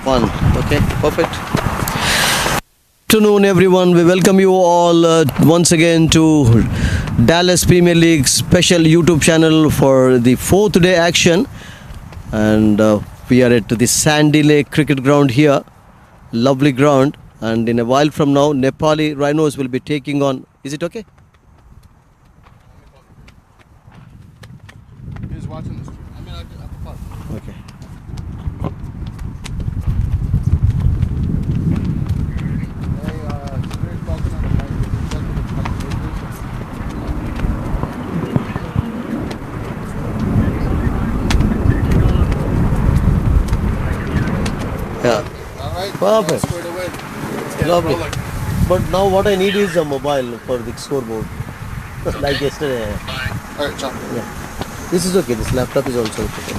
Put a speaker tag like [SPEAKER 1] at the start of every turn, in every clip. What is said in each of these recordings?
[SPEAKER 1] One. Okay, perfect. Good afternoon, everyone. We welcome you all once again to Dallas Premier League special YouTube channel for the fourth day action. And we are at the Sandy Lake cricket ground here. Lovely ground. And in a while from now, Nepali Rhinos will be taking on. Is it okay?
[SPEAKER 2] He's watching this. I mean, at the pub.
[SPEAKER 1] Okay. Yeah.
[SPEAKER 2] Alright.
[SPEAKER 1] Perfect.
[SPEAKER 2] Squared away. Let's get
[SPEAKER 1] Lovely.
[SPEAKER 2] it rolling.
[SPEAKER 1] But now what I need is a mobile for the scoreboard. Like yesterday.
[SPEAKER 2] Alright, John.
[SPEAKER 1] Yeah. This is okay. This laptop is also okay.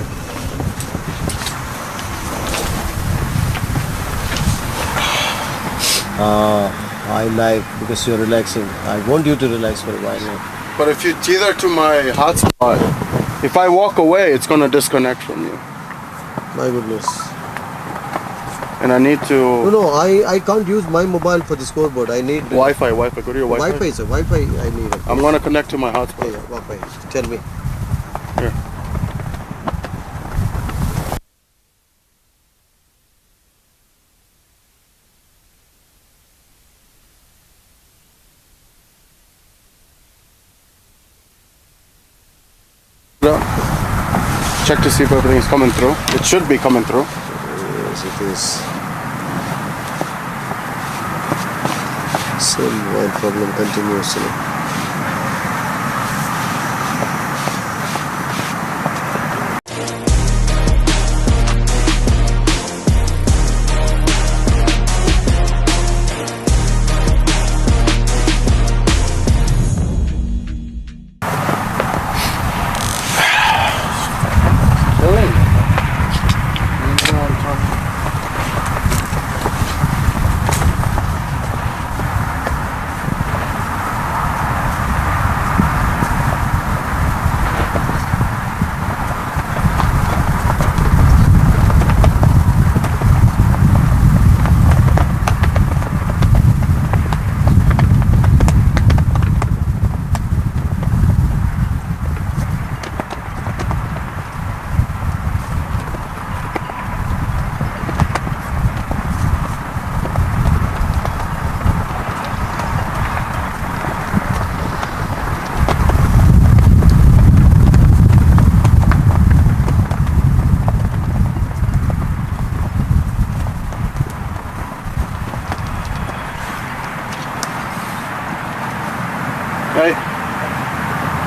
[SPEAKER 1] I like because you're relaxing. I want you to relax for a while now.
[SPEAKER 2] But if you tether to my hotspot, if I walk away, it's gonna disconnect from you.
[SPEAKER 1] My goodness.
[SPEAKER 2] And I need to.
[SPEAKER 1] No, I can't use my mobile for the scoreboard. I need
[SPEAKER 2] Wi-Fi. Go to your Wi-Fi.
[SPEAKER 1] Wi-Fi, sir. Wi-Fi I need it.
[SPEAKER 2] I'm gonna connect to my hotspot.
[SPEAKER 1] Yeah, Wi-Fi. Tell me.
[SPEAKER 2] Here. Check to see if everything is coming through. It should be coming through.
[SPEAKER 1] Yes, it is. Same mobile problem continuously.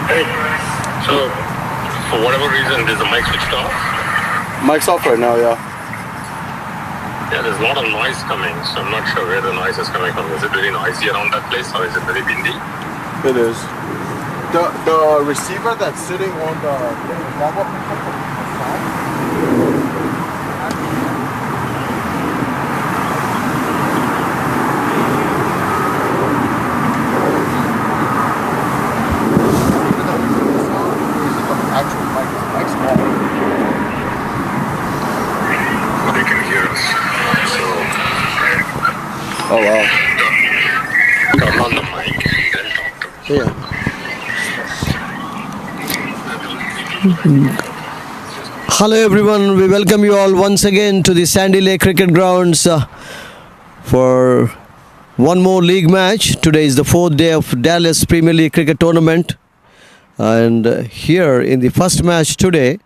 [SPEAKER 3] Hey. So, for whatever reason, is the mic switched off?
[SPEAKER 2] Mic's off right now, yeah.
[SPEAKER 3] Yeah, there's a lot of noise coming, so I'm not sure where the noise is coming from. Is it very noisy around that place, or is it very windy?
[SPEAKER 2] It is. The receiver that's sitting on the pop-up
[SPEAKER 3] They can hear us. So,
[SPEAKER 2] Oh wow.
[SPEAKER 3] turn on the mic and talk to
[SPEAKER 1] Yeah. Hello everyone, we welcome you all once again to the Sandy Lake cricket grounds for one more league match. Today is the fourth day of Dallas Premier League cricket tournament, and here in the first match today,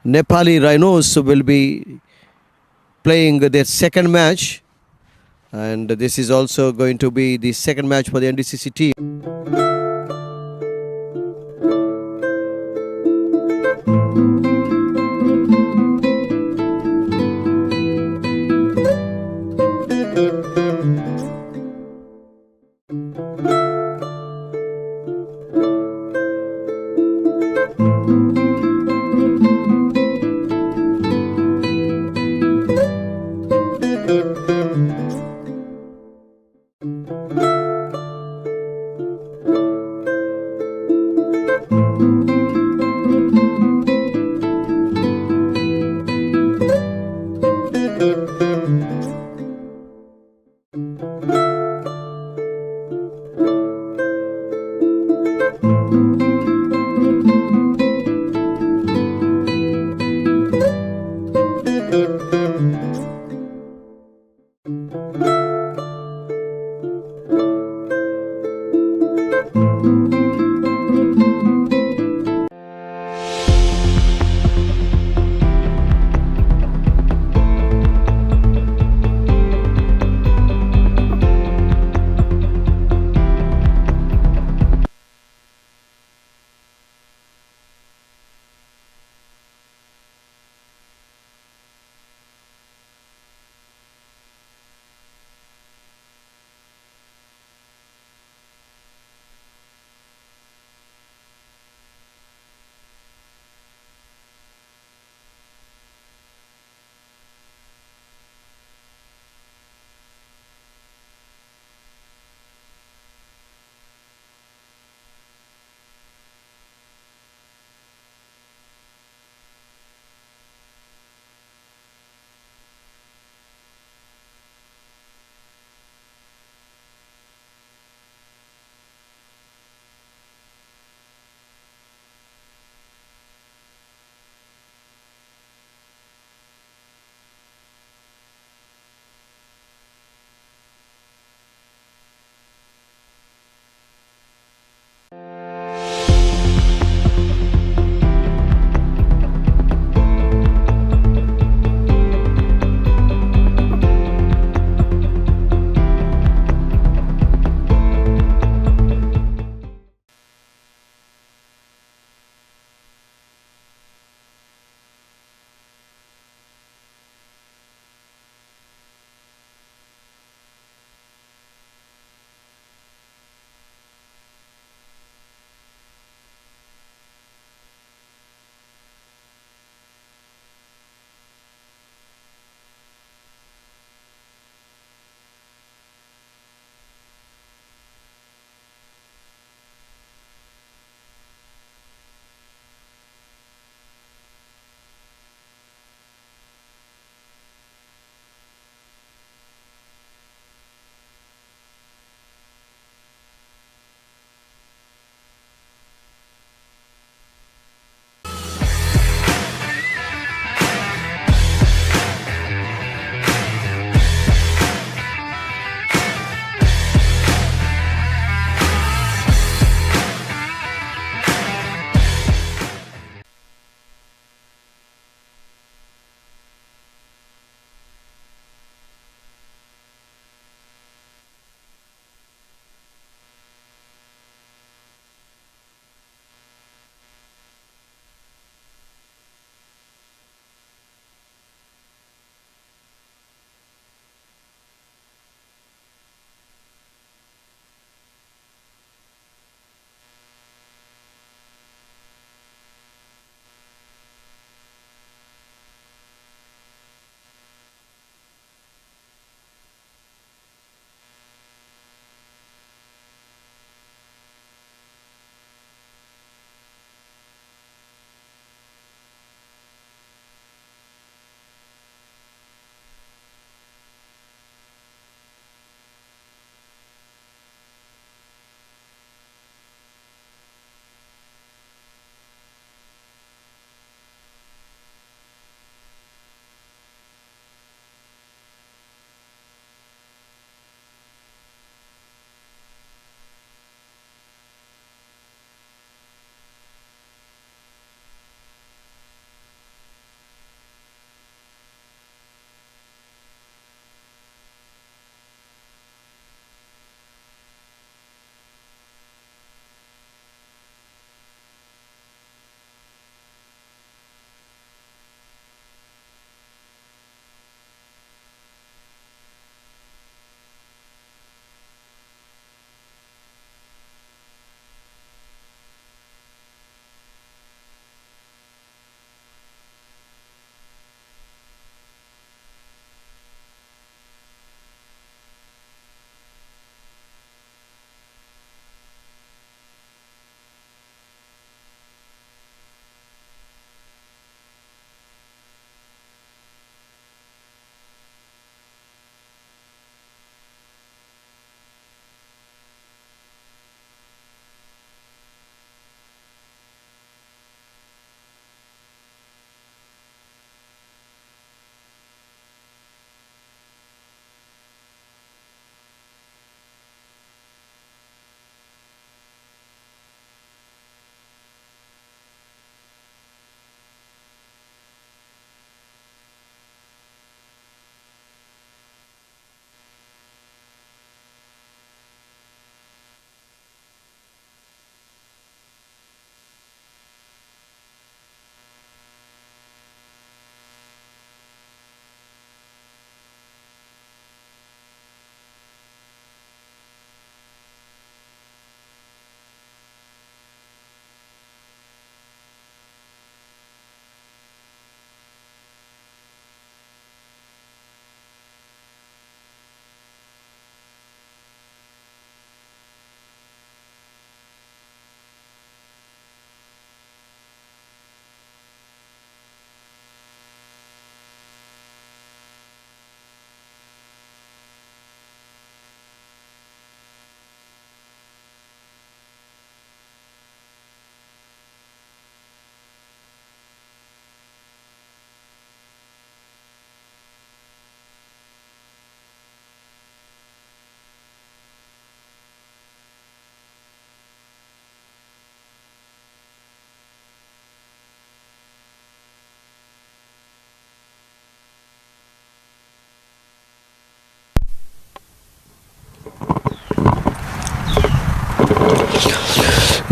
[SPEAKER 1] Nepali Rhinos will be playing their second match, and this is also going to be the second match for the NDCC team.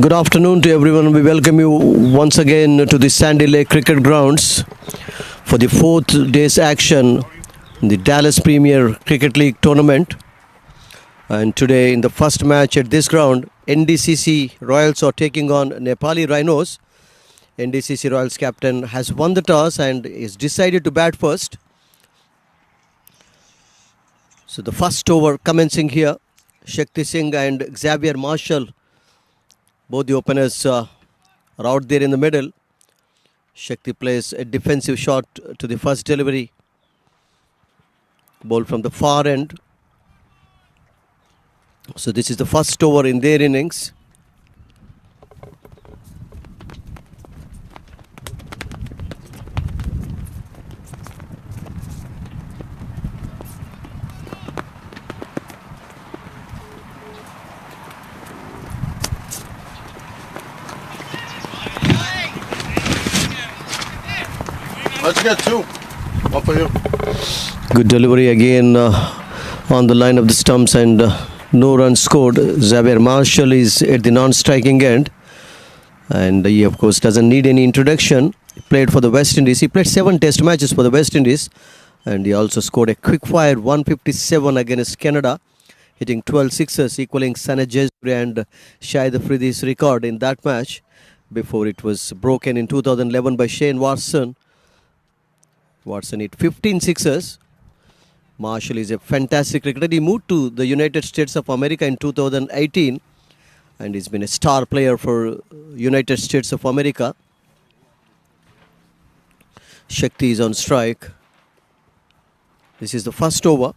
[SPEAKER 1] Good afternoon to everyone. We welcome you once again to the Sandy Lake Cricket Grounds for the fourth day's action in the Dallas Premier Cricket League tournament. And today, in the first match at this ground, NDCC Royals are taking on Nepali Rhinos. NDCC Royals captain has won the toss and is decided to bat first. So the first over commencing here, Shakti Singh and Xavier Marshall, both the openers are out there in the middle. Shakti plays a defensive shot to the first delivery. Ball from the far end. So this is the first over in their innings.
[SPEAKER 2] Let's get two. One for you.
[SPEAKER 1] Good delivery again on the line of the stumps and no runs scored. Xavier Marshall is at the non-striking end. And he of course doesn't need any introduction. He played for the West Indies. He played 7 test matches for the West Indies. And he also scored a quick fire 157 against Canada, hitting 12 sixes, equaling Sana Jayasuriya and Shahid Afridi's record in that match before it was broken in 2011 by Shane Watson. Watson hit 15 sixes. Marshall is a fantastic cricketer. He moved to the United States of America in 2018 and he's been a star player for United States of America. Shakti is on strike. This is the first over.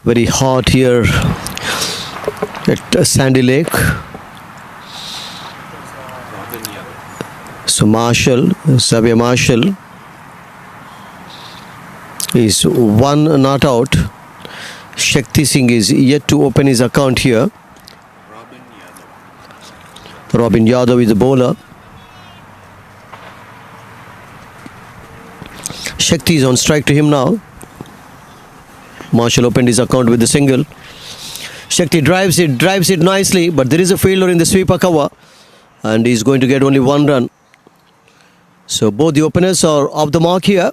[SPEAKER 1] Very hot here at Sandy Lake. So Xavier Marshall is 1 not out. Shakti Singh is yet to open his account here. Robin Yadav is the bowler. Shakti is on strike to him now. Marshall opened his account with the single. Shakti drives it nicely, but there is a fielder in the sweeper cover and he's going to get only 1 run. So both the openers are off the mark here.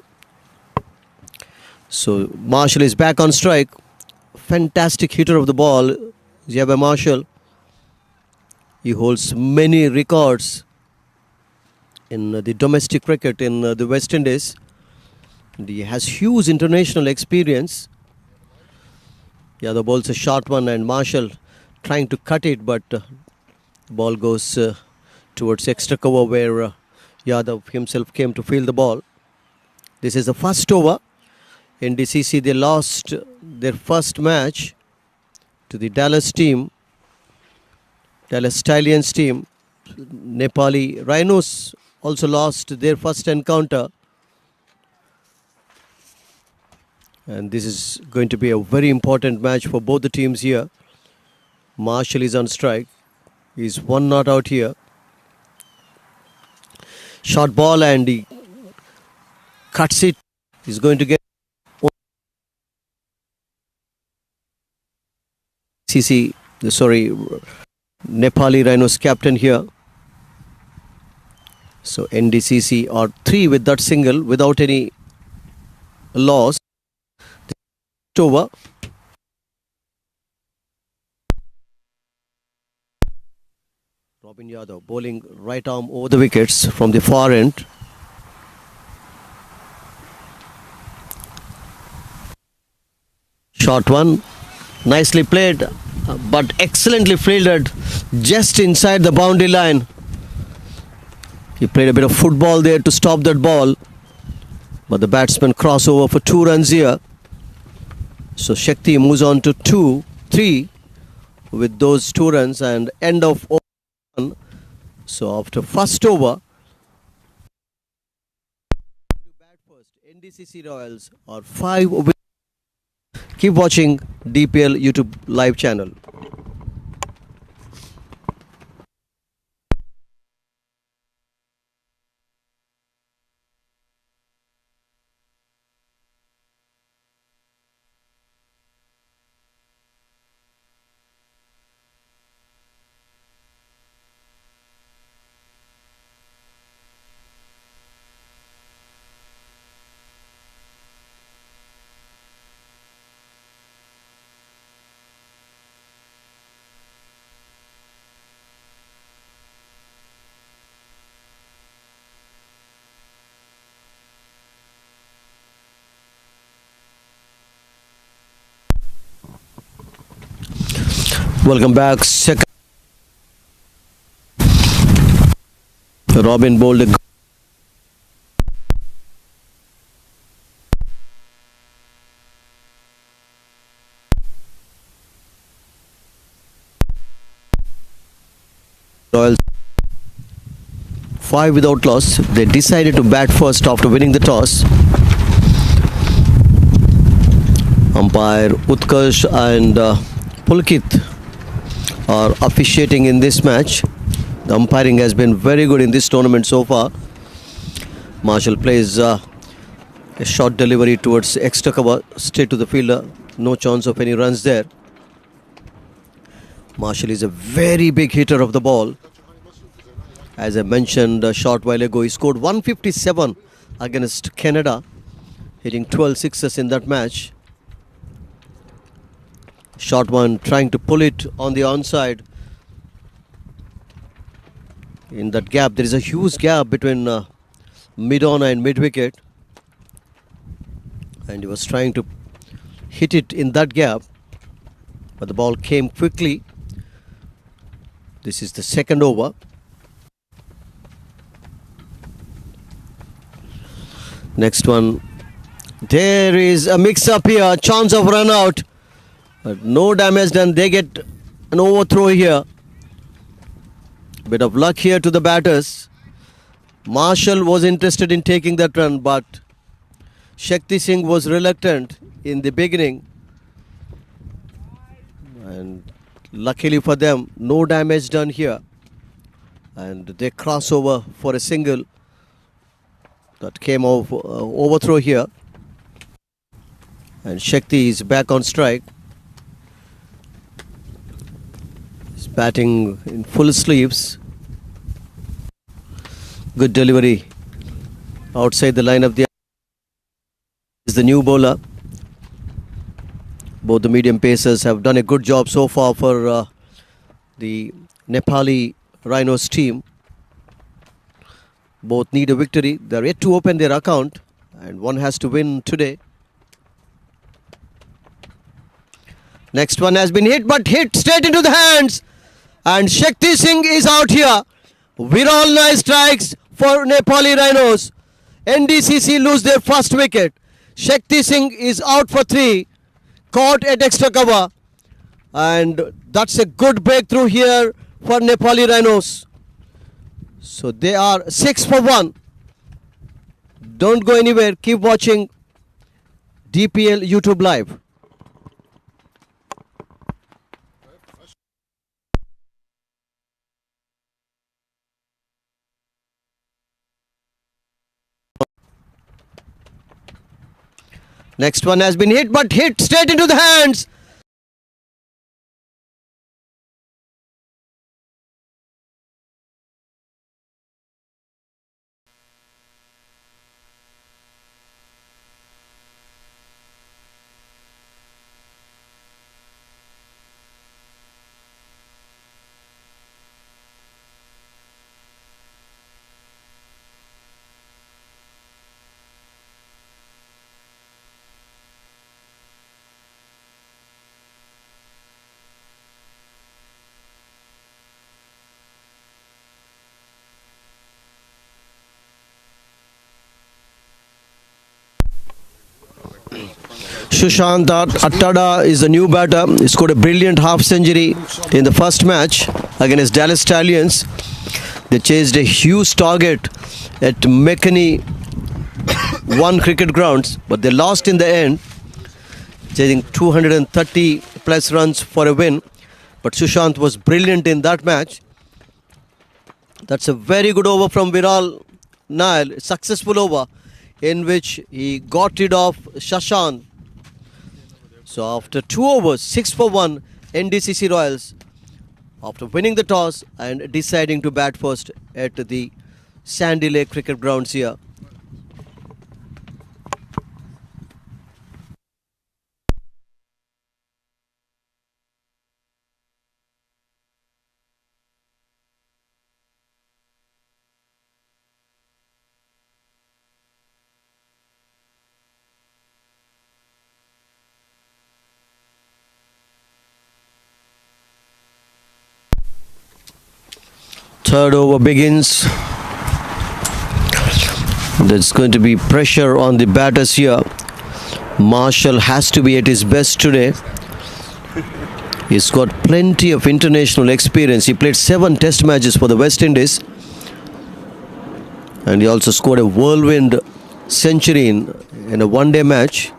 [SPEAKER 1] So Marshall is back on strike. Fantastic hitter of the ball, Xavier Marshall. He holds many records in the domestic cricket in the West Indies. And he has huge international experience. Yeah, the ball's a short one and Marshall trying to cut it, but the ball goes towards extra cover where Yadav himself came to field the ball. This is the first over. NDCC, they lost their first match to the Dallas team, Dallas Stallions team. Nepali Rhinos also lost their first encounter. And this is going to be a very important match for both the teams here. Marshall is on strike. He's 1 not out here. Short ball and he cuts it. He's going to get Nepali Rhinos captain here. So NDCC are 3 with that single without any loss. Over. Robin Yadav bowling right arm over the wickets from the far end. Short one, nicely played, but excellently fielded just inside the boundary line. He played a bit of football there to stop that ball, but the batsman cross over for 2 runs here. So Shakti moves on to 2-3 with those 2 runs and end of over 1. So after first over, NDCC Royals are 5 wickets. Keep watching DPL YouTube live channel. Welcome back. Second, Robin bowled a Royals 5 without loss. They decided to bat first after winning the toss. Umpire Utkarsh and Pulkit are officiating in this match. The umpiring has been very good in this tournament so far. Marshall plays a short delivery towards extra cover, straight to the fielder. No chance of any runs there. Marshall is a very big hitter of the ball. As I mentioned a short while ago, he scored 157 against Canada, hitting 12 sixes in that match. Short one, trying to pull it on the onside. In that gap, there is a huge gap between mid-on and mid-wicket. And he was trying to hit it in that gap. But the ball came quickly. This is the second over. Next one. There is a mix-up here. Chance of run out. But no damage done. They get an overthrow here. Bit of luck here to the batters. Marshall was interested in taking that run, but Shakti Singh was reluctant in the beginning. And luckily for them, no damage done here. And they cross over for a single. That came off overthrow here. And Shakti is back on strike. Batting in full sleeves. Good delivery outside the line of the is the new bowler. Both the medium pacers have done a good job so far for the Nepali Rhinos team. Both need a victory. They are yet to open their account, and one has to win today. Next one has been hit, but hit straight into the hands. And Shakti Singh is out here. Viral nice strikes for Nepali Rhinos. NDCC lose their first wicket. Shakti Singh is out for 3. Caught at extra cover. And that's a good breakthrough here for Nepali Rhinos. So they are 6 for 1. Don't go anywhere. Keep watching DPL YouTube Live. Next one has been hit, but hit straight into the hands. Sushant Attada is the new batter. He scored a brilliant half century in the first match against Dallas Stallions. They chased a huge target at Mechany one cricket grounds, but they lost in the end, chasing 230 plus runs for a win. But Sushant was brilliant in that match. That's a very good over from Viral Nail, successful over in which he got rid of Shashank. So after 2 overs, 6 for 1, NDCC Royals, after winning the toss and deciding to bat first at the Sandy Lake cricket grounds here. Third over begins. There's going to be pressure on the batters here. Marshall has to be at his best today. He's got plenty of international experience. He played 7 test matches for the West Indies. And he also scored a whirlwind century in a one-day match.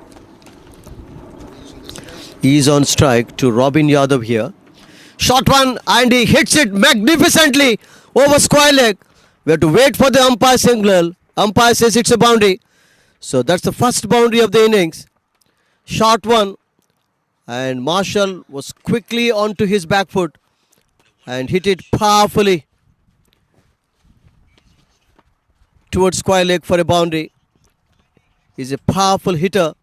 [SPEAKER 1] He's on strike to Robin Yadav here. Shot one and he hits it magnificently over square leg. We have to wait for the umpire signal. Umpire says it's a boundary. So that's the first boundary of the innings. Shot one, and Marshall was quickly onto his back foot and hit it powerfully towards square leg for a boundary. He's a powerful hitter,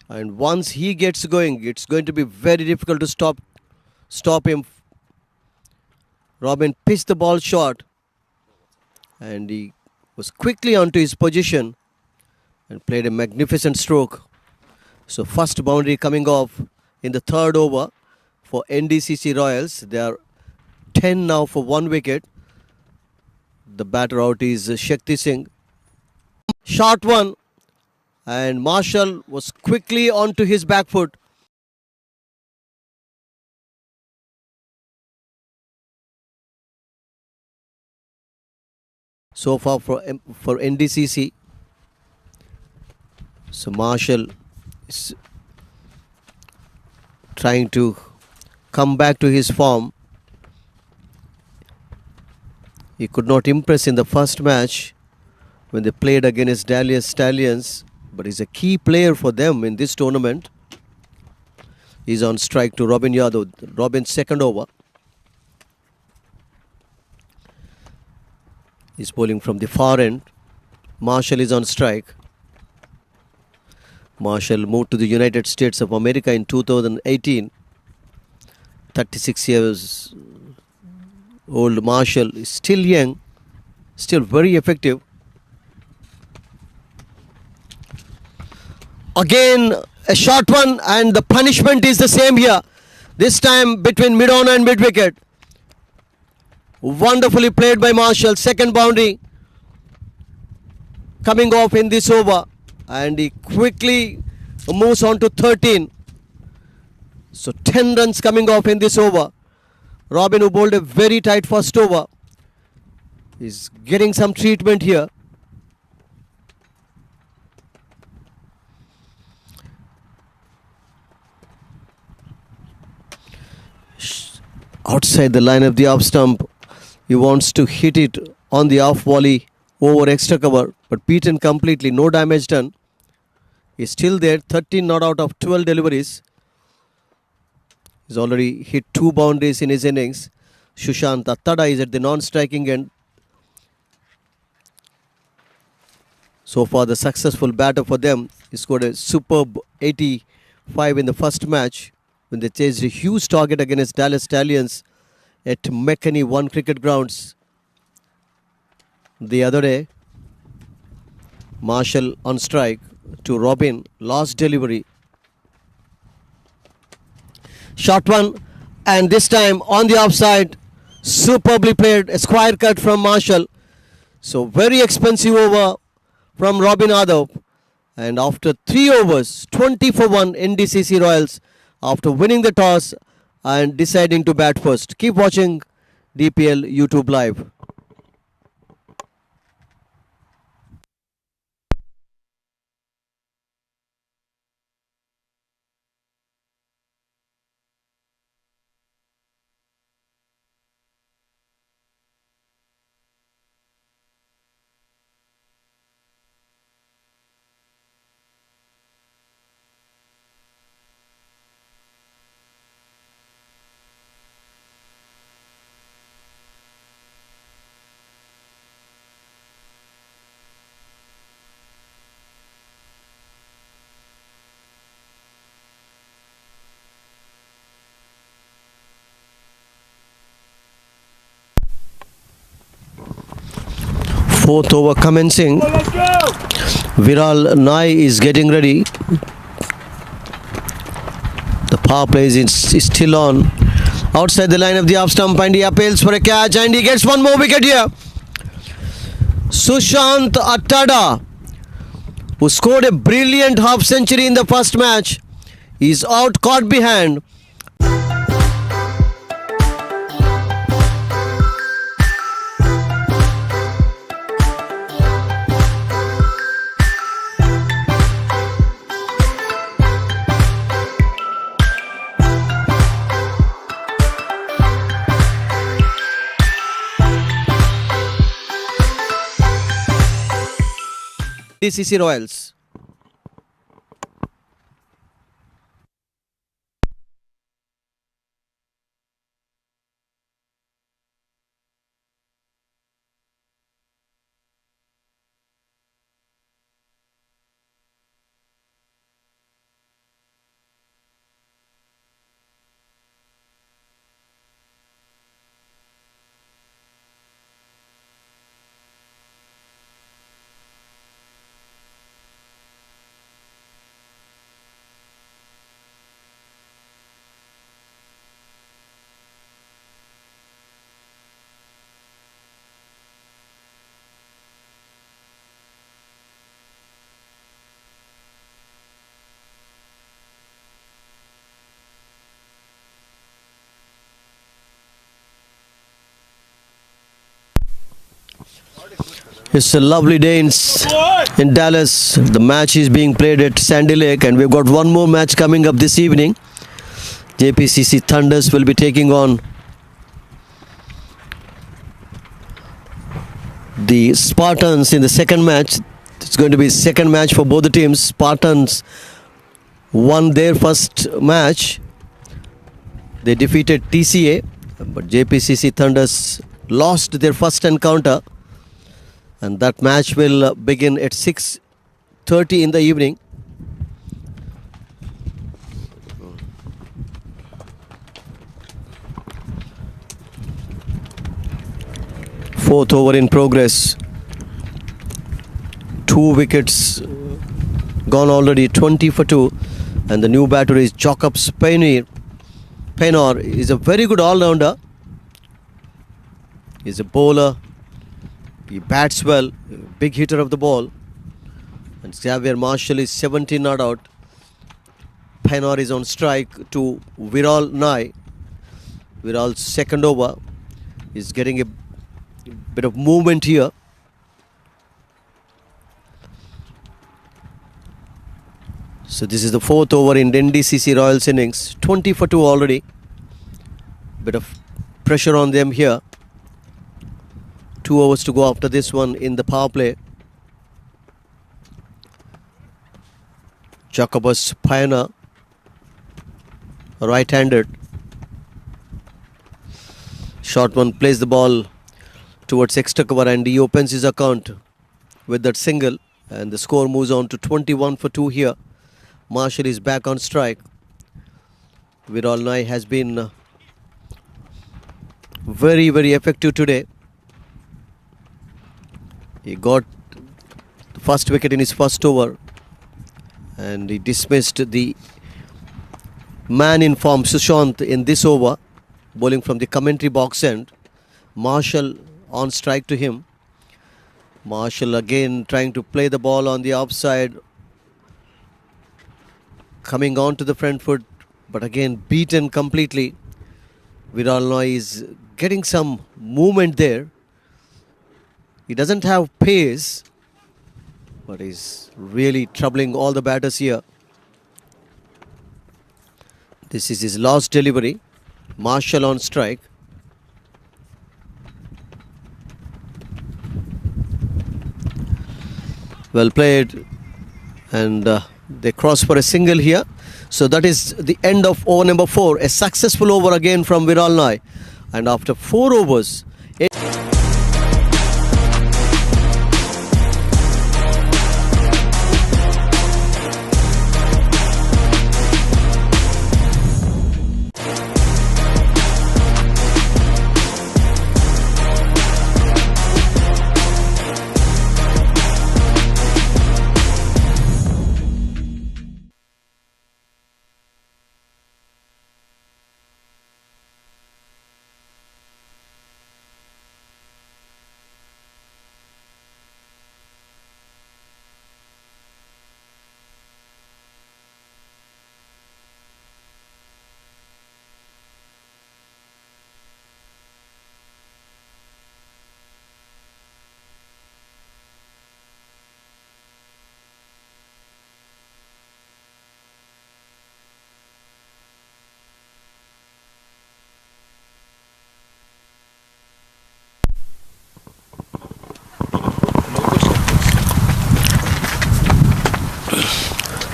[SPEAKER 1] and once he gets going, it's going to be very difficult to stop him. Robin pitched the ball short, and he was quickly onto his position and played a magnificent stroke. So first boundary coming off in the third over for NDCC Royals. They are 10 now for 1 wicket. The batter out is Shakti Singh. Shot one, and Marshall was quickly onto his back foot. So far for NDCC. So Marshall is trying to come back to his form. He could not impress in the first match when they played against Stallions, but he's a key player for them in this tournament. He's on strike to Robin Yadav. Robin's second over. He's bowling from the far end. Marshall is on strike. Marshall moved to the United States of America in 2018. 36 years old Marshall is still young, still very effective. Again a short one, and the punishment is the same here. This time between mid-on and mid-wicket. Wonderfully played by Marshall. Second boundary coming off in this over, and he quickly moves on to 13. So 10 runs coming off in this over. Robin, who bowled a very tight first over, is getting some treatment here. Outside the line of the off stump, he wants to hit it on the off volley over extra cover, but beaten completely, no damage done. He's still there, 13 not out of 12 deliveries. He's already hit 2 boundaries in his innings. Sushant Attada is at the non-striking end. So far the successful batter for them. He scored a superb 85 in the first match when they chased a huge target against Dallas Stallions at McKinney 1 cricket grounds the other day. Marshall on strike to Robin, last delivery. Shot one, and this time on the offside, superbly played, a square cut from Marshall. So very expensive over from Robin Yadav. And after 3 overs, 20 for 1, NDCC Royals, after winning the toss and deciding to bat first. Keep watching DPL YouTube Live. Fourth over commencing. Viral Nai is getting ready. The power play is still on. Outside the line of the off stump, and he appeals for a catch, and he gets one more wicket here. Sushant Attada, who scored a brilliant half century in the first match, is out caught behind. NDCC Royals. It's a lovely day in Dallas. The match is being played at Sandy Lake, and we've got one more match coming up this evening. JPCC Thunders will be taking on the Spartans in the second match. It's going to be second match for both the teams. Spartans won their first match. They defeated TCA, but JPCC Thunders lost their first encounter. And that match will begin at 6:30 in the evening. Fourth over in progress. 2 wickets gone already, 20 for 2. And the new batter is Jacob Penor is a very good all-rounder. He's a bowler. He bats well, big hitter of the ball. And Xavier Marshall is 17 not out. Penor is on strike to Viral Nai. Viral's second over is getting a bit of movement here. So this is the fourth over in NDCC Royals innings. 20 for 2 already. Bit of pressure on them here. 2 overs to go after this one in the power play. Jacobus Pioneer, right-handed. Short one plays the ball towards extra cover, and he opens his account with that single, and the score moves on to 21 for 2 here. Marshall is back on strike. Viral Nai has been very, very effective today. He got the first wicket in his first over, and he dismissed the man in form Sushant in this over, bowling from the commentary box end. Marshall on strike to him. Marshall again trying to play the ball on the offside, coming on to the front foot, but again beaten completely. Viral Nai is getting some movement there. He doesn't have pace, but he's really troubling all the batters here. This is his last delivery. Marshall on strike. Well played, and they cross for a single here. So that is the end of over number 4. A successful over again from Viral Nai. And after 4 overs,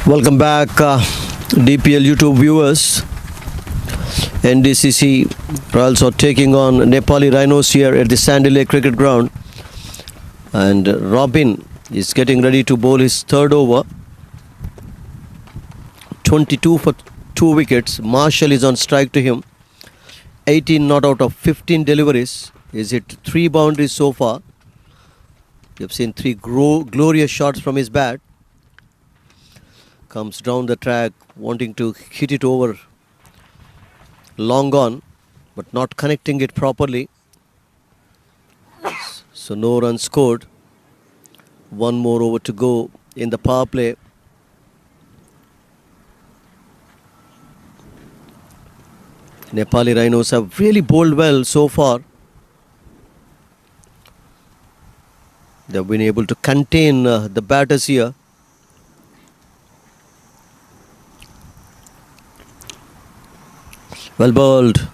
[SPEAKER 1] Welcome back, DPL YouTube viewers. NDCC Royals are taking on Nepali Rhinos here at the Sandy Lake Cricket Ground, and Robin is getting ready to bowl his third over. 22 for 2 wickets. Marshall is on strike to him. 18 not out of 15 deliveries. He's hit 3 boundaries so far. You've seen 3 glorious shots from his bat. Comes down the track wanting to hit it over. Long on, but not connecting it properly. So no runs scored. 1 more over to go in the power play. Nepali Rhinos have really bowled well so far. They've been able to contain the batters here. Well bowled.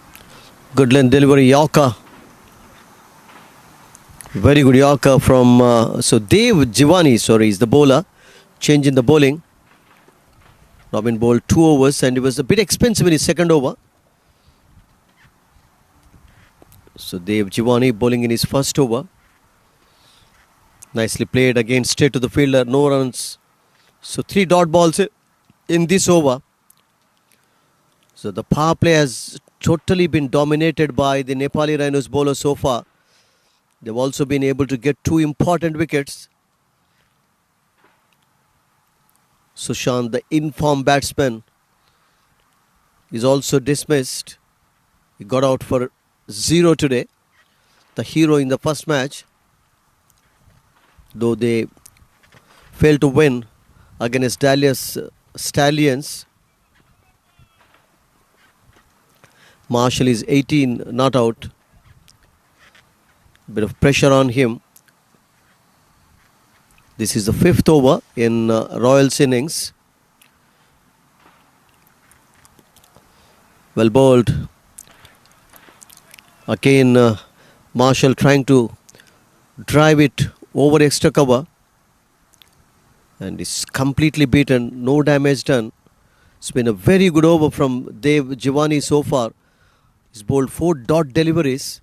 [SPEAKER 1] Good length delivery. Yorker. Very good Yorker from Dev Jivani, is the bowler. Change in the bowling. Robin bowled 2 overs and he was a bit expensive in his second over. So Dev Jivani bowling in his first over. Nicely played again, straight to the fielder. No runs. So 3 dot balls in this over. So the power play has totally been dominated by the Nepali Rhinos bowler so far. They've also been able to get 2 important wickets. Sushant, the informed batsman, is also dismissed. He got out for 0 today. The hero in the first match, though they failed to win against Dallas Stallions. Marshall is 18 not out. Bit of pressure on him. This is the 5th over in Royals innings. Well bowled. Again Marshall trying to drive it over extra cover, and is completely beaten. No damage done. It's been a very good over from Dev Jivani so far. He's bowled 4 dot deliveries.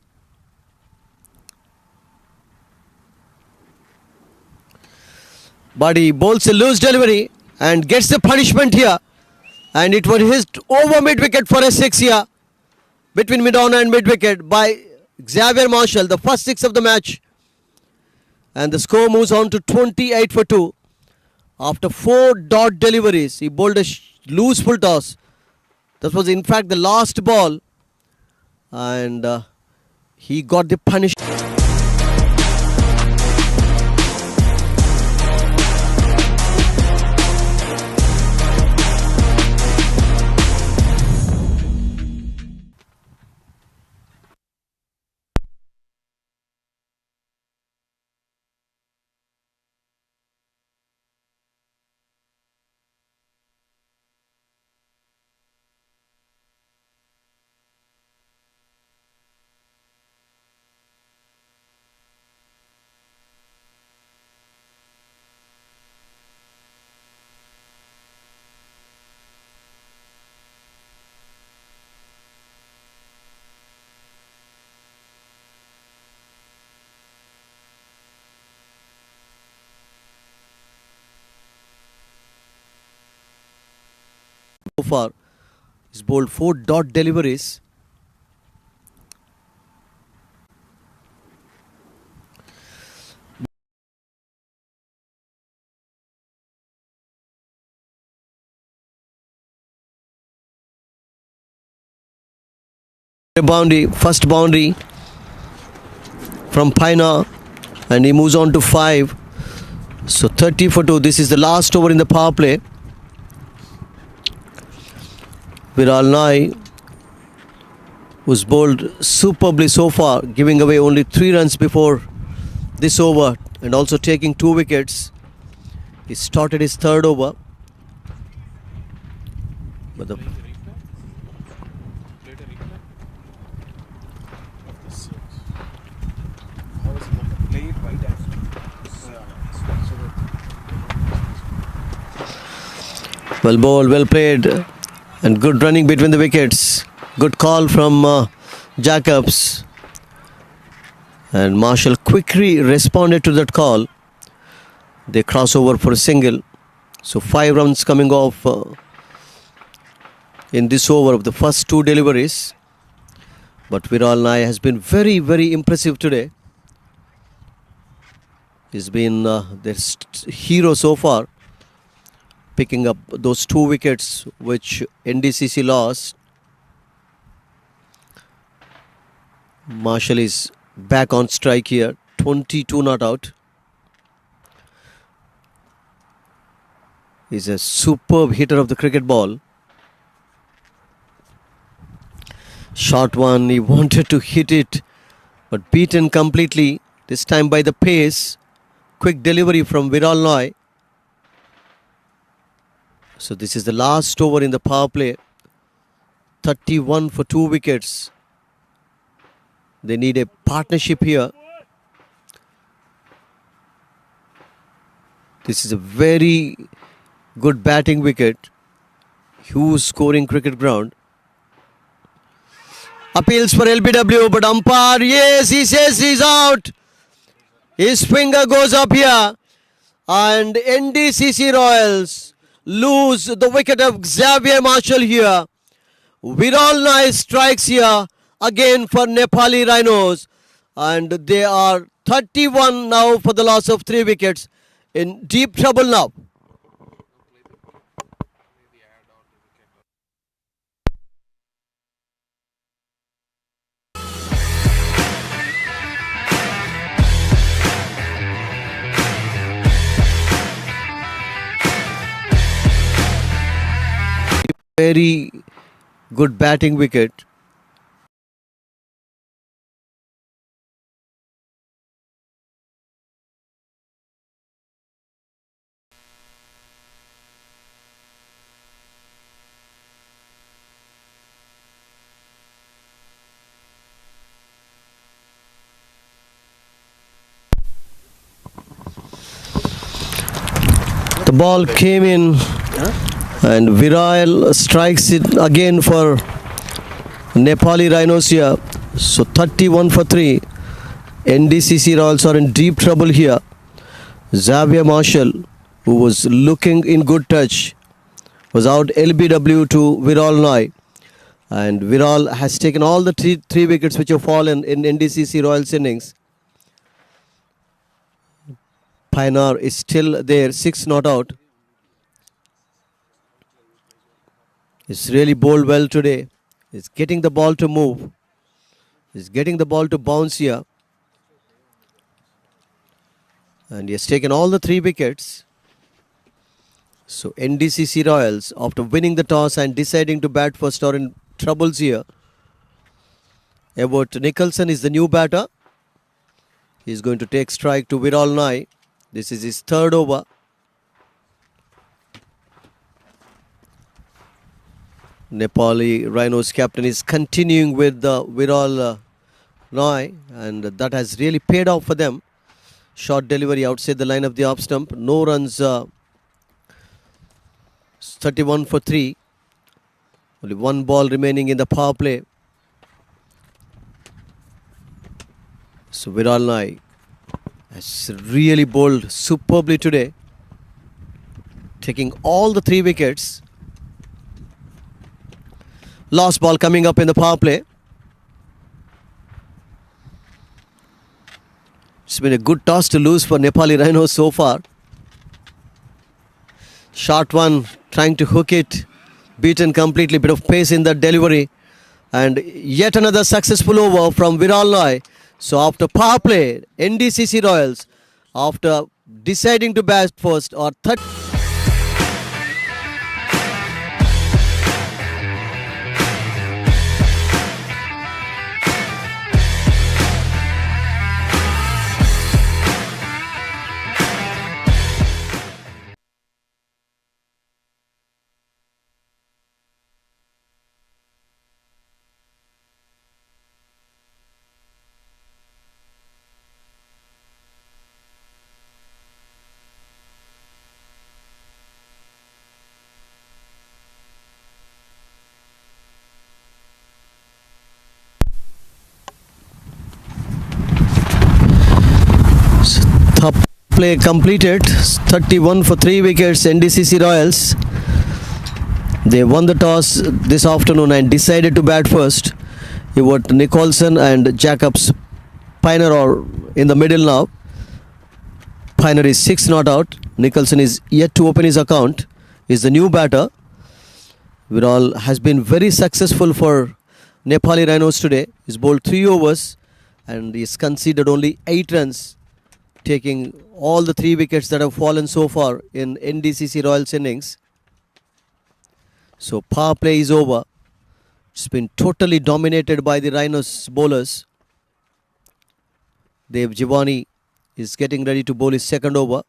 [SPEAKER 1] But he bowls a loose delivery and gets the punishment here. And it was hit over mid-wicket for a 6 here. Between mid-on and mid-wicket by Xavier Marshall. The first 6 of the match. And the score moves on to 28 for 2. After 4 dot deliveries, he bowled a loose full toss. That was in fact the last ball. And he got the punishment. So far, he's bowled 4 dot deliveries. First boundary from Pina, and he moves on to 5. So 30 for 2. This is the last over in the power play. Viral Nai, who's bowled superbly so far, giving away only 3 runs before this over and also taking 2 wickets. He started his third over. But the Well bowled, well played, and good running between the wickets. Good call from Jacobs. And Marshall quickly responded to that call. They cross over for a single. So 5 runs coming off in this over of the first 2 deliveries. But Viral Nai has been very, very impressive today. He's been their hero so far, picking up those 2 wickets which NDCC lost. Marshall is back on strike here, 22 not out. He's a superb hitter of the cricket ball. Short one, he wanted to hit it, but beaten completely, this time by the pace. Quick delivery from Viral Nai. So this is the last over in the power play. 31 for 2 wickets. They need a partnership here. This is a very good batting wicket. Huge scoring cricket ground. Appeals for LBW, but umpire, yes, he says he's out. His finger goes up here. And NDCC Royals lose the wicket of Xavier Marshall here. Viral Nai strikes here again for Nepali Rhinos. And they are 31 now for the loss of 3 wickets. In deep trouble now. Very good batting wicket. The ball came in and Viral strikes it again for Nepali Rhinos here. So 31 for 3. NDCC Royals are in deep trouble here. Xavier Marshall, who was looking in good touch, was out LBW to Viral Nai. And Viral has taken all the three wickets which have fallen in NDCC Royals innings. Pioneer is still there, 6 not out. He's really bowled well today. He's getting the ball to move. He's getting the ball to bounce here. And he has taken all the 3 wickets. So NDCC Royals, after winning the toss and deciding to bat first, are in troubles here. Everett Nicholson is the new batter. He's going to take strike to Viral Nai. This is his 3rd over. Nepali Rhinos captain is continuing with the Viral Nai, and that has really paid off for them. Short delivery outside the line of the off stump. No runs. 31 for 3. Only 1 ball remaining in the power play. So Viral Nai has really bowled superbly today, taking all the 3 wickets. Last ball coming up in the power play. It's been a good toss to lose for Nepali Rhinos so far. Short one, trying to hook it, beaten completely, bit of pace in the delivery. And yet another successful over from Viral Nai. So after power play, NDCC Royals, after deciding to bat first, or third. play completed. 31 for 3 wickets. NDCC Royals. They won the toss this afternoon and decided to bat first. You got Nicholson and Jacobs. Piner are in the middle now. Piner is 6 not out. Nicholson is yet to open his account. Is the new batter. Viral has been very successful for Nepali Rhinos today. He's bowled 3 overs and he's conceded only 8 runs, taking all the 3 wickets that have fallen so far in NDCC Royals innings. So power play is over. It's been totally dominated by the Rhinos bowlers. Dev Jivani is getting ready to bowl his second over.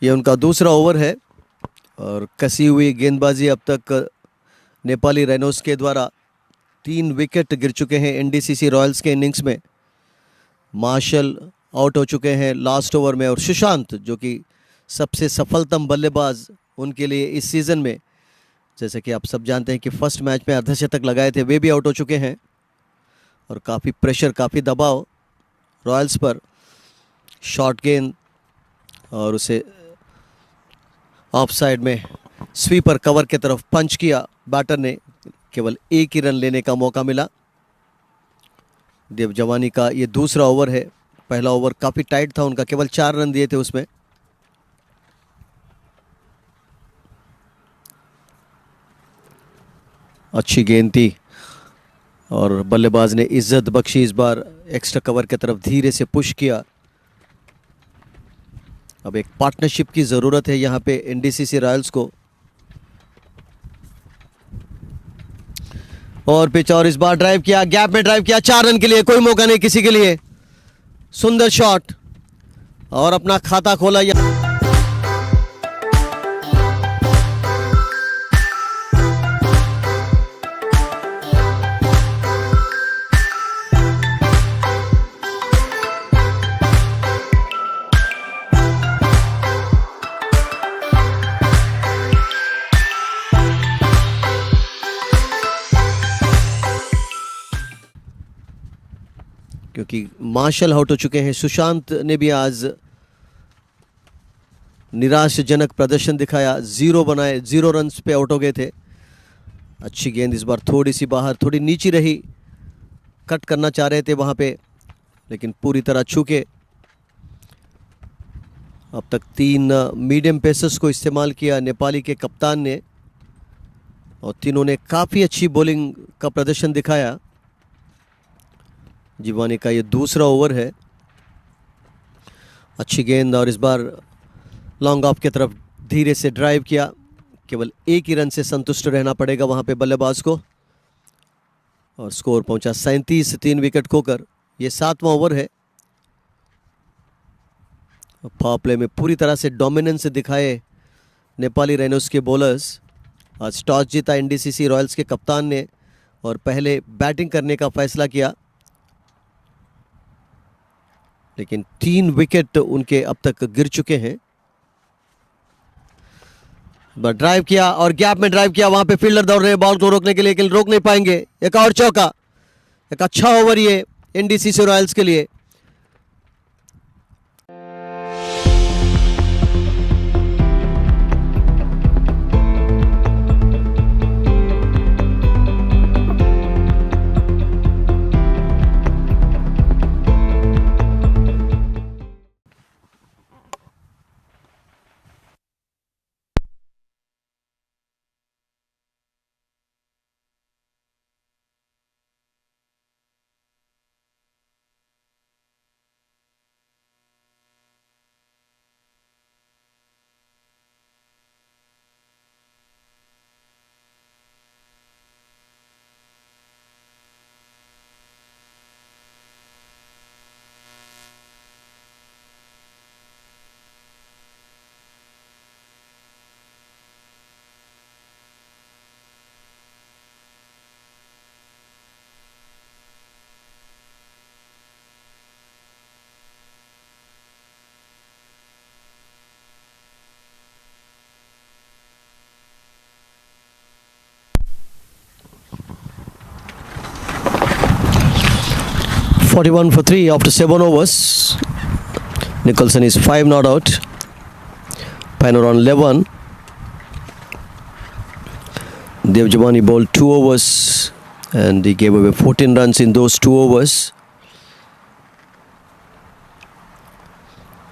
[SPEAKER 1] ये उनका दूसरा over है और कसी हुई गेंदबाजी अब तक नेपाली राइनोस के द्वारा 3 विकेट गिर चुके हैं एनडीसीसी रॉयल्स के इनिंग्स में. मार्शल आउट हो चुके हैं लास्ट ओवर में और सुशांत जो कि सबसे सफलतम बल्लेबाज उनके लिए इस सीज़न में, जैसे कि आप सब जानते हैं कि फर्स्ट मैच में अर्धशतक लगाए थे, वे भी आउट हो चुके हैं. और काफ़ी प्रेशर, काफ़ी दबाव रॉयल्स पर. शॉर्ट गेंद और उसे ऑफ साइड में स्वीपर कवर की तरफ पंच किया बैटर ने. केवल 1 ही रन लेने का मौका मिला. देव जवानी का ये दूसरा ओवर है. पहला ओवर काफ़ी टाइट था उनका, केवल 4 रन दिए थे उसमें. अच्छी गेंद थी और बल्लेबाज ने इज्जत बख्शी. इस बार एक्स्ट्रा कवर की तरफ धीरे से पुश किया. अब एक पार्टनरशिप की ज़रूरत है यहाँ पे एनडीसीसी रॉयल्स को. और पिच और इस बार ड्राइव किया, गैप में ड्राइव किया. 4 रन के लिए कोई मौका नहीं किसी के लिए. सुंदर शॉट और अपना खाता खोला. क्योंकि मार्शल आउट हो चुके हैं. सुशांत ने भी आज निराशाजनक प्रदर्शन दिखाया. 0 बनाए, 0 रन्स पे आउट हो गए थे. अच्छी गेंद इस बार थोड़ी सी बाहर, थोड़ी नीची रही. कट करना चाह रहे थे वहाँ पे, लेकिन पूरी तरह छूके. अब तक 3 मीडियम पेसर्स को इस्तेमाल किया नेपाली के कप्तान ने और तीनों ने काफ़ी अच्छी बॉलिंग का प्रदर्शन दिखाया. जीवानी का ये दूसरा ओवर है. अच्छी गेंद और इस बार लॉन्ग ऑफ की तरफ धीरे से ड्राइव किया. केवल 1 ही रन से संतुष्ट रहना पड़ेगा वहाँ पे बल्लेबाज को. और स्कोर पहुंचा 37, 3 विकेट खोकर. ये 7वां ओवर है. पावर प्ले में पूरी तरह से डोमिनेंस दिखाए नेपाली राइनोस के बॉलर्स. आज टॉस जीता एनडीसीसी रॉयल्स के कप्तान ने और पहले बैटिंग करने का फैसला किया, लेकिन 3 विकेट उनके अब तक गिर चुके हैं. ड्राइव किया और गैप में ड्राइव किया. वहां पे फील्डर दौड़ रहे हैं बॉल को रोकने के लिए, लेकिन रोक नहीं पाएंगे. एक और चौका. एक अच्छा ओवर ये एनडीसीसी रॉयल्स के लिए. 41 for 3 after 7 overs. Nicholson is 5 not out. Pioneer on 11. Dev Jamani bowled 2 overs and he gave away 14 runs in those 2 overs.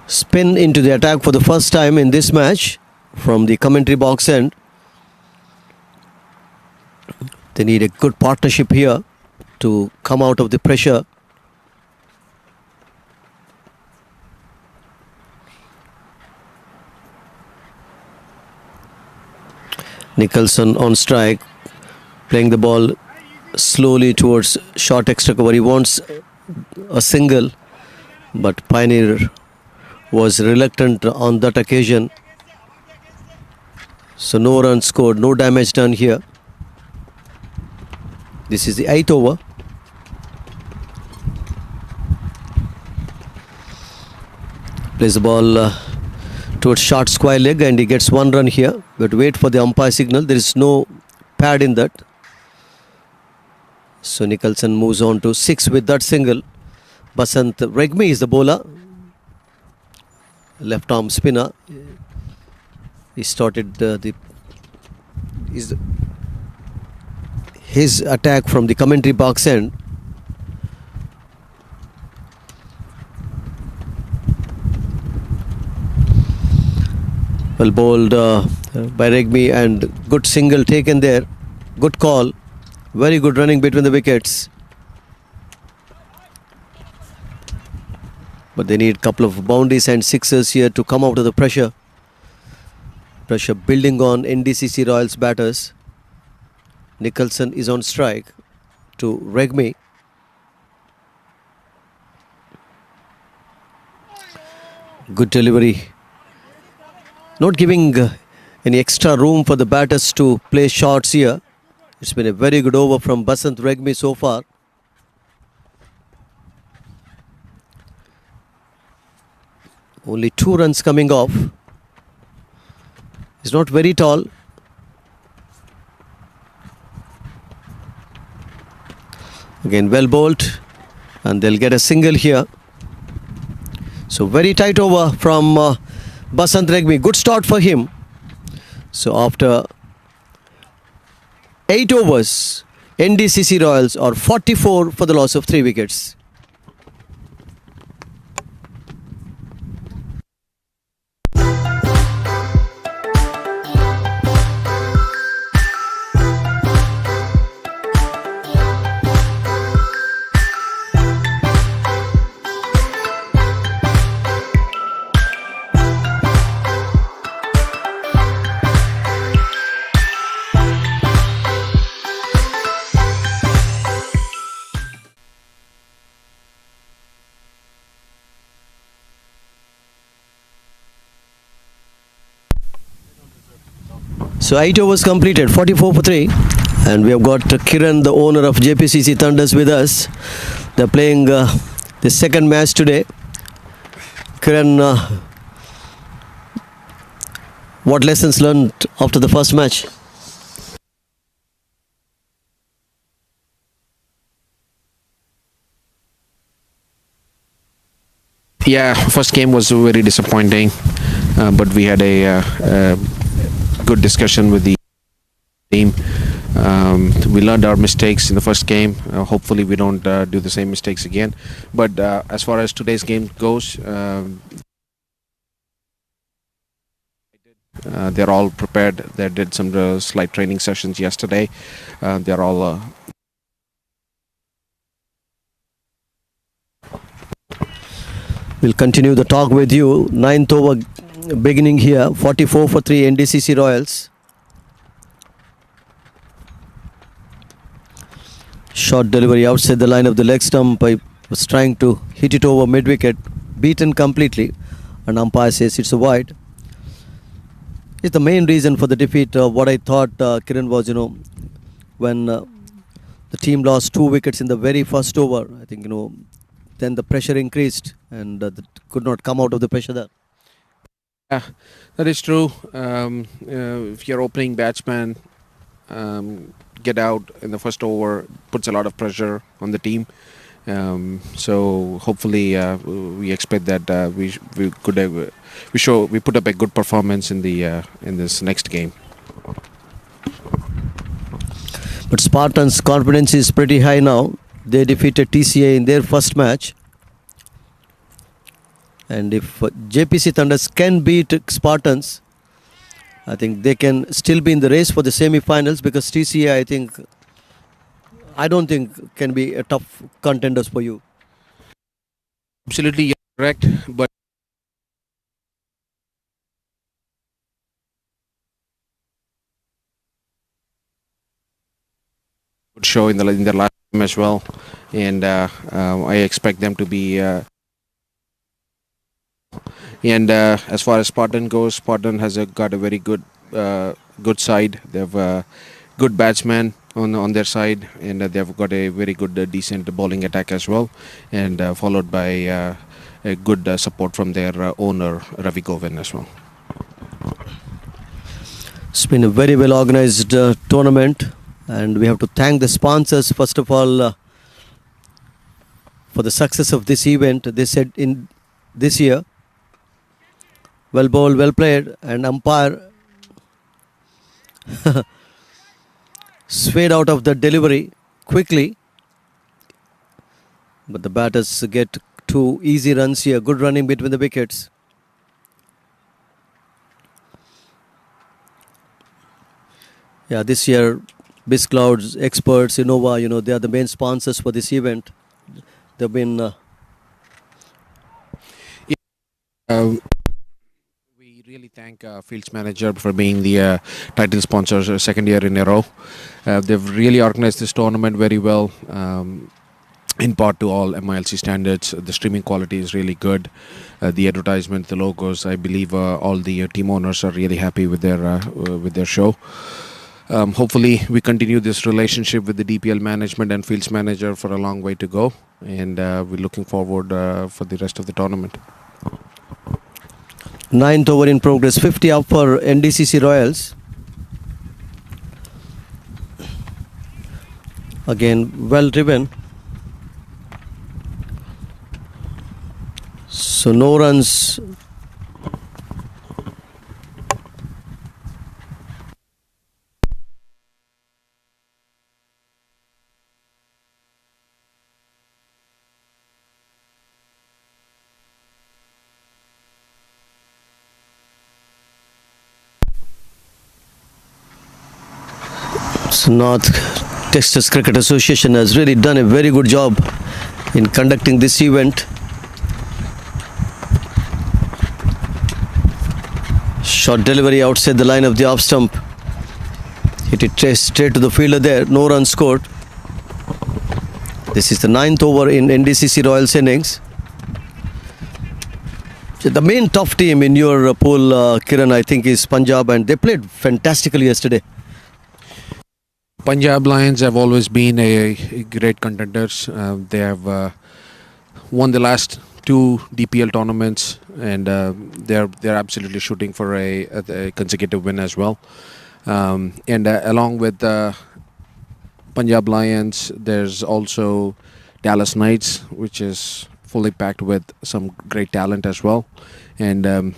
[SPEAKER 1] Spin into the attack for the first time in this match from the commentary box end. They need a good partnership here to come out of the pressure. Nicholson on strike, playing the ball slowly towards short extra cover. He wants a single, but Pioneer was reluctant on that occasion. So no runs scored, no damage done here. This is the 8th over. Plays the ball towards short square leg and he gets 1 run here. But wait for the umpire signal. There is no pad in that. So Nicholson moves on to 6 with that single. Basant Regmi is the bowler. Left arm spinner. He started his attack from the commentary box end. Well bowled by Regmi and good single taken there. Good call. Very good running between the wickets. But they need a couple of boundaries and sixes here to come out of the pressure. Pressure building on NDCC Royals batters. Nicholson is on strike to Regmi. Good delivery. Not giving any extra room for the batters to play shots here. It's been a very good over from Basant Regmi so far. Only 2 runs coming off. He's not very tall. Again well bowled and they'll get a single here. So very tight over from Basant Regmi. Good start for him. So after 8 overs, NDCC Royals are 44 for the loss of 3 wickets. So 8 overs completed, 44 for 3. And we have got Kiran, the owner of JPCC Thunders, with us. They're playing the second match today. Kiran, what lessons learned after the first match?
[SPEAKER 4] Yeah, first game was very disappointing, but we had a good discussion with the team. We learned our mistakes in the first game. Hopefully we don't do the same mistakes again. But as far as today's game goes, they're all prepared. They did some slight training sessions yesterday. They're all
[SPEAKER 1] We'll continue the talk with you. 9th over beginning here, 44 for 3 NDCC Royals. Short delivery outside the line of the leg stump. I was trying to hit it over mid-wicket, beaten completely, and umpire says it's a wide. It's the main reason for the defeat. What I thought, Kiran, was, when the team lost 2 wickets in the very first over, I think, then the pressure increased and could not come out of the pressure there.
[SPEAKER 4] Yeah, that is true. If your opening batsman get out in the first over, puts a lot of pressure on the team, So hopefully we expect that we put up a good performance in this next game.
[SPEAKER 1] But Spartans' confidence is pretty high now. They defeated TCA in their first match. And if JPC Thunders can beat Spartans, I think they can still be in the race for the semi-finals, because TCA, I don't think can be a tough contenders for you.
[SPEAKER 4] Absolutely, you're correct. But good show in their last game as well, and I expect them to be. And as far as Spartan goes, Spartan has got a very good side. They have good batsmen on their side, and they've got a very good decent bowling attack as well, and followed by a good support from their owner Ravi Govin as well.
[SPEAKER 1] It's been a very well organized tournament, and we have to thank the sponsors first of all for the success of this event. They said in this year, well bowled, well played, and umpire swayed out of the delivery quickly, but the batters get 2 easy runs here. Good running between the wickets. Yeah, this year Biz Clouds, Experts, Innova, they are the main sponsors for this event. They've been
[SPEAKER 4] We really thank Fields Manager for being the title sponsor second year in a row. They've really organized this tournament very well, in part to all MILC standards. The streaming quality is really good. The advertisement, the logos, I believe all the team owners are really happy with their show. Hopefully we continue this relationship with the DPL management and Fields Manager for a long way to go, and we're looking forward for the rest of the tournament.
[SPEAKER 1] 9th over in progress, 50 up for NDCC Royals. Again, well driven. So no runs. So North Texas Cricket Association has really done a very good job in conducting this event. Short delivery outside the line of the off stump. Hit it straight to the fielder there. No run scored. This is the 9th over in NDCC Royals innings. So the main tough team in your pool, Kiran, I think is Punjab, and they played fantastically yesterday.
[SPEAKER 4] Punjab Lions have always been a great contenders. They have won the last 2 DPL tournaments, and they're absolutely shooting for a consecutive win as well. And along with Punjab Lions, there's also Dallas Knights, which is fully packed with some great talent as well. And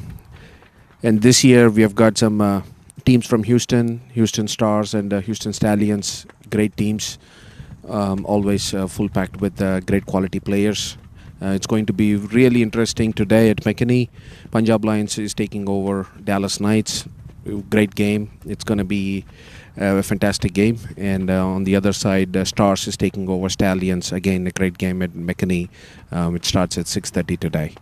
[SPEAKER 4] this year we have got some teams from Houston Stars and Houston Stallions, great teams, always full packed with great quality players. It's going to be really interesting today at McKinney. Punjab Lions is taking over Dallas Knights. Great game. It's going to be a fantastic game. And on the other side, Stars is taking over Stallions. Again, a great game at McKinney. It starts at 6:30 today.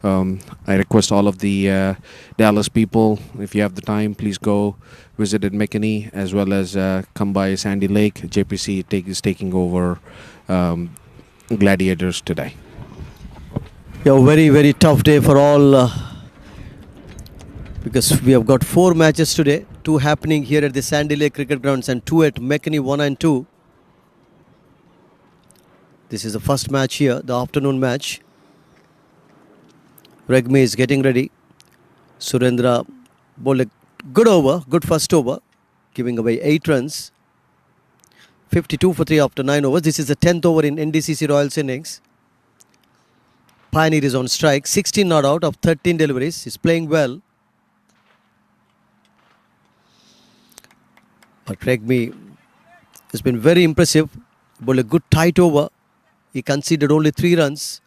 [SPEAKER 4] I request all of the Dallas people, if you have the time, please go visit at McKinney, as well as come by Sandy Lake. JPC is taking over Gladiators today.
[SPEAKER 1] Yeah, very, very tough day for all because we have got 4 matches today, 2 happening here at the Sandy Lake Cricket Grounds and 2 at McKinney 1 and 2. This is the first match here, the afternoon match. Regmi is getting ready. Surendra bowled a good over, good first over, giving away 8 runs. 52 for 3 after 9 overs. This is the 10th over in NDCC Royals innings. Pioneer is on strike. 16 not out of 13 deliveries. He's playing well. But Regmi has been very impressive. Bowled a good tight over. He conceded only 3 runs.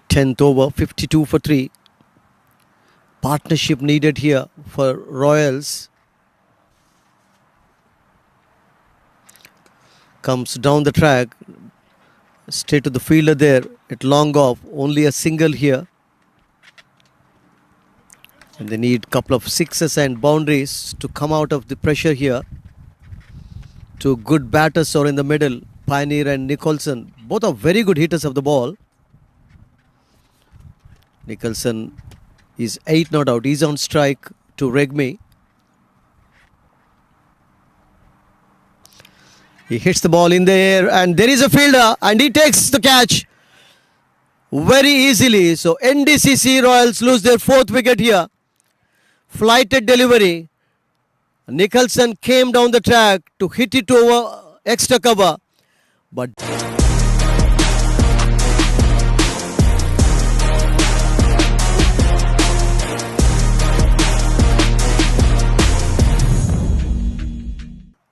[SPEAKER 1] Tenth over, 52 for 3. Partnership needed here for Royals. Comes down the track, straight to the fielder there at long off. Only a single here. And they need a couple of sixes and boundaries to come out of the pressure here. Two good batters are in the middle, Pioneer and Nicholson. Both are very good hitters of the ball. Nicholson is 8 not out. He's on strike to Regmi. He hits the ball in the air and there is a fielder and he takes the catch very easily. So NDCC Royals lose their 4th wicket here. Flighted delivery. Nicholson came down the track to hit it over extra cover. But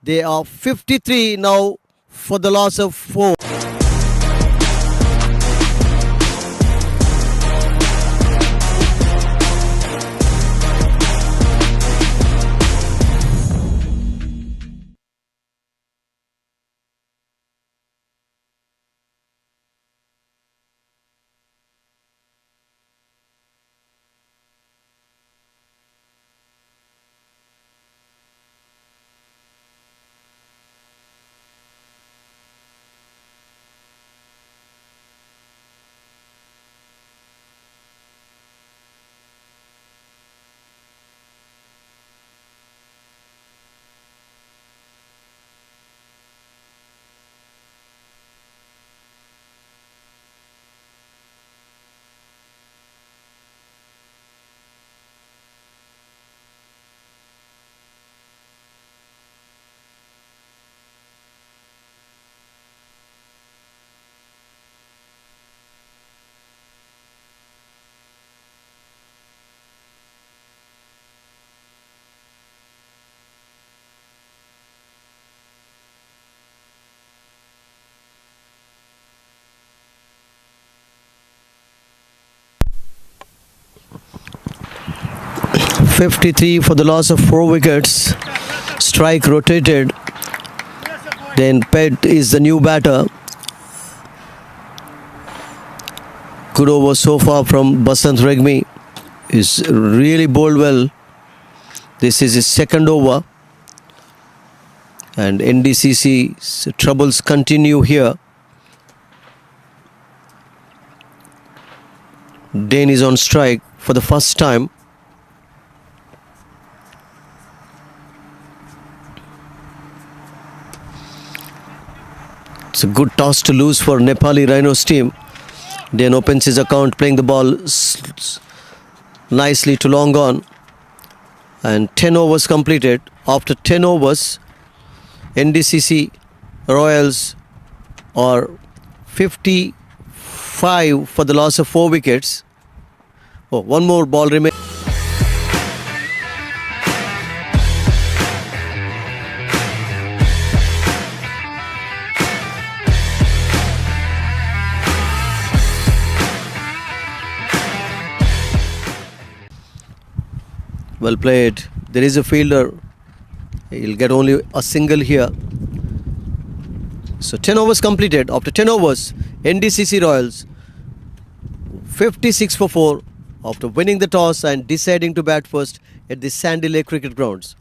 [SPEAKER 1] they are 53 now for the loss of 4. .53 for the loss of 4 wickets. Strike rotated. Then Pet is the new batter. Good over so far from Basant Regmi. Is really bowled well. This is his 2nd over. And NDCC's troubles continue here. Dane is on strike for the first time. It's a good toss to lose for Nepali Rhinos team. Dane opens his account, playing the ball nicely to long on. And 10 overs completed. After 10 overs, NDCC Royals are 55 for the loss of 4 wickets. Oh, one more ball remains. Well played. There is a fielder. He'll get only a single here. So 10 overs completed. After 10 overs, NDCC Royals 56 for 4 after winning the toss and deciding to bat first at the Sandy Lake Cricket Grounds.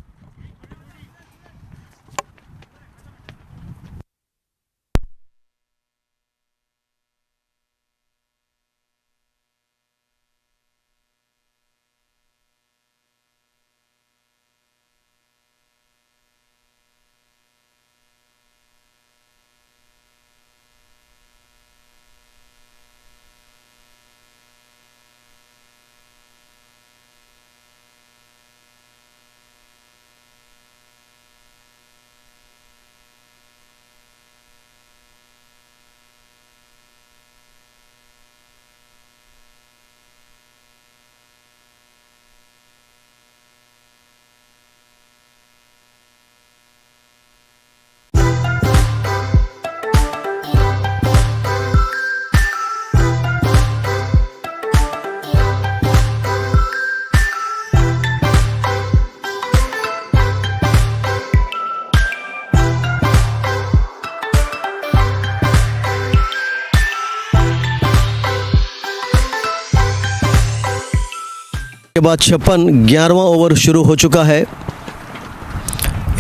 [SPEAKER 1] के बाद 56, 11वां over शुरू हो चुका है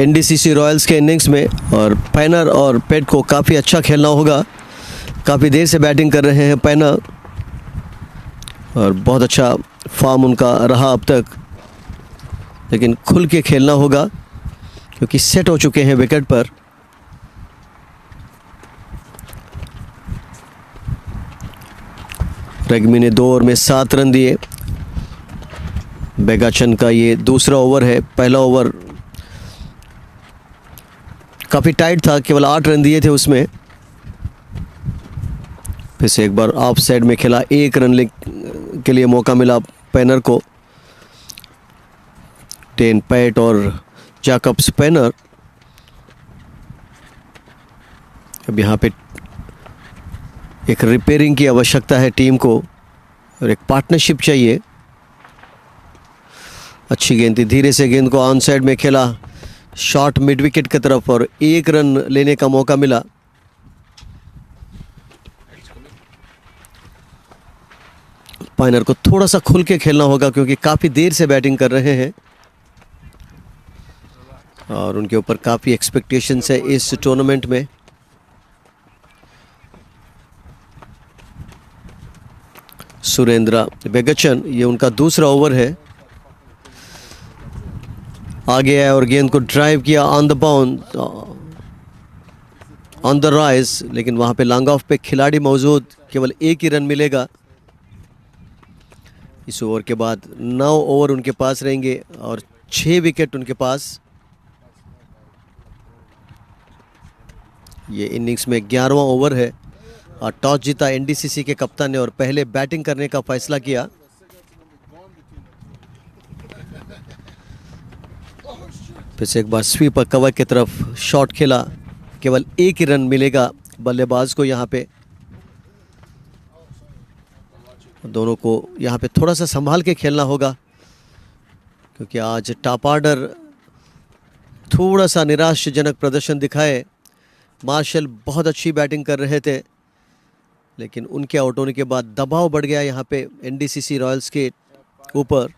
[SPEAKER 1] NDCC Royals के innings में, और पैनर और पेट को काफ़ी अच्छा खेलना होगा। काफ़ी देर से बैटिंग कर रहे हैं पैनर और बहुत अच्छा फॉर्म उनका रहा अब तक, लेकिन खुल के खेलना होगा क्योंकि सेट हो चुके हैं विकेट पर। रेग्मी ने 2 ओवर में 7 रन दिए। बेगाचन का ये दूसरा ओवर है। पहला ओवर काफ़ी टाइट था, केवल 8 रन दिए थे उसमें। फिर से एक बार ऑफ साइड में खेला, 1 रन के लिए मौका मिला पैनर को। टेन पैट और जैकब्स पैनर। अब यहाँ पे एक रिपेयरिंग की आवश्यकता है टीम को और एक पार्टनरशिप चाहिए। अच्छी गेंद थी, धीरे से गेंद को ऑन साइड में खेला, शॉट मिड विकेट की तरफ, और 1 रन लेने का मौका मिला। पाइनर को थोड़ा सा खुल के खेलना होगा क्योंकि काफ़ी देर से बैटिंग कर रहे हैं और उनके ऊपर काफ़ी एक्सपेक्टेशंस है इस टूर्नामेंट में। सुरेंद्र बेगचन, ये उनका दूसरा ओवर है। आगे आया और गेंद को ड्राइव किया on the bound, on the rise, लेकिन वहां पे लॉन्ग ऑफ पे खिलाड़ी मौजूद, केवल 1 ही रन मिलेगा। इस ओवर के बाद 9 ओवर उनके पास रहेंगे और 6 विकेट उनके पास। ये इनिंग्स में 11वां ओवर है और टॉस जीता एनडीसीसी के कप्तान ने और पहले बैटिंग करने का फैसला किया। फिर से एक बार स्वीपर कवर की तरफ शॉट खेला, केवल 1 ही रन मिलेगा बल्लेबाज को यहाँ पे। दोनों को यहाँ पे थोड़ा सा संभाल के खेलना होगा क्योंकि आज टॉप ऑर्डर थोड़ा सा निराशाजनक प्रदर्शन दिखाए। मार्शल बहुत अच्छी बैटिंग कर रहे थे, लेकिन उनके आउट होने के बाद दबाव बढ़ गया यहाँ पे एनडीसीसी रॉयल्स के ऊपर।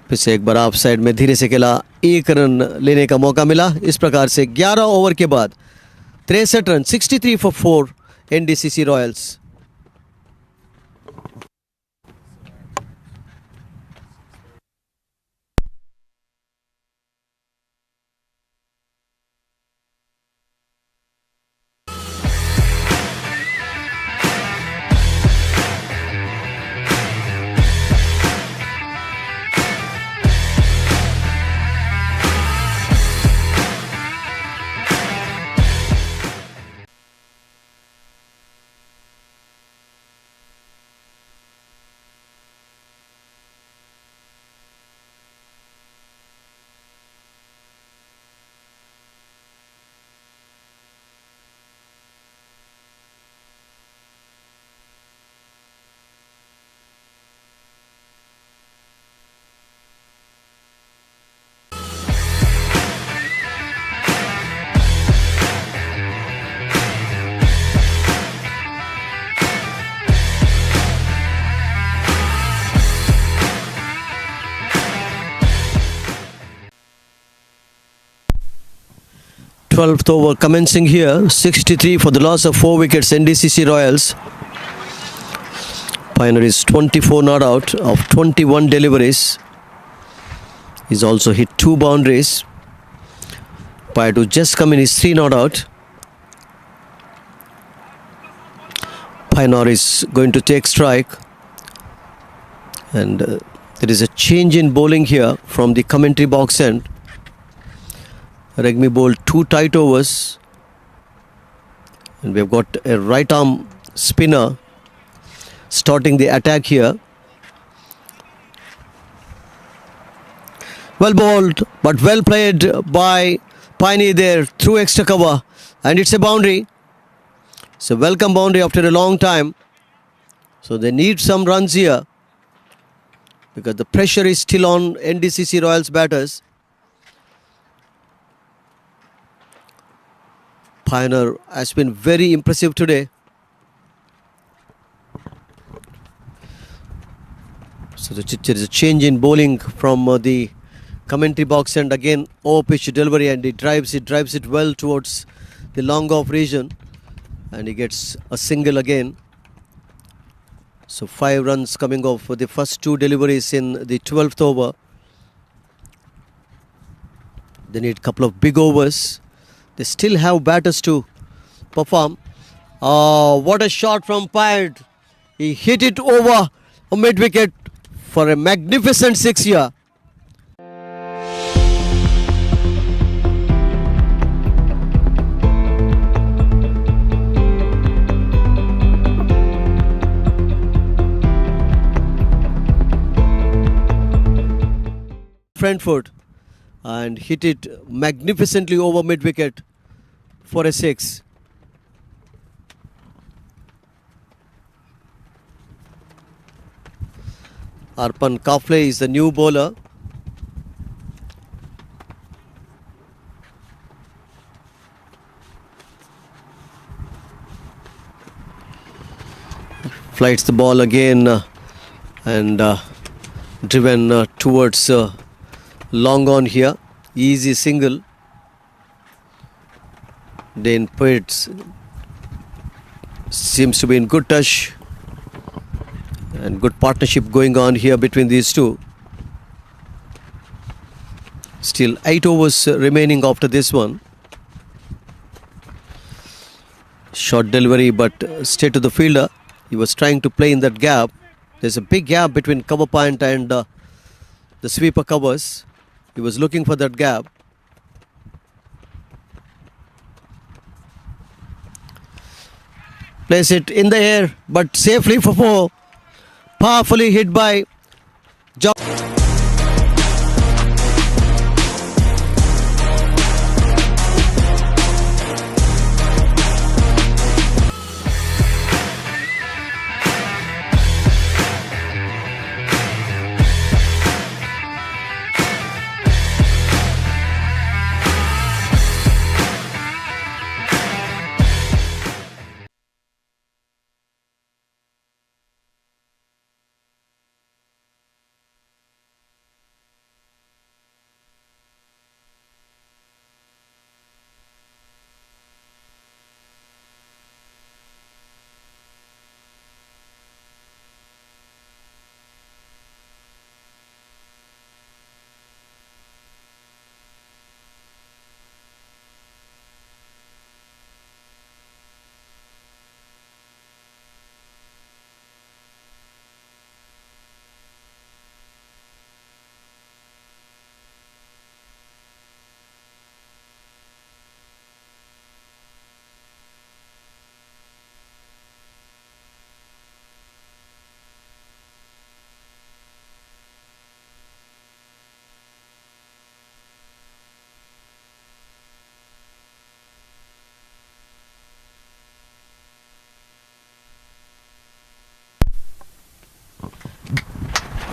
[SPEAKER 1] फिर से एक बार ऑफ साइड में धीरे से खेला, 1 रन लेने का मौका मिला। इस प्रकार से 11 ओवर के बाद 63 run, 63 for 4 NDCC Royals. Twelfth over commencing here, 63 for the loss of 4 wickets NDCC Royals. Pioneer is 24 not out of 21 deliveries. He's also hit 2 boundaries. Prior to just come in, is 3 not out. Pioneer is going to take strike, and there is a change in bowling here from the commentary box end. Regmi bowled 2 tight overs, and we've got a right arm spinner starting the attack here. Well bowled, but well played by Piney there through extra cover, and it's a boundary. It's a welcome boundary after a long time. So they need some runs here because the pressure is still on NDCC Royals batters. Pioneer has been very impressive today. So there is a change in bowling from the commentary box, and again over pitch delivery, and he drives it well towards the long off region, and he gets a single again. So 5 runs coming off for the first 2 deliveries in the 12th over. They need a couple of big overs. They still have batters to perform. What a shot from Pyred. He hit it over a mid wicket for a magnificent 6 here. Front foot and hit it magnificently over mid wicket for a 6. Arpan Kafle is the new bowler. Flights the ball again and driven towards long on here. Easy single. Dane Pitts seems to be in good touch and good partnership going on here between these two. Still 8 overs remaining after this one. Short delivery but straight to the fielder. He was trying to play in that gap. There's a big gap between cover point and the sweeper covers. He was looking for that gap. Place it in the air but safely for 4. Powerfully hit by Job.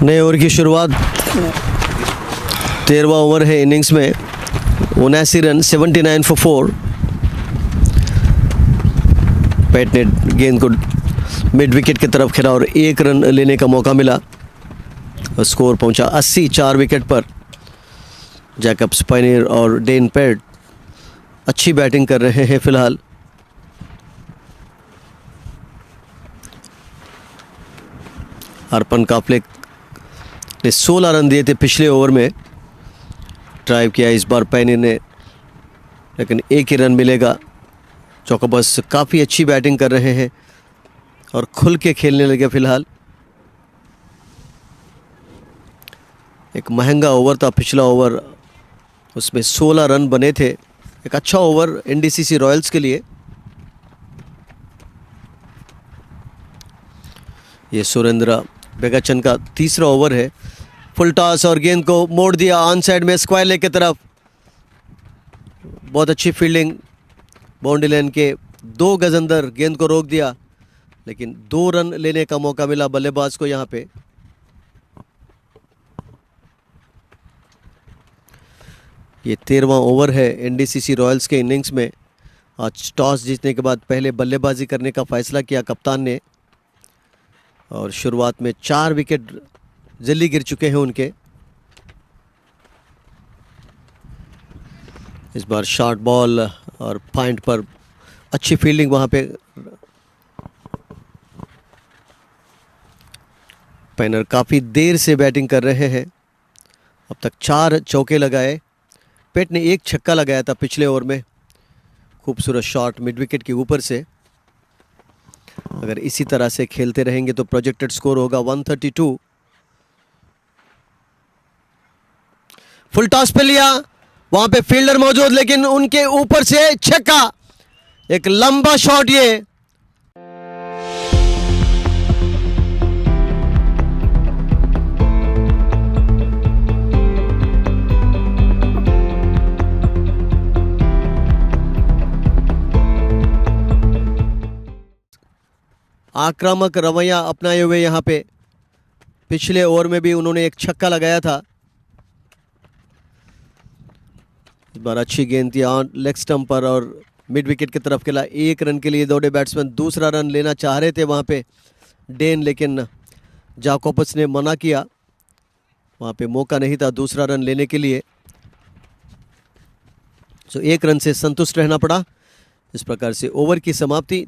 [SPEAKER 1] नए over की शुरुआत 13वां over है innings में 79 run 79 for 4. PAT ने गेंद को mid wicket की तरफ खेला और 1 रन लेने का मौका मिला. स्कोर पहुंचा 80 4 विकेट पर. जैकब्स पायनियर और डेन पैट अच्छी बैटिंग कर रहे हैं फिलहाल. अर्पण काफले ने 16 रन दिए थे पिछले ओवर में. ड्राइव किया इस बार पैनियर ने, लेकिन 1 ही रन मिलेगा. चौकोबस काफ़ी अच्छी बैटिंग कर रहे हैं और खुल के खेलने लगे फिलहाल. एक महंगा ओवर था पिछला ओवर, उसमें 16 रन बने थे. एक अच्छा ओवर एनडीसीसी रॉयल्स के लिए. ये सुरेंद्र बेगाचन का तीसरा ओवर है. फुल टॉस और गेंद को मोड़ दिया ऑन साइड में स्क्वायर लेग की तरफ. बहुत अच्छी फील्डिंग. बाउंड्री लाइन के 2 गज अंदर गेंद को रोक दिया, लेकिन 2 रन लेने का मौका मिला बल्लेबाज को यहाँ पे. ये 13वां ओवर है एनडीसीसी रॉयल्स के इनिंग्स में. आज टॉस जीतने के बाद पहले बल्लेबाजी करने का फैसला किया कप्तान ने और शुरुआत में 4 विकेट जल्दी गिर चुके हैं उनके। इस बार शॉर्ट बॉल और पॉइंट पर अच्छी फील्डिंग वहां पे। पेनर काफ़ी देर से बैटिंग कर रहे हैं, अब तक 4 चौके लगाए। पेट ने 1 छक्का लगाया था पिछले ओवर में, खूबसूरत शॉट मिड विकेट के ऊपर से। अगर इसी तरह से खेलते रहेंगे तो प्रोजेक्टेड स्कोर होगा 132। फुल टॉस पे लिया, वहां पे फील्डर मौजूद, लेकिन उनके ऊपर से छक्का, एक लंबा शॉट ये। आक्रामक रवैया अपनाए हुए यहाँ पे पिछले ओवर में भी उन्होंने 1 छक्का लगाया था। इस बार अच्छी गेंद थी ऑन लेग स्टंप पर और मिड विकेट की तरफ खेला। 1 रन के लिए दौड़े बैट्समैन, दूसरा रन लेना चाह रहे थे वहाँ पे डेन, लेकिन जाकोब्स ने मना किया। वहाँ पे मौका नहीं था दूसरा रन लेने के लिए, तो 1 रन से संतुष्ट रहना पड़ा। इस प्रकार से ओवर की समाप्ति।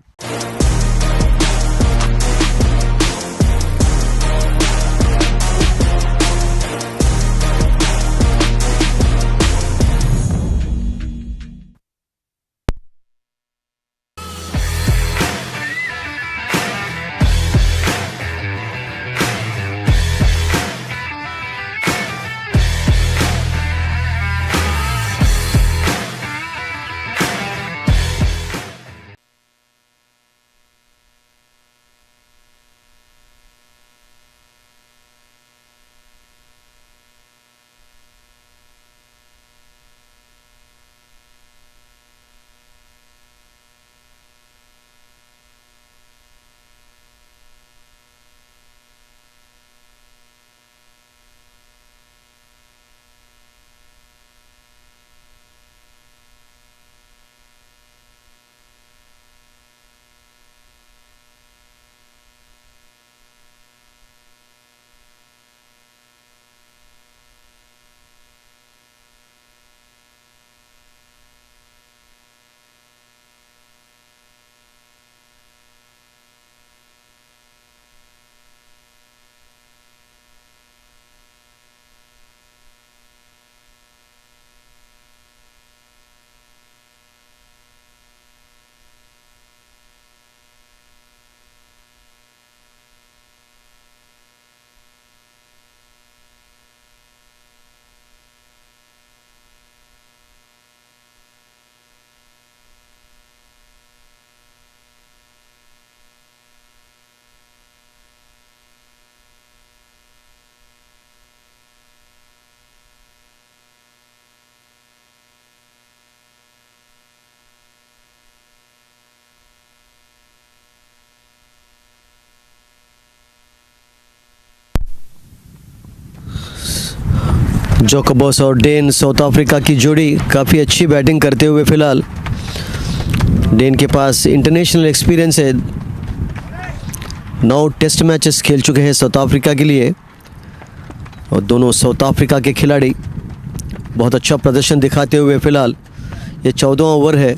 [SPEAKER 1] जोकोबस और डेन साउथ अफ्रीका की जोड़ी काफ़ी अच्छी बैटिंग करते हुए फिलहाल। डेन के पास इंटरनेशनल एक्सपीरियंस है, 9 टेस्ट मैचेस खेल चुके हैं साउथ अफ्रीका के लिए और दोनों साउथ अफ्रीका के खिलाड़ी बहुत अच्छा प्रदर्शन दिखाते हुए फिलहाल ये 14वां ओवर है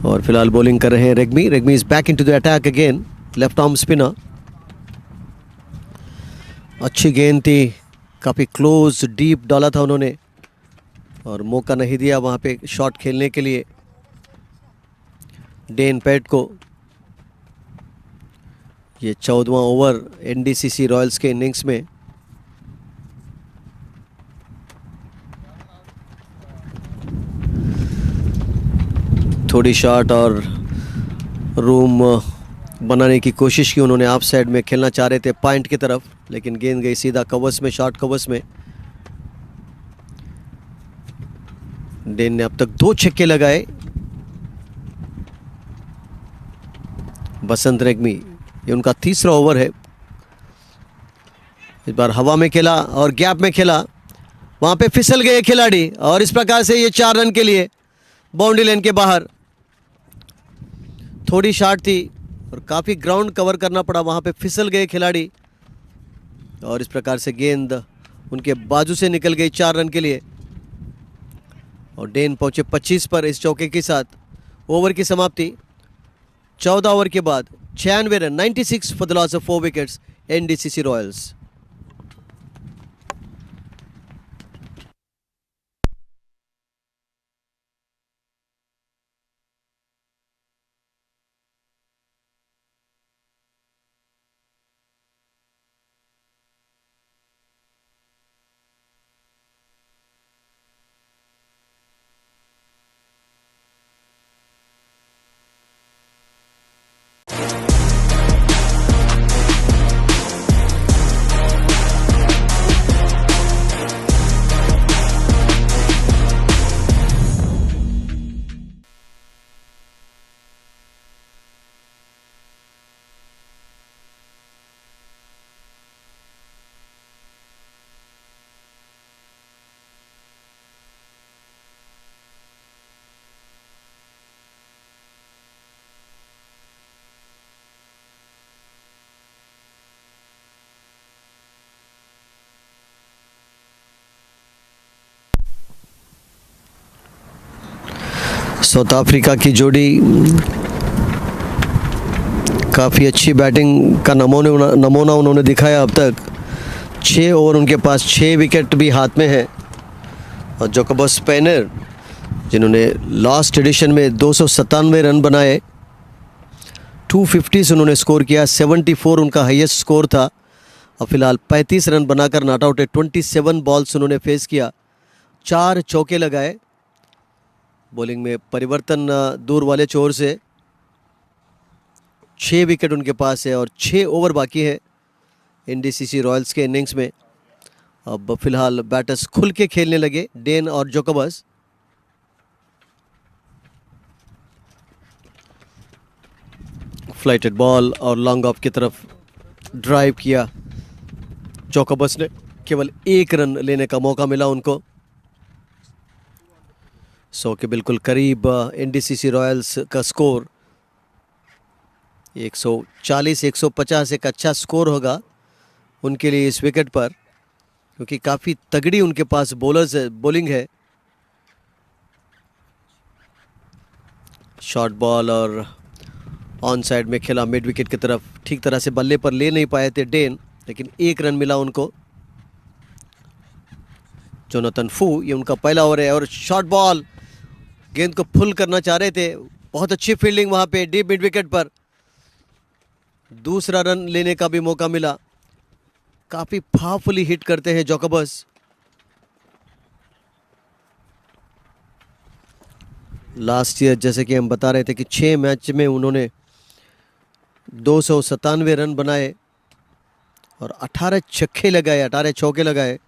[SPEAKER 1] और फिलहाल बॉलिंग कर रहे हैं Regmi. Regmi is back into the attack again, left arm spinner. अच्छी गेंद थी, काफ़ी क्लोज डीप डाला था उन्होंने और मौका नहीं दिया वहाँ पे शॉट खेलने के लिए डेन पैट को। ये 14वां ओवर एनडीसीसी रॉयल्स के इनिंग्स में। थोड़ी शॉट और रूम बनाने की कोशिश की उन्होंने, ऑफ साइड में खेलना चाह रहे थे पॉइंट की तरफ, लेकिन गेंद गई सीधा कवर्स में, शॉर्ट कवर्स में। डेन ने अब तक 2 छक्के लगाए। बसंत रेग्मी, ये उनका 3रा ओवर है। इस बार हवा में खेला और गैप में खेला, वहां पे फिसल गए खिलाड़ी और इस प्रकार से ये 4 रन के लिए बाउंड्री लेन के बाहर। थोड़ी शॉट थी और काफ़ी ग्राउंड कवर करना पड़ा, वहाँ पे फिसल गए खिलाड़ी और इस प्रकार से गेंद उनके बाजू से निकल गई 4 रन के लिए। और डेन पहुंचे 25 पर इस चौके के साथ। ओवर की समाप्ति 14 ओवर के बाद 96 run, 96 for the loss of 4 wickets NDCC Royals. South Africa की जोड़ी काफ़ी अच्छी बैटिंग का नमूना उन्होंने दिखाया अब तक। 6 ओवर उनके पास 6 विकेट भी हाथ में है। और जोकोबस स्पेनर जिन्होंने लास्ट एडिशन में 297 रन बनाए, 250 से उन्होंने स्कोर किया, 74 उनका हाईएस्ट स्कोर था। और फिलहाल 35 रन बनाकर नॉट आउट है। 27 बॉल्स उन्होंने फेस किया, 4 चौके लगाए। बॉलिंग में परिवर्तन दूर वाले छोर से। 6 विकेट उनके पास है और 6 ओवर बाकी है एनडीसीसी रॉयल्स के इनिंग्स में। अब फिलहाल बैटर्स खुल के खेलने लगे, डेन और जोकोबस। फ्लाइटेड बॉल और लॉन्ग ऑफ की तरफ ड्राइव किया जोकोबस ने। केवल 1 रन लेने का मौका मिला उनको। 100 के बिल्कुल करीब एनडीसीसी रॉयल्स का स्कोर। 140 150 एक अच्छा स्कोर होगा उनके लिए इस विकेट पर, क्योंकि काफ़ी तगड़ी उनके पास बॉलिंग है। शॉर्ट बॉल और ऑन साइड में खेला मिड विकेट की तरफ। ठीक तरह से बल्ले पर ले नहीं पाए थे डेन, लेकिन 1 रन मिला उनको। जोनाथन फू, ये उनका पहला ओवर है और शॉर्ट बॉल, गेंद को फुल करना चाह रहे थे। बहुत अच्छी फील्डिंग वहां पे डीप मिड विकेट पर। दूसरा रन लेने का भी मौका मिला। काफी पावरफुली हिट करते हैं जोकोबस। लास्ट ईयर जैसे कि हम बता रहे थे कि 6 मैच में उन्होंने 297 रन बनाए और 18 छक्के लगाए, 18 चौके लगाए।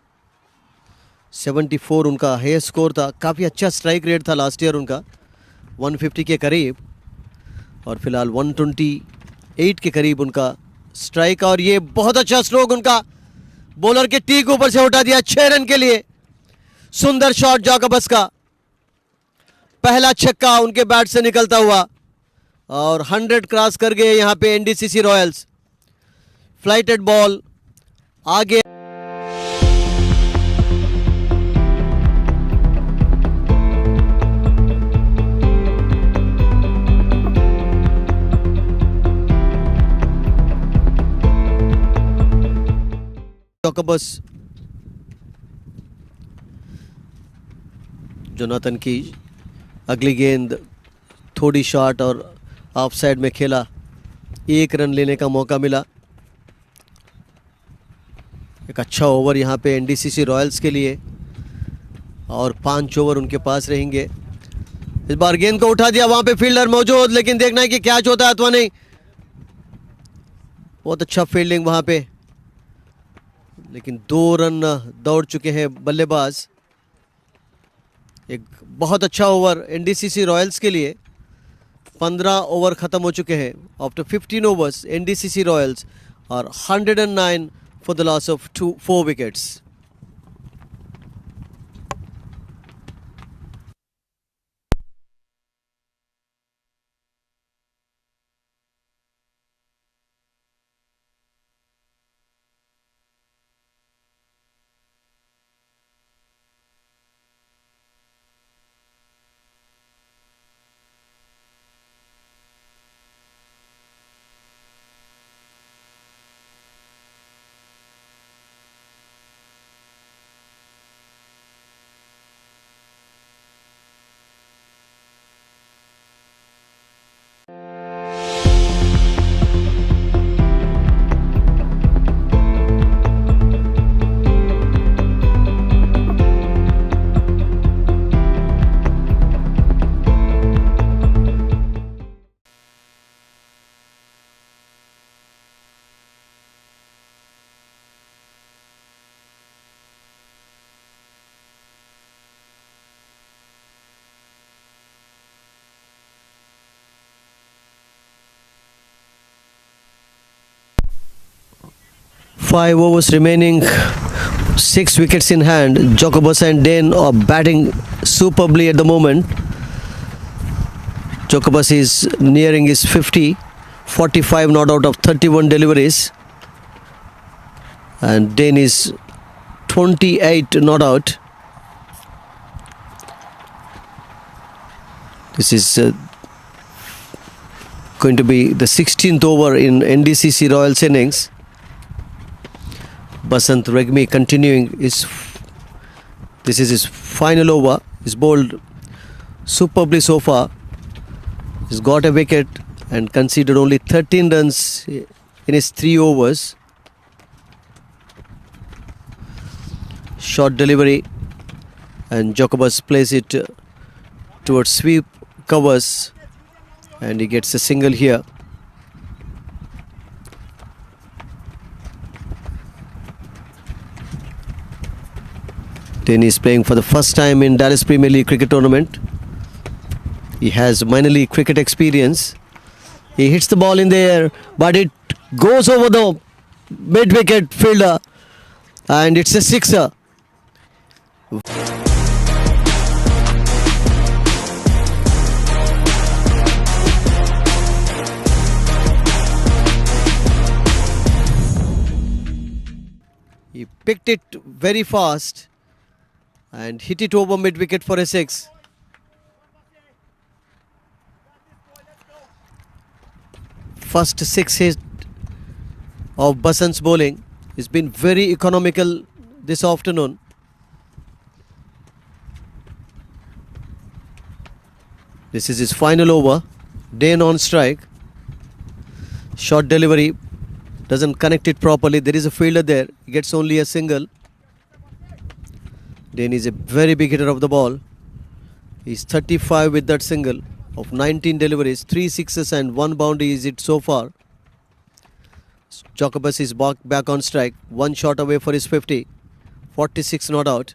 [SPEAKER 1] 74 उनका हाईएस्ट स्कोर था। काफ़ी अच्छा स्ट्राइक रेट था लास्ट ईयर उनका, 150 के करीब। और फिलहाल 128 के करीब उनका स्ट्राइक। और ये बहुत अच्छा स्ट्रोक उनका, बॉलर के टी के ऊपर से उठा दिया 6 रन के लिए। सुंदर शॉट जोकोबस का, पहला छक्का उनके बैट से निकलता हुआ और 100 क्रॉस कर गए यहां पे एनडीसीसी रॉयल्स। फ्लाइटेड बॉल आगे। जोकोबस, जोनाथन की अगली गेंद थोड़ी शॉर्ट और ऑफ साइड में खेला। 1 रन लेने का मौका मिला। एक अच्छा ओवर यहाँ पे एनडीसीसी रॉयल्स के लिए और 5 ओवर उनके पास रहेंगे। इस बार गेंद को उठा दिया, वहां पे फील्डर मौजूद, लेकिन देखना है कि कैच होता है अथवा नहीं। बहुत अच्छा फील्डिंग वहां पे, लेकिन 2 रन दौड़ चुके हैं बल्लेबाज। एक बहुत अच्छा ओवर एनडीसीसी रॉयल्स के लिए। 15 ओवर खत्म हो चुके हैं आफ्टर 15 ओवर्स एनडीसीसी रॉयल्स और 109 for the loss of 4 wickets. Five overs remaining, 6 wickets in hand. Jacobus and Dane are batting superbly at the moment. Jacobus is nearing his 50, 45 not out of 31 deliveries. And Dane is 28 not out. This is going to be the 16th over in NDCC Royals innings. Basant Regmi continuing this is his final over. He's bowled superbly so far. He's got a wicket and conceded only 13 runs in his 3 overs. Short delivery, and Jacobus plays it towards sweep covers, and he gets a single here. Dane is playing for the first time in Dallas Premier League cricket tournament. He has minor league cricket experience. He hits the ball in the air, but it goes over the mid-wicket fielder, and it's a sixer. He picked it very fast and hit it over mid-wicket for a 6. First 6 hit of Basant's bowling. He's been very economical this afternoon. This is his final over. Dane on strike. Short delivery. Doesn't connect it properly. There is a fielder there. He gets only a single. Dane is a very big hitter of the ball. He's 35 with that single of 19 deliveries, 3 sixes and 1 boundary is it so far. Jacobus is back on strike, 1 shot away for his 50, 46 not out.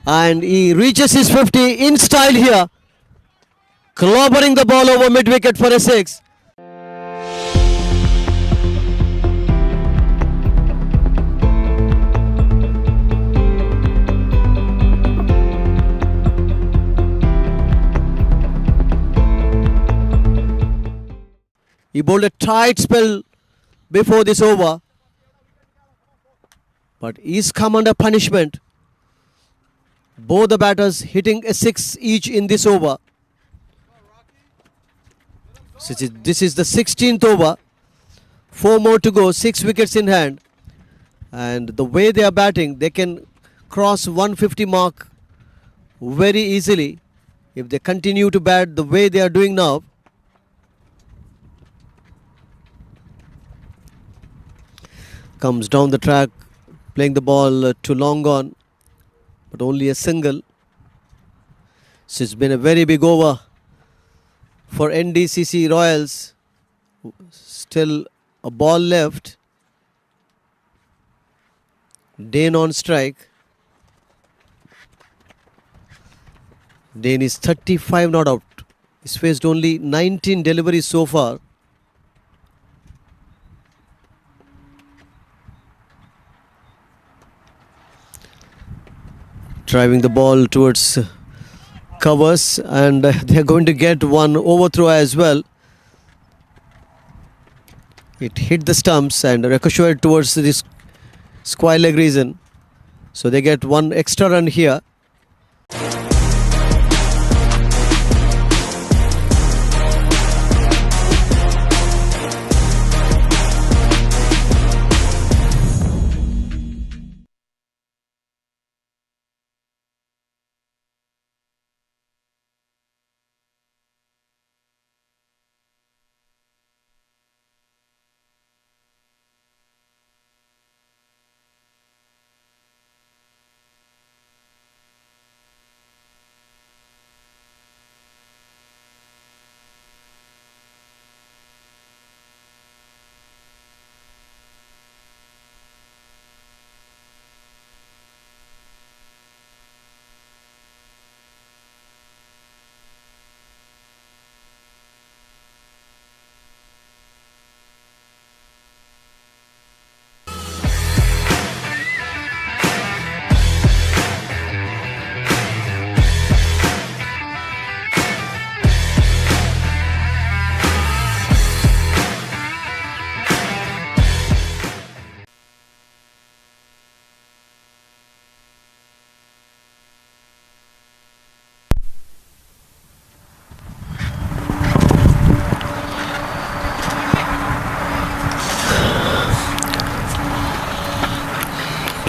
[SPEAKER 1] And he reaches his 50 in style here, clobbering the ball over mid-wicket for a 6. He bowled a tight spell before this over, but he's come under punishment. Both the batters hitting a 6 each in this over. This is the 16th over. 4 more to go, 6 wickets in hand. And the way they are batting, they can cross 150 mark very easily if they continue to bat the way they are doing now. Comes down the track, playing the ball to long on, but only a single. So it's been a very big over for NDCC Royals. Still a ball left. Dane on strike. Dane is 35 not out. He's faced only 19 deliveries so far. Driving the ball towards covers, and they're going to get one overthrow as well. It hit the stumps and ricocheted towards this square leg region. So they get one extra run here.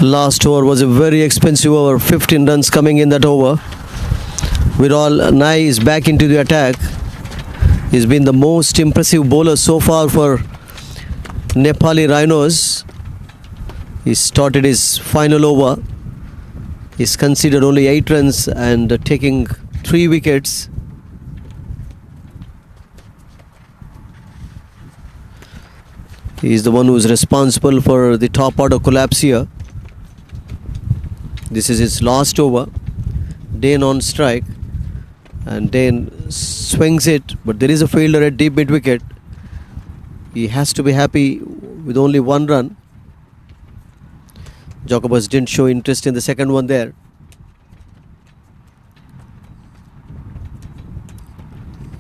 [SPEAKER 1] Last over was a very expensive over, 15 runs coming in that over. Viral Nai is back into the attack. He's been the most impressive bowler so far for Nepali Rhinos. He started his final over. He's conceded only 8 runs and taking 3 wickets. He is the one who is responsible for the top order collapse here. This is his last over. Dane on strike, and Dane swings it, but there is a fielder at deep mid wicket. He has to be happy with only 1 run. Jacobus didn't show interest in the second one there.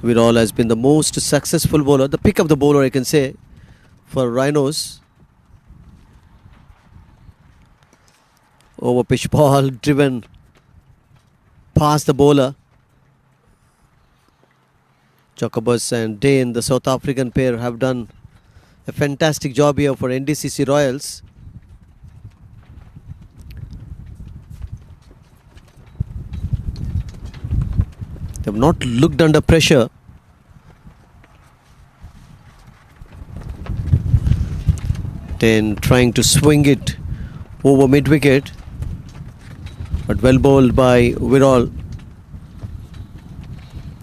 [SPEAKER 1] Viral has been the most successful bowler, the pick of the bowler I can say, for Rhinos. Over pitch ball driven past the bowler. Jacobus and Dane, the South African pair, have done a fantastic job here for NDCC Royals. They have not looked under pressure. Then trying to swing it over mid wicket, but well bowled by Viral.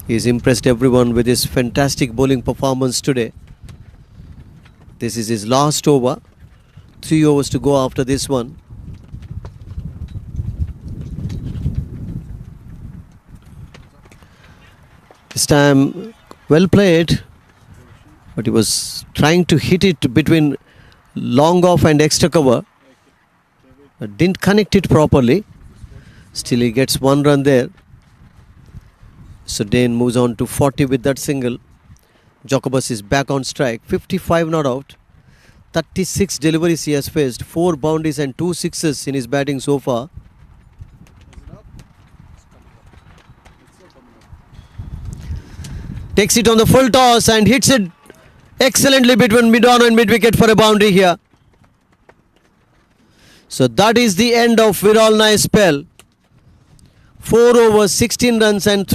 [SPEAKER 1] He's impressed everyone with his fantastic bowling performance today. This is his last over. 3 overs to go after this one. This time well played, but he was trying to hit it between long off and extra cover, but didn't connect it properly. Still he gets 1 run there. So Dane moves on to 40 with that single. Jacobus is back on strike. 55 not out. 36 deliveries he has faced. 4 boundaries and 2 sixes in his batting so far. Takes it on the full toss and hits it excellently between mid-on and mid-wicket for a boundary here. So that is the end of Viral Nai's spell. 4 overs, 16 runs and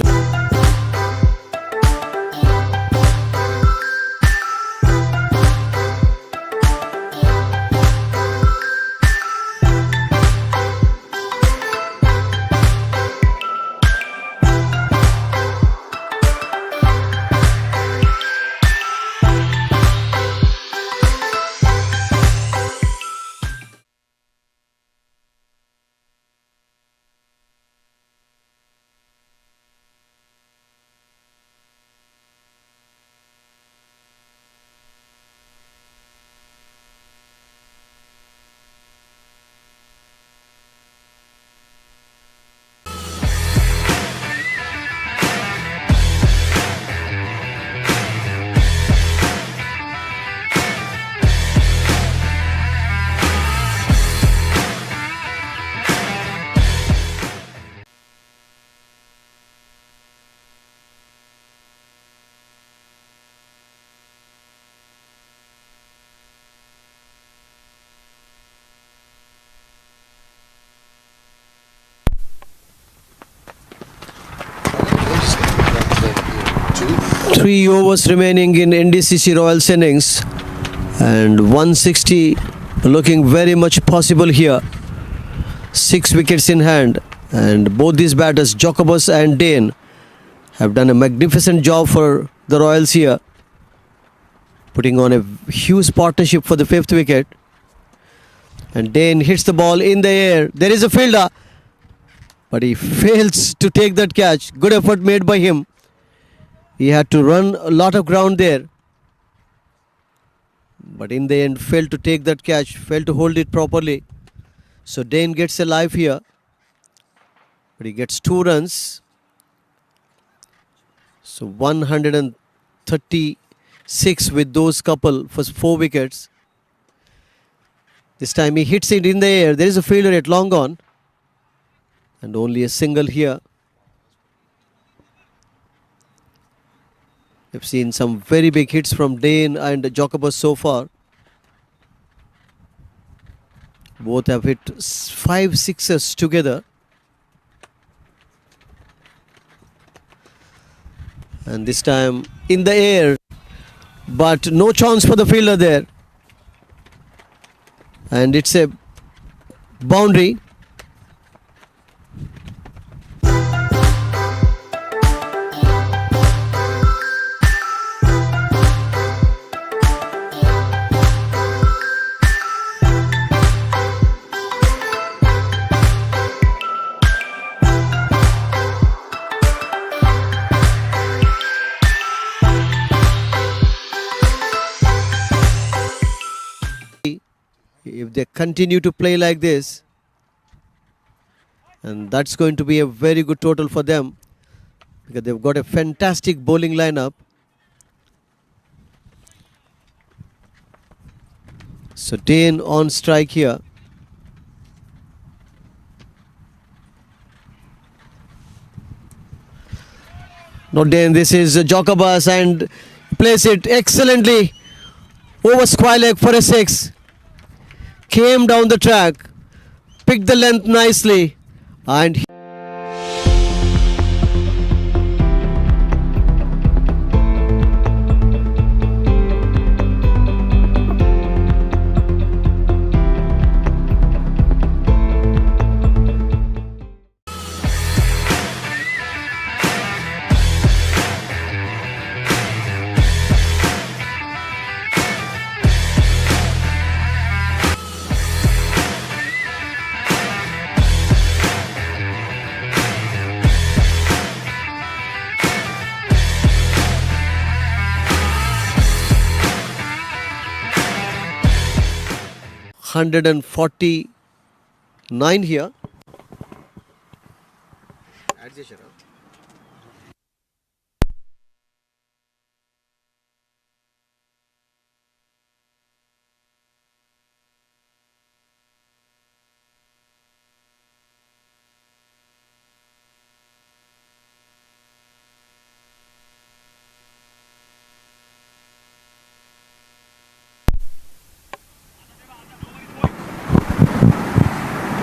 [SPEAKER 1] 3 overs remaining in NDCC Royals innings, and 160 looking very much possible here. 6 wickets in hand, and both these batters, Jacobus and Dane, have done a magnificent job for the Royals here, putting on a huge partnership for the 5th wicket. And Dane hits the ball in the air. There is a fielder, but he fails to take that catch. Good effort made by him. He had to run a lot of ground there, but in the end failed to take that catch, failed to hold it properly. So Dane gets a life here, but he gets 2 runs. So 136 with those couple for 4 wickets. This time he hits it in the air. There is a fielder at long on, and only a single here. We've seen some very big hits from Dane and Jacobus so far. Both have hit 5 sixes together. And this time in the air, but no chance for the fielder there. And it's a boundary. If they continue to play like this, and that's going to be a very good total for them, because they've got a fantastic bowling lineup. So Dane on strike here. No, Dane, this is Jokabas and plays it excellently over square leg for a 6. Came down the track, picked the length nicely, and hundred and 49 here.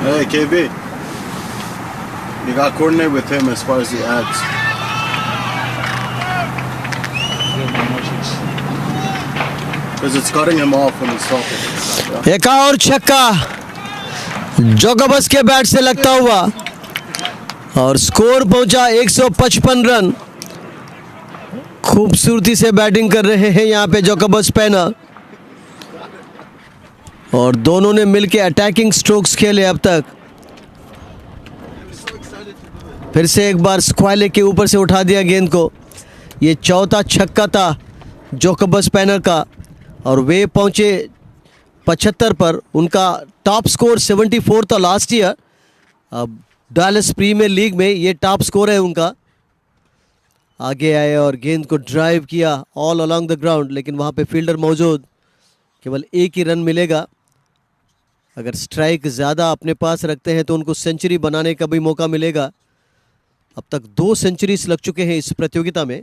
[SPEAKER 2] Hey KB, you got to coordinate with him as far as the ads. Because it's cutting him off when he's talking.
[SPEAKER 1] एक और छक्का जोकबस के bat से लगता हुआ और score पहुंचा 155 run. खूबसूरती से बैटिंग कर रहे हैं यहाँ पे जोकबस पैनर, और दोनों ने मिलके अटैकिंग स्ट्रोक्स खेले अब तक. फिर से एक बार स्क्वायर लेग के ऊपर से उठा दिया गेंद को. ये चौथा छक्का था जोकबस पैनर का, और वे पहुंचे 75 पर. उनका टॉप स्कोर 74 था लास्ट ईयर. अब डैलस प्रीमियर लीग में ये टॉप स्कोर है उनका. आगे आए और गेंद को ड्राइव किया ऑल अलोंग द ग्राउंड, लेकिन वहाँ पे फील्डर मौजूद. केवल एक ही रन मिलेगा. अगर स्ट्राइक ज़्यादा अपने पास रखते हैं तो उनको सेंचुरी बनाने का भी मौका मिलेगा. अब तक 2 सेंचुरीज लग चुके हैं इस प्रतियोगिता में.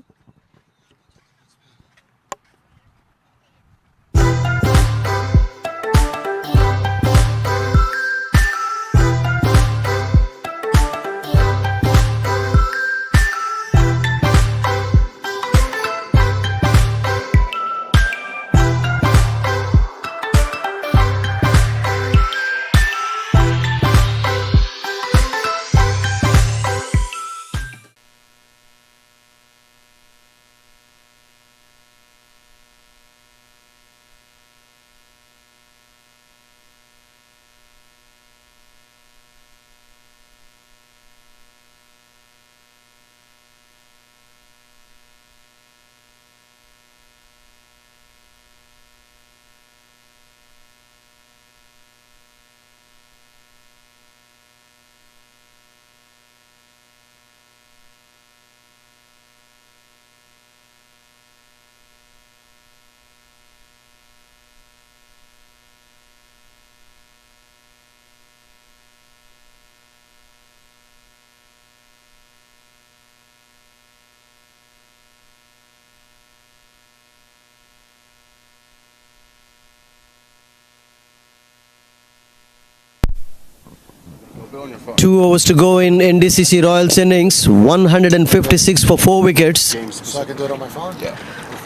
[SPEAKER 2] on your phone.
[SPEAKER 1] 2 overs to go in NDCC Royals innings. 156 for 4 wickets.
[SPEAKER 2] So I can do it on my phone? Yeah.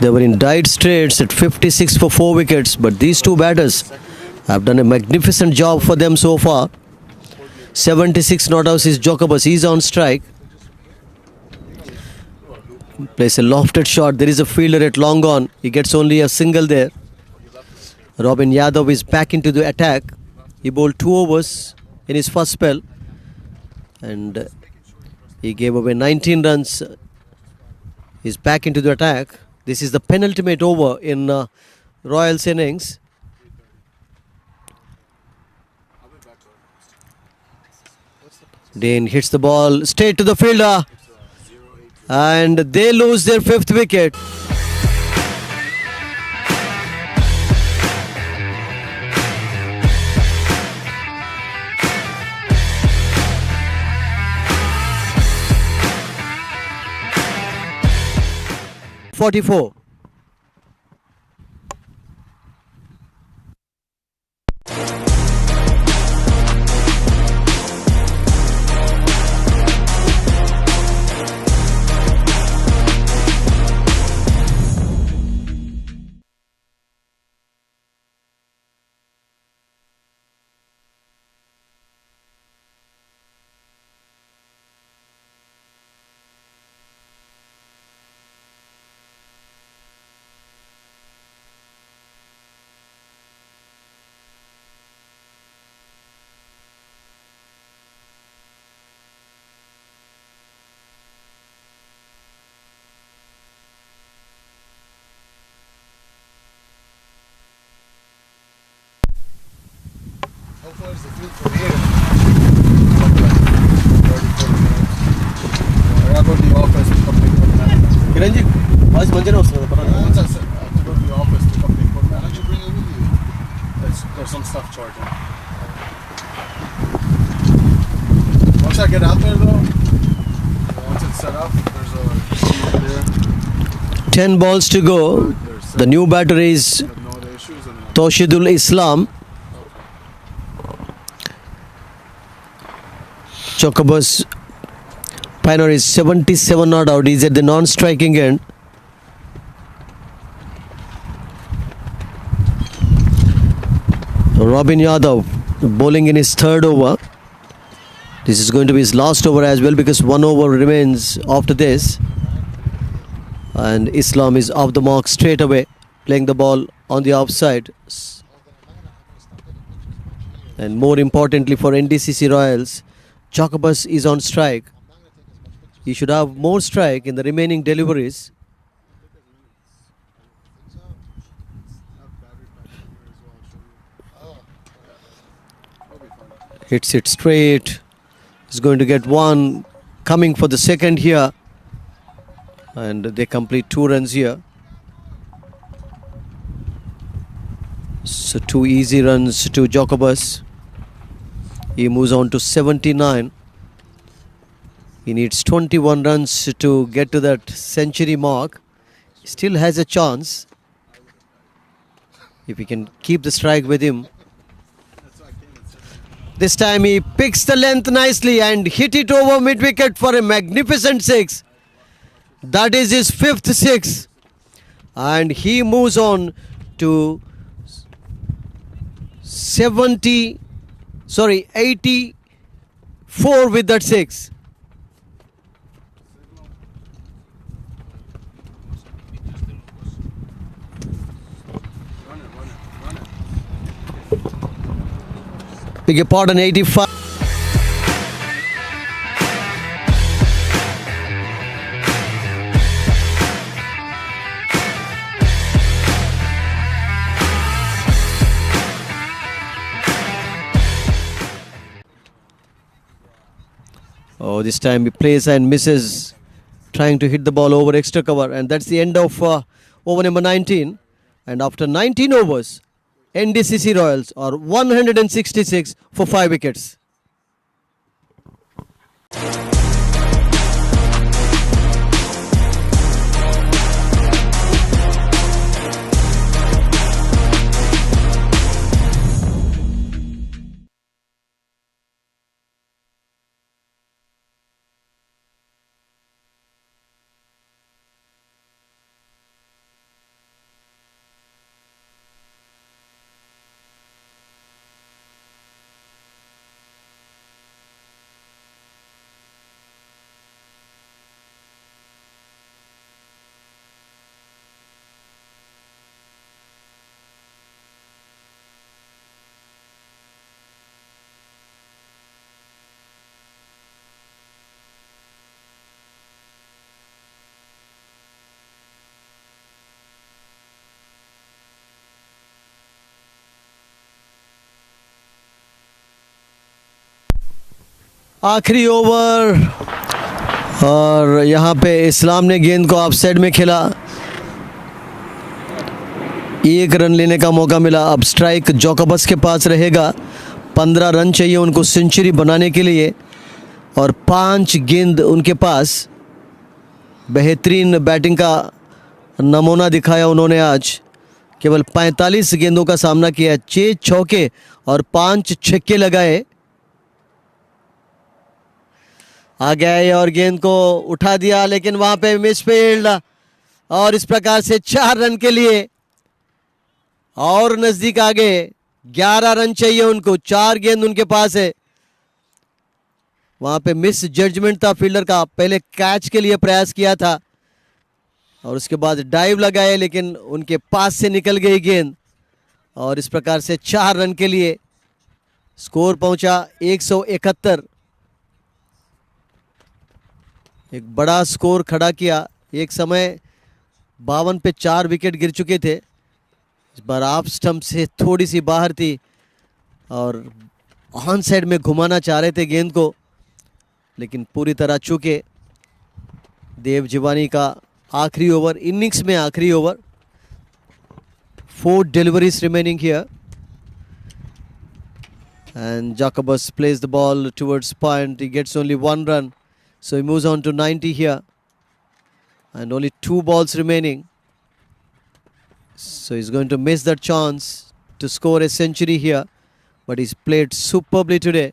[SPEAKER 1] They were in dire straits at 56 for 4 wickets, but these two batters have done a magnificent job for them so far. 76 not out is Jokobus. He's on strike. Plays a lofted shot. There is a fielder at long on. He gets only a single there. Robin Yadav is back into the attack. He bowled 2 overs in his first spell. And he gave away 19 runs. He's back into the attack. This is the penultimate over in Royals innings. Dane hits the ball straight to the fielder. And they lose their 5th wicket. .44.
[SPEAKER 2] How far is the field from here? 30, 40 minutes. I gotta go to the office to come pick up manager.
[SPEAKER 1] Kiranji, voice manjane vastunda
[SPEAKER 2] Once I have to go to the office to come pick up manager, bring it with you. There's some stuff charging. Once I get out there though, once it's set up, there's a over there.
[SPEAKER 1] 10 balls to go. The new batter is
[SPEAKER 2] You have no other issues and
[SPEAKER 1] Toshidul Islam. Jokobus Pioneer is 77 not out. He's at the non-striking end. Robin Yadav bowling in his 3rd over. This is going to be his last over as well, because 1 over remains after this. And Islam is off the mark straight away, playing the ball on the offside. And more importantly for NDCC Royals, Jokobus is on strike. He should have more strike in the remaining deliveries. Hits it straight. He's going to get 1. Coming for the 2nd here. And they complete 2 runs here. So 2 easy runs to Jokobus. He moves on to 79. He needs 21 runs to get to that century mark. He still has a chance if he can keep the strike with him. This time he picks the length nicely and hit it over mid-wicket for a magnificent 6. That is his 5th 6. And he moves on to 84 with that 6. Beg your pardon, 85. Oh, this time he plays and misses, trying to hit the ball over extra cover. And that's the end of over number 19. And after 19 overs, NDCC Royals are 166 for 5 wickets. आखिरी over और यहाँ पे इस्लाम ने गेंद को of side में खेला। 1 run लेने का मौका मिला। अब स्ट्राइक जॉकबस के पास रहेगा। 15 रन चाहिए उनको सेंचुरी बनाने के लिए और 5 गेंद उनके पास। बेहतरीन बैटिंग का नमूना दिखाया उन्होंने आज। केवल 45 गेंदों का सामना किया, 6 चौके और 5 छक्के लगाए। आ गए और गेंद को उठा दिया, लेकिन वहां पे मिसफील्ड और इस प्रकार से 4 रन के लिए और नजदीक आ गए। 11 रन चाहिए उनको, 4 गेंद उनके पास है। वहां पे मिस जजमेंट था फील्डर का। पहले कैच के लिए प्रयास किया था और उसके बाद डाइव लगाए, लेकिन उनके पास से निकल गई गेंद और इस प्रकार से 4 रन के लिए स्कोर पहुंचा 171। एक बड़ा स्कोर खड़ा किया। एक समय 52 पे 4 विकेट गिर चुके थे। इस बार ऑफ स्टंप से थोड़ी सी बाहर थी और ऑन साइड में घुमाना चाह रहे थे गेंद को, लेकिन पूरी तरह चूके। देव जिवानी का आखिरी ओवर, इनिंग्स में आखिरी over. 4 deliveries remaining here and Jacobus plays the ball towards point. He gets only 1 run, so he moves on to 90 here and only 2 balls remaining, so he's going to miss that chance to score a century here, but he's played superbly today.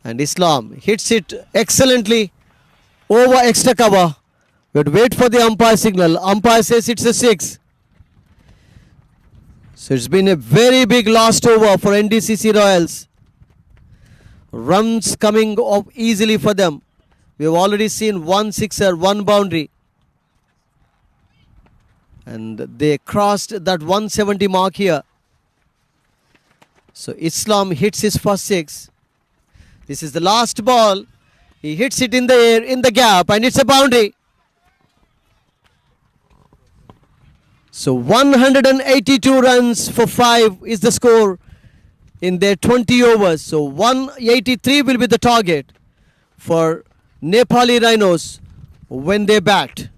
[SPEAKER 1] And Islam hits it excellently over extra cover. But wait for the umpire signal. Umpire says it's a 6. So it's been a very big last over for NDCC Royals. Runs coming off easily for them. We have already seen 1 sixer, 1 boundary. And they crossed that 170 mark here. So Islam hits his first 6. This is the last ball. He hits it in the air, in the gap, and it's a boundary. So 182 runs for 5 is the score in their 20 overs. So 183 will be the target for Nepali Rhinos when they bat.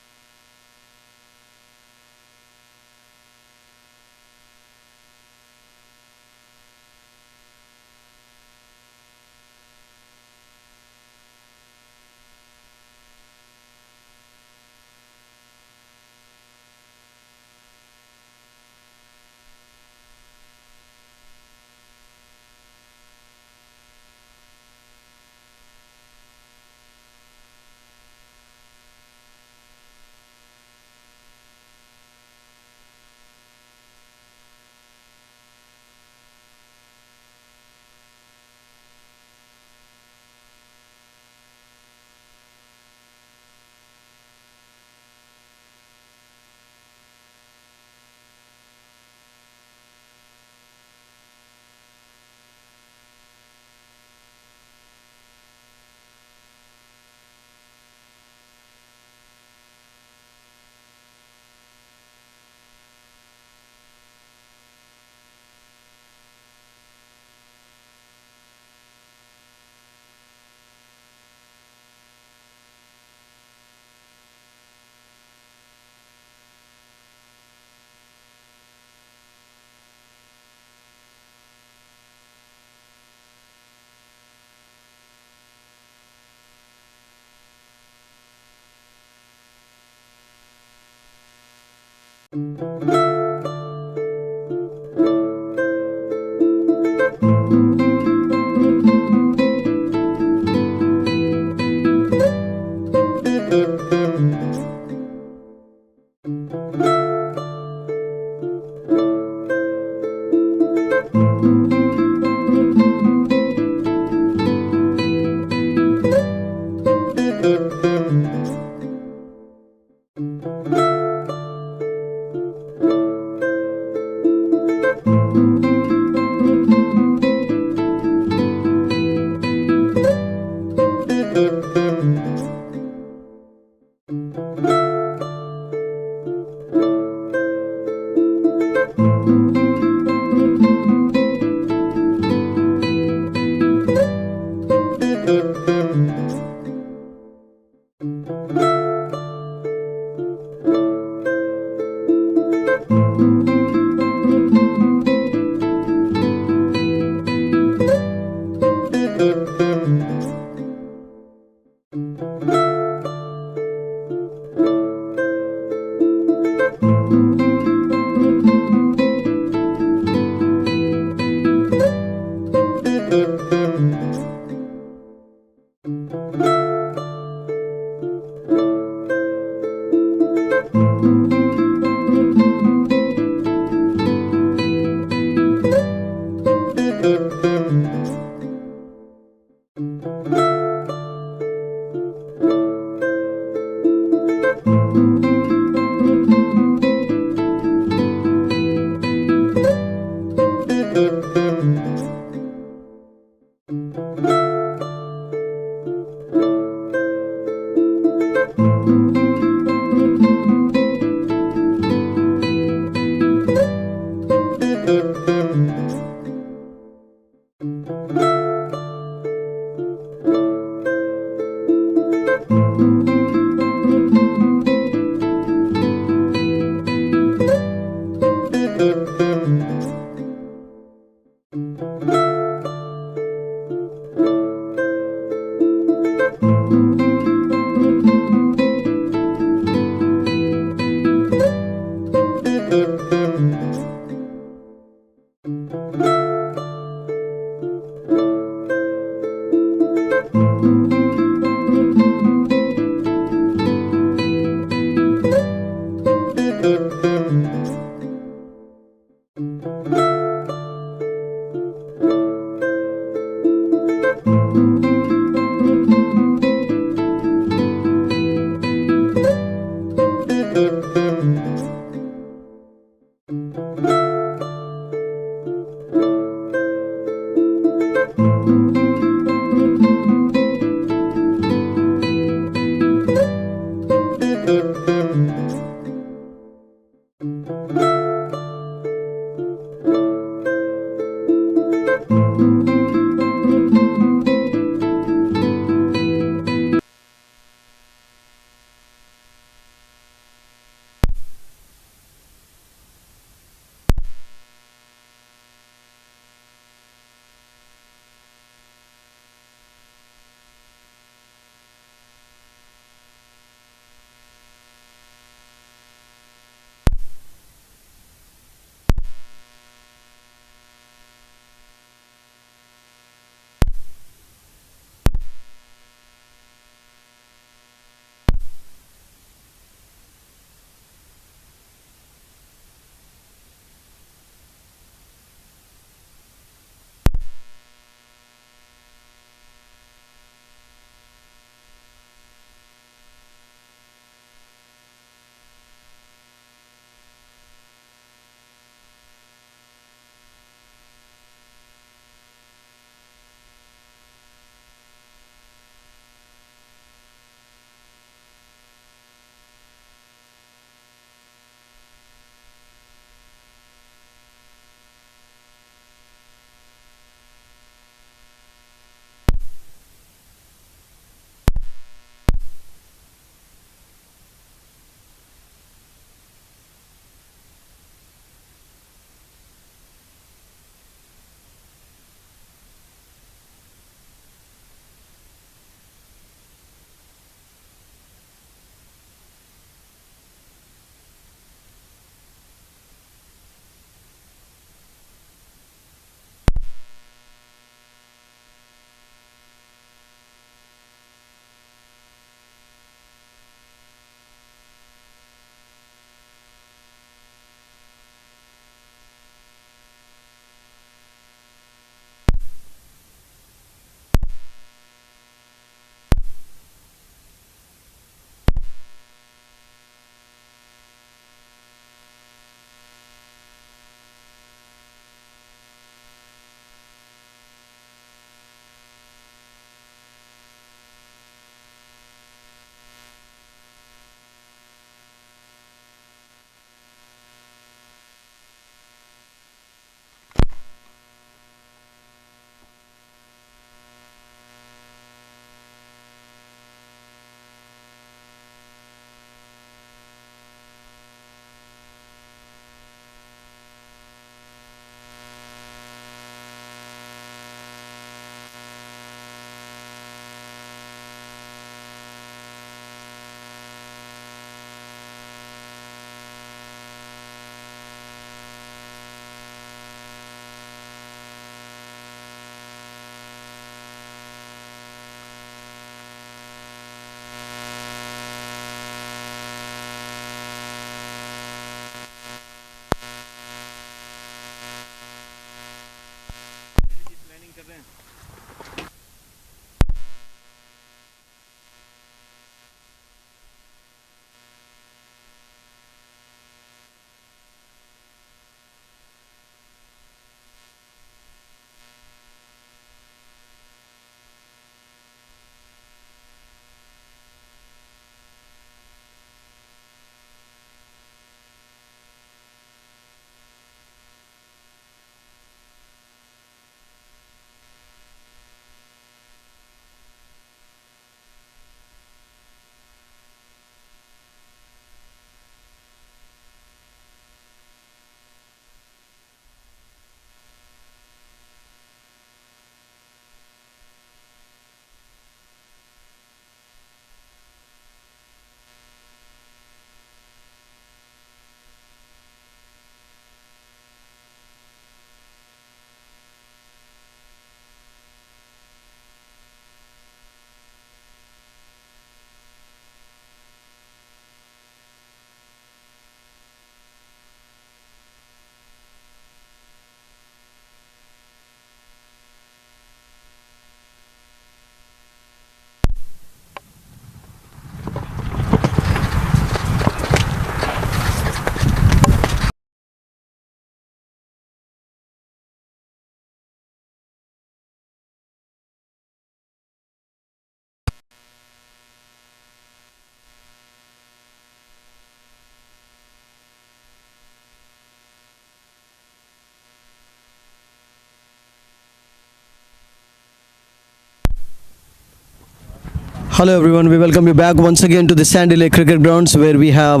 [SPEAKER 1] Hello everyone, we welcome you back once again to the Sandy Lake Cricket Grounds where we have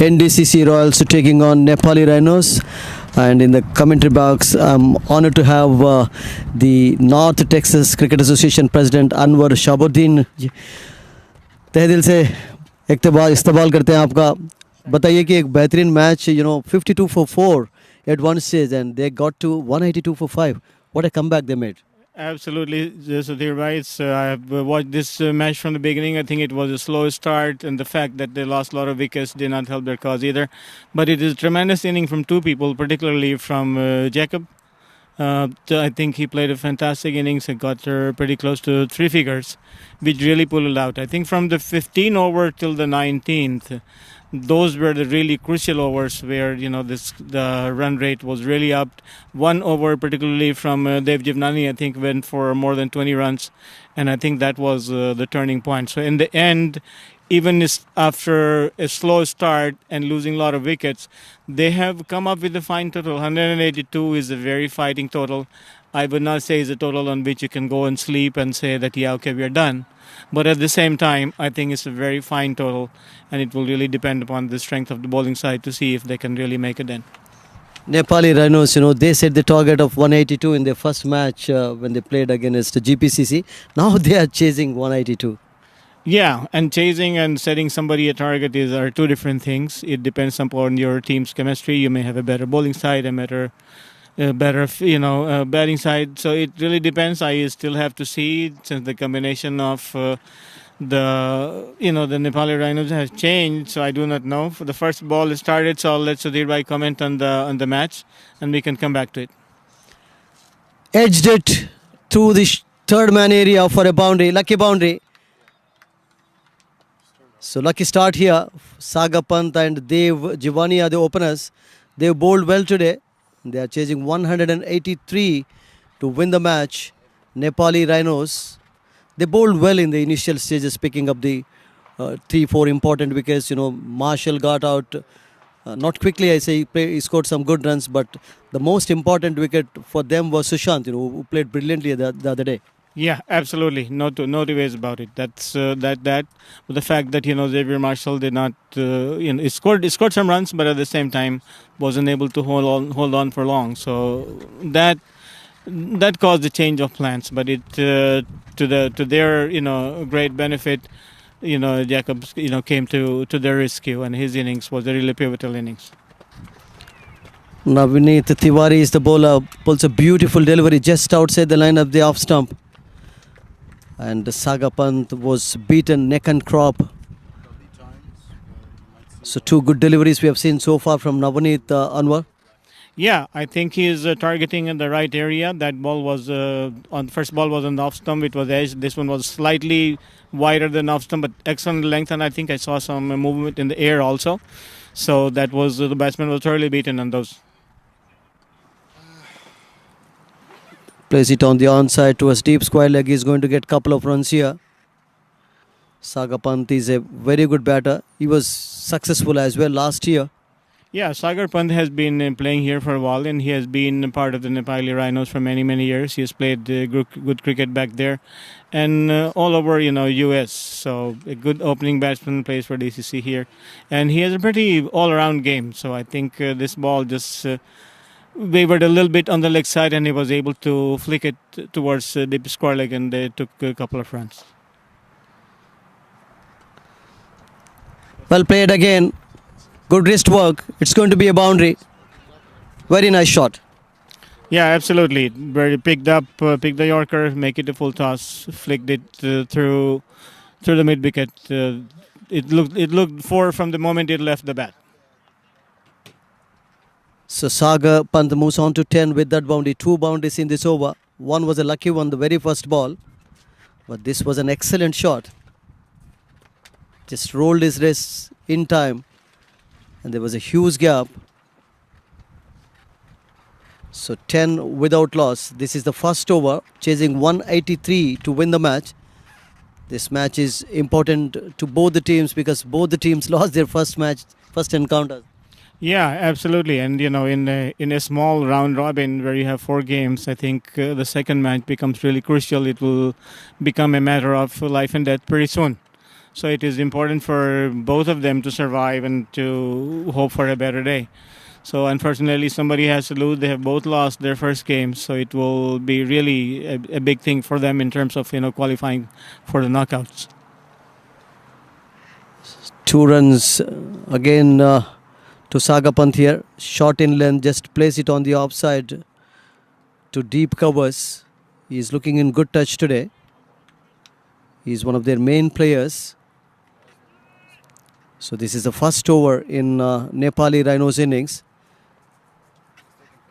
[SPEAKER 1] NDCC Royals taking on Nepali Rhinos. And in the commentary box, I'm honored to have the North Texas Cricket Association President Anwar Shabuddin. तहे दिल से इस्तकबाल करते हैं आपका. बताइए कि एक बेहतरीन match 52 for 4 at one stage and they got to 182 for 5. What a comeback they made.
[SPEAKER 5] Absolutely, Sudhir right. I have watched this match from the beginning. I think it was a slow start, and the fact that they lost a lot of wickets did not help their cause either. But it is a tremendous inning from two people, particularly from Jacob. I think he played a fantastic innings and got pretty close to three figures, which really pulled it out. I think from the 15th over till the 19th, those were the really crucial overs where the run rate was really up. One over, particularly from Dev Jivnani, I think went for more than 20 runs, and I think that was the turning point. So in the end, even after a slow start and losing a lot of wickets, they have come up with a fine total. 182 is a very fighting total. I would not say it's a total on which you can go and sleep and say that, yeah, okay, we are done. But at the same time, I think it's a very fine total, and it will really depend upon the strength of the bowling side to see if they can really make it in.
[SPEAKER 1] Nepali Rhinos, they set the target of 182 in their first match when they played against GPCC. Now they are chasing 182.
[SPEAKER 5] Yeah, and chasing and setting somebody a target are two different things. It depends upon your team's chemistry. You may have a better bowling side, a better batting side. So it really depends. I still have to see, since the combination of the Nepali Rhinos has changed. So I do not know. For the first ball started, so I'll let Sudhir Bhai comment on the match, and we can come back to it.
[SPEAKER 1] Edged it through the third man area for a boundary, lucky boundary. So lucky start here. Saga Pant and Dev Jivani are the openers. They bowled well today. They are chasing 183 to win the match. Nepali Rhinos, they bowled well in the initial stages, picking up the 3-4 important wickets. Marshall got out not quickly. I say he scored some good runs, but the most important wicket for them was Sushant, who played brilliantly the other day.
[SPEAKER 5] Yeah, absolutely. No two ways about it. That's that. But the fact that Xavier Marshall did not, he scored some runs, but at the same time wasn't able to hold on for long. So that caused a change of plans. But it to their great benefit, Jacobs came to their rescue, and his innings was a really pivotal innings.
[SPEAKER 1] Navneet Tiwari is the bowler, pulls a beautiful delivery just outside the line of the off stump. And Saga Pant was beaten neck and crop. So two good deliveries we have seen so far from Navneet Anwar.
[SPEAKER 5] Yeah, I think he is targeting in the right area. That ball was first ball was on the off stump. It was edged. This one was slightly wider than off stump, but excellent length. And I think I saw some movement in the air also. So that was the batsman was thoroughly beaten on those.
[SPEAKER 1] Plays it on the onside towards deep square leg. He's going to get a couple of runs here. Saga Pant is a very good batter. He was successful as well last year.
[SPEAKER 5] Yeah, Sagar Pant has been playing here for a while, and he has been part of the Nepali Rhinos for many, many years. He has played good cricket back there and all over, US. So a good opening batsman, plays for DCC here. And he has a pretty all-around game. So I think this ball just wavered a little bit on the leg side, and he was able to flick it towards the square leg, and they took a couple of runs.
[SPEAKER 1] Well played again. Good wrist work. It's going to be a boundary. Very nice shot.
[SPEAKER 5] Yeah, absolutely. Very picked the Yorker, make it a full toss, flicked it through the mid wicket. It looked four from the moment it left the bat.
[SPEAKER 1] So Saga Pant moves on to 10 with that boundary. Two boundaries in this over. One was a lucky one, the very first ball. But this was an excellent shot. Just rolled his wrists in time. And there was a huge gap. So 10 without loss. This is the first over. Chasing 183 to win the match. This match is important to both the teams because both the teams lost their first encounters.
[SPEAKER 5] Yeah, absolutely. And in a small round robin where you have 4 games, I think the second match becomes really crucial. It will become a matter of life and death pretty soon. So it is important for both of them to survive and to hope for a better day. So unfortunately, somebody has to lose. They have both lost their first game, so it will be really a big thing for them in terms of qualifying for the knockouts.
[SPEAKER 1] 2 runs again to Sagapant here. Short in length, just place it on the offside to deep covers. He is looking in good touch today. He is one of their main players. So this is the first over in Nepali Rhinos innings.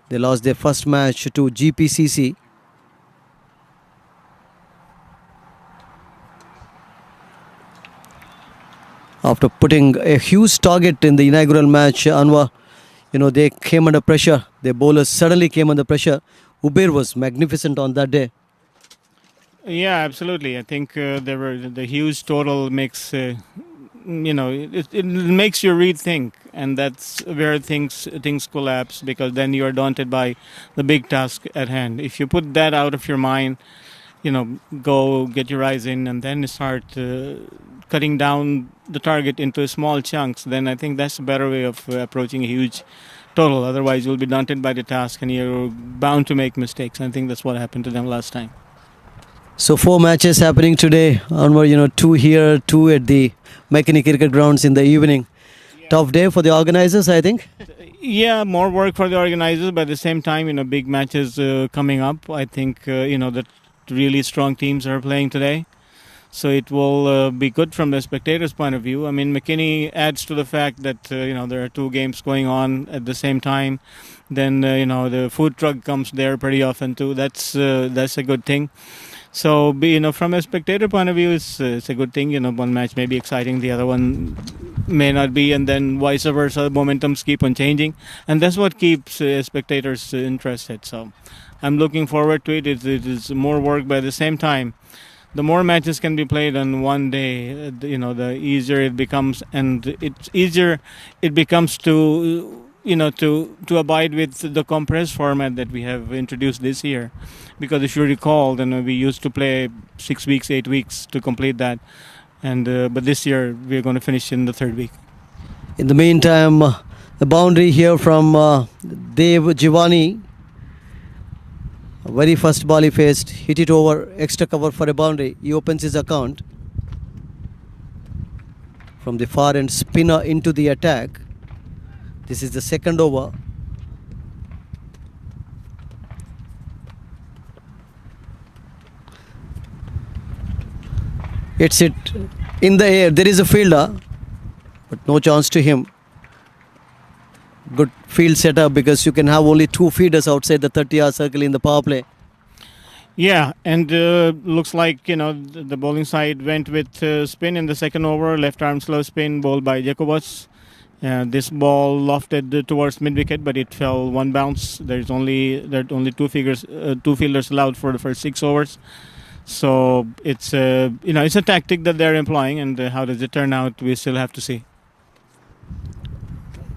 [SPEAKER 1] They lost their first match to GPCC. After putting a huge target in the inaugural match, Anwar, they came under pressure. Their bowlers suddenly came under pressure. Uber was magnificent on that day.
[SPEAKER 5] Yeah, absolutely. I think the huge total makes it makes you rethink, and that's where things collapse, because then you are daunted by the big task at hand. If you put that out of your mind, go get your eyes in and then start cutting down the target into small chunks, then I think that's a better way of approaching a huge total. Otherwise, you'll be daunted by the task and you're bound to make mistakes. I think that's what happened to them last time.
[SPEAKER 1] So 4 matches happening today. Anwar, 2 here, 2 at the Mechanic Cricket Grounds in the evening.
[SPEAKER 5] Yeah.
[SPEAKER 1] Tough day for the organizers, I think.
[SPEAKER 5] Yeah, more work for the organizers, but at the same time, big matches coming up. I think, that really strong teams are playing today. So it will be good from the spectators' point of view. I mean, McKinney adds to the fact that, there are 2 games going on at the same time. Then, the food truck comes there pretty often too. That's a good thing. So, from a spectator point of view, it's a good thing. One match may be exciting, the other one may not be, and then vice versa. Momentums keep on changing, and that's what keeps spectators interested. So, I'm looking forward to it. It is more work, but at the same time, the more matches can be played on one day, the easier it becomes, and it's easier it becomes to abide with the compressed format that we have introduced this year. Because if you recall, then we used to play 6 weeks, 8 weeks to complete that, and but this year we're going to finish in the 3rd week.
[SPEAKER 1] In the meantime, a boundary here from Dev Jivani. Very first ball he faced, hit it over, extra cover for a boundary. He opens his account. From the far end, spinner into the attack. This is the 2nd over. It's it in the air. There is a fielder, but no chance to him. Good field setup, because you can have only 2 feeders outside the 30-yard circle in the power play.
[SPEAKER 5] Yeah, and looks like the bowling side went with spin in the 2nd over. Left arm slow spin bowled by Jacobus. This ball lofted towards mid wicket, but it fell 1 bounce. There are only 2 fielders allowed for the first 6 overs. So it's it's a tactic that they're employing, and how does it turn out? We still have to see.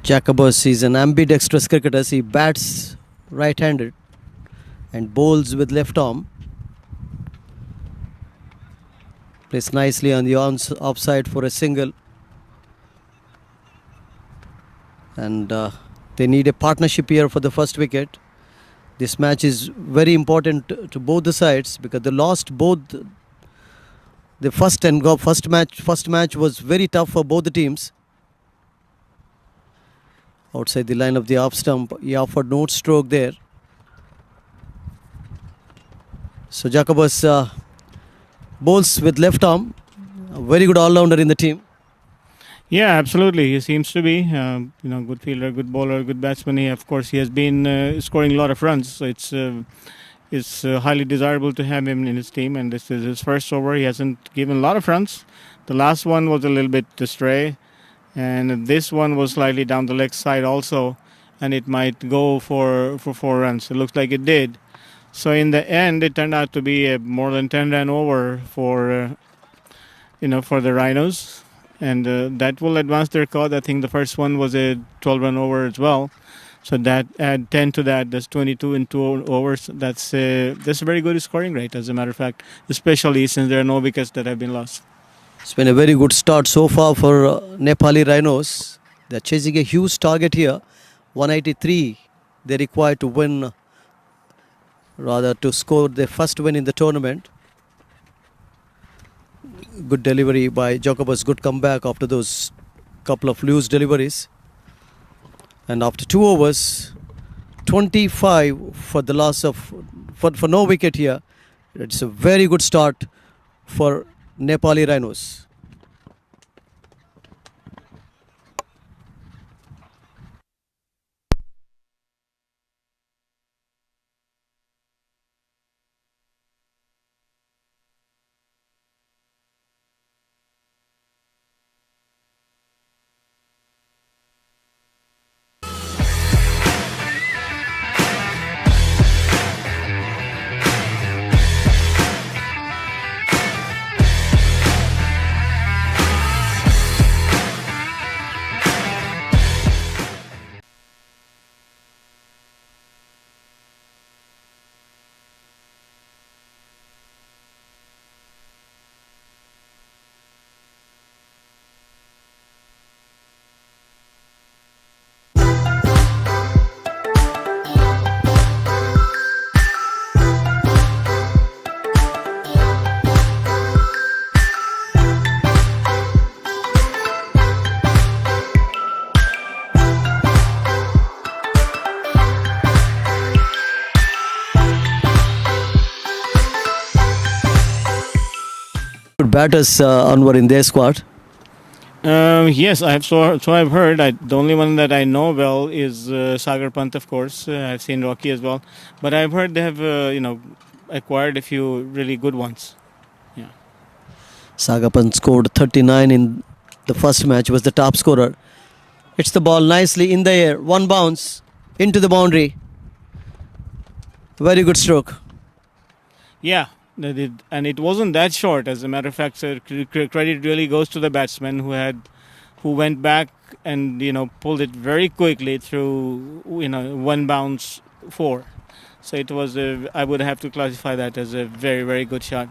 [SPEAKER 1] Jacobus is an ambidextrous cricketer. He bats right-handed and bowls with left arm. Plays nicely on the offside for a single. And they need a partnership here for the first wicket. This match is very important to both the sides, because they lost both. The first match was very tough for both the teams. Outside the line of the off stump, he offered no stroke there. So Jacobus bowls with left arm. A very good all-rounder in the team.
[SPEAKER 5] Yeah, absolutely. He seems to be, good fielder, good bowler, good batsman. Of course, he has been scoring a lot of runs. So it's highly desirable to have him in his team. And this is his first over. He hasn't given a lot of runs. The last one was a little bit astray, and this one was slightly down the leg side also, and it might go for 4 runs. It looks like it did. So in the end, it turned out to be a more than 10-run over for the Rhinos. and that will advance their cause. I think the first one was a 12-run over as well. So that add 10 to that, that's 22 in 2 overs. That's a very good scoring rate, as a matter of fact, especially since there are no wickets that have been lost.
[SPEAKER 1] It's been a very good start so far for Nepali Rhinos. They're chasing a huge target here. 183 they require to win, rather to score their first win in the tournament. Good delivery by Jacobus, good comeback after those couple of loose deliveries. And after 2 overs, 25 for the loss of for no wicket here. It's a very good start for Nepali Rhinos. Good batters Anwar in their squad.
[SPEAKER 5] Yes, I have so I've heard. The only one that I know well is Sagar Pant, of course. I've seen Rocky as well, but I've heard they have acquired a few really good ones. Yeah.
[SPEAKER 1] Sagapan scored 39 in the first match, was the top scorer. Hits the ball nicely in the air, one bounce into the boundary. Very good stroke.
[SPEAKER 5] Yeah, and it wasn't that short. As a matter of fact, so credit really goes to the batsman who went back and pulled it very quickly through one bounce 4. So it was I would have to classify that as a very, very good shot.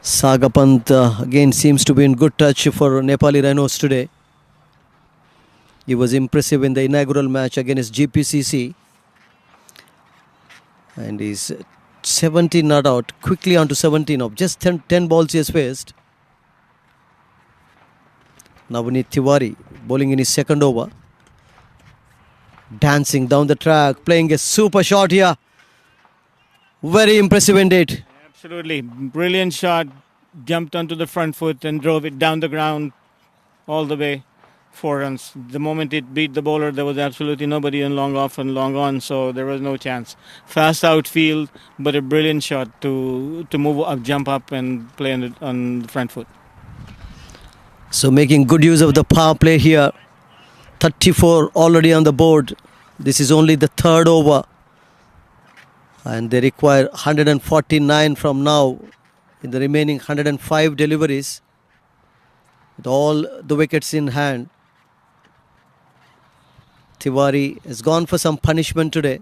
[SPEAKER 1] Sagapant again seems to be in good touch for Nepali Rhinos today. He was impressive in the inaugural match against GPCC. And he's 17 not out, quickly on to 17 of just 10 balls he has faced. Navneet Tiwari bowling in his second over. Dancing down the track, playing a super shot here. Very impressive indeed.
[SPEAKER 5] Absolutely. Brilliant shot. Jumped onto the front foot and drove it down the ground all the way. 4 runs. The moment it beat the bowler, there was absolutely nobody in long off and long on, so there was no chance. Fast outfield, but a brilliant shot to move up, jump up and play on the front foot.
[SPEAKER 1] So making good use of the power play here. 34 already on the board. This is only the third over. And they require 149 from now in the remaining 105 deliveries. With all the wickets in hand. Tiwari has gone for some punishment today.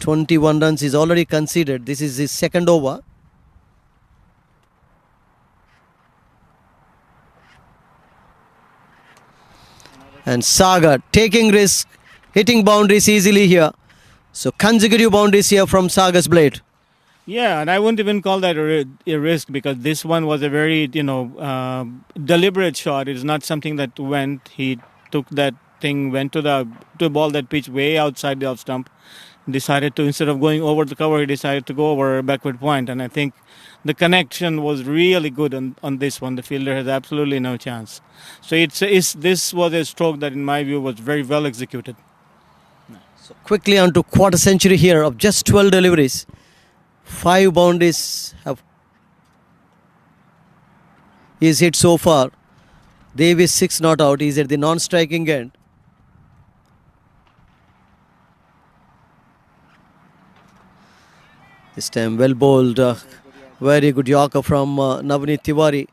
[SPEAKER 1] 21 runs is already conceded. This is his second over. And Sagar taking risk, hitting boundaries easily here. So consecutive boundaries here from Sagar's blade.
[SPEAKER 5] Yeah, and I wouldn't even call that a risk, because this one was a very, deliberate shot. It's not something that went. He took that thing, went to a ball that pitched way outside the off stump. Decided to, instead of going over the cover, he decided to go over a backward point. And I think the connection was really good on this one. The fielder has absolutely no chance. So this was a stroke that, in my view, was very well executed.
[SPEAKER 1] So quickly on to quarter century here of just 12 deliveries. 5 boundaries he's hit so far. Davis 6 not out. He's at the non-striking end. This time well bowled. Very good Yorker from Navneet Tiwari.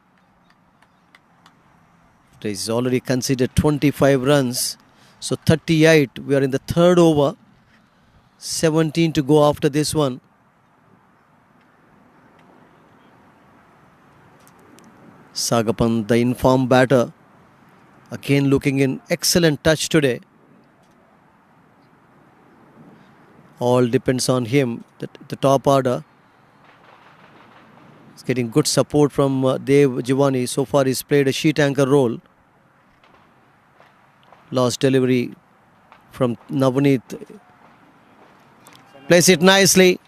[SPEAKER 1] He's already conceded 25 runs. So 38. We are in the third over. 17 to go after this one. Sagapan, the informed batter, again looking in excellent touch today. All depends on him. The top order. He's getting good support from Dev Jivani. So far he's played a sheet anchor role. Last delivery from Navneet. Plays it nicely.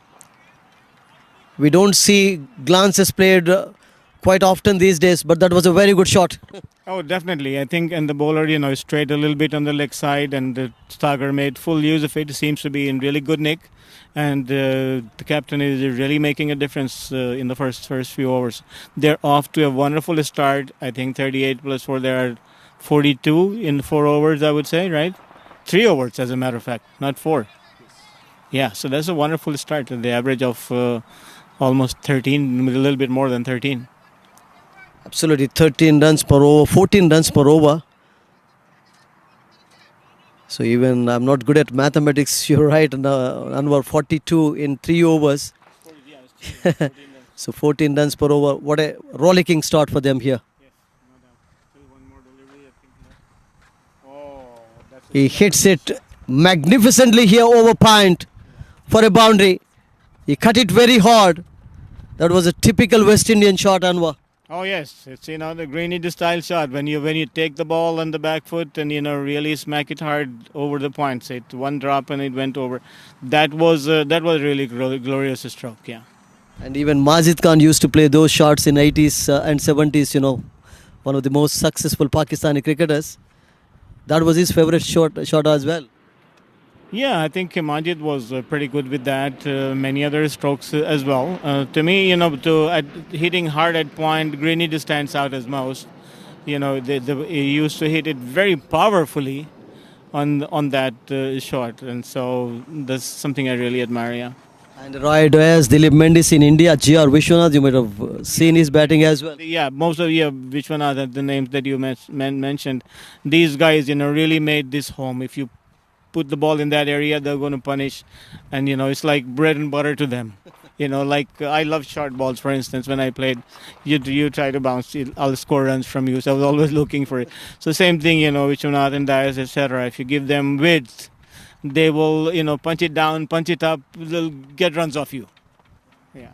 [SPEAKER 1] We don't see glances played quite often these days, but that was a very good shot.
[SPEAKER 5] Oh, definitely. I think, and the bowler, strayed a little bit on the leg side, and the Stager made full use of it. He seems to be in really good nick, and the captain is really making a difference in the first few overs. They're off to a wonderful start. I think 38 plus 4, they are 42 in 4 overs, I would say, right? 3 overs, as a matter of fact, not 4. Yeah, so that's a wonderful start. The average of almost 13, a little bit more than 13.
[SPEAKER 1] Absolutely, 13 runs per over, 14 runs per over. So even I'm not good at mathematics, you're right, Anwar, 42 in 3 overs. So 14 runs per over. What a rollicking start for them here. He hits it magnificently here over point for a boundary. He cut it very hard. That was a typical West Indian shot, Anwar.
[SPEAKER 5] Oh yes, it's the Greenidge style shot when you take the ball on the back foot and really smack it hard over the points. It one drop and it went over. That was really glorious stroke. Yeah.
[SPEAKER 1] And even Majid Khan used to play those shots in 80s and 70s. One of the most successful Pakistani cricketers. That was his favorite shot as well.
[SPEAKER 5] Yeah, I think Majid was pretty good with that. Many other strokes as well. To me, hitting hard at point, Greenidge stands out as most. He used to hit it very powerfully on that shot, and so that's something I really admire. Yeah.
[SPEAKER 1] And right as Dilip Mendis in India, G.R. Vishwanath, you might have seen his batting as well.
[SPEAKER 5] Yeah, most of Vishwanath, the names that you mentioned, these guys, really made this home. If you put the ball in that area, they're going to punish, and it's like bread and butter to them. Like I love short balls. For instance, when I played, you try to bounce, I'll score runs from you. So I was always looking for it. So same thing, Vishwanath and Dias, etc. If you give them width, they will, punch it down, punch it up, they'll get runs off you. Yeah.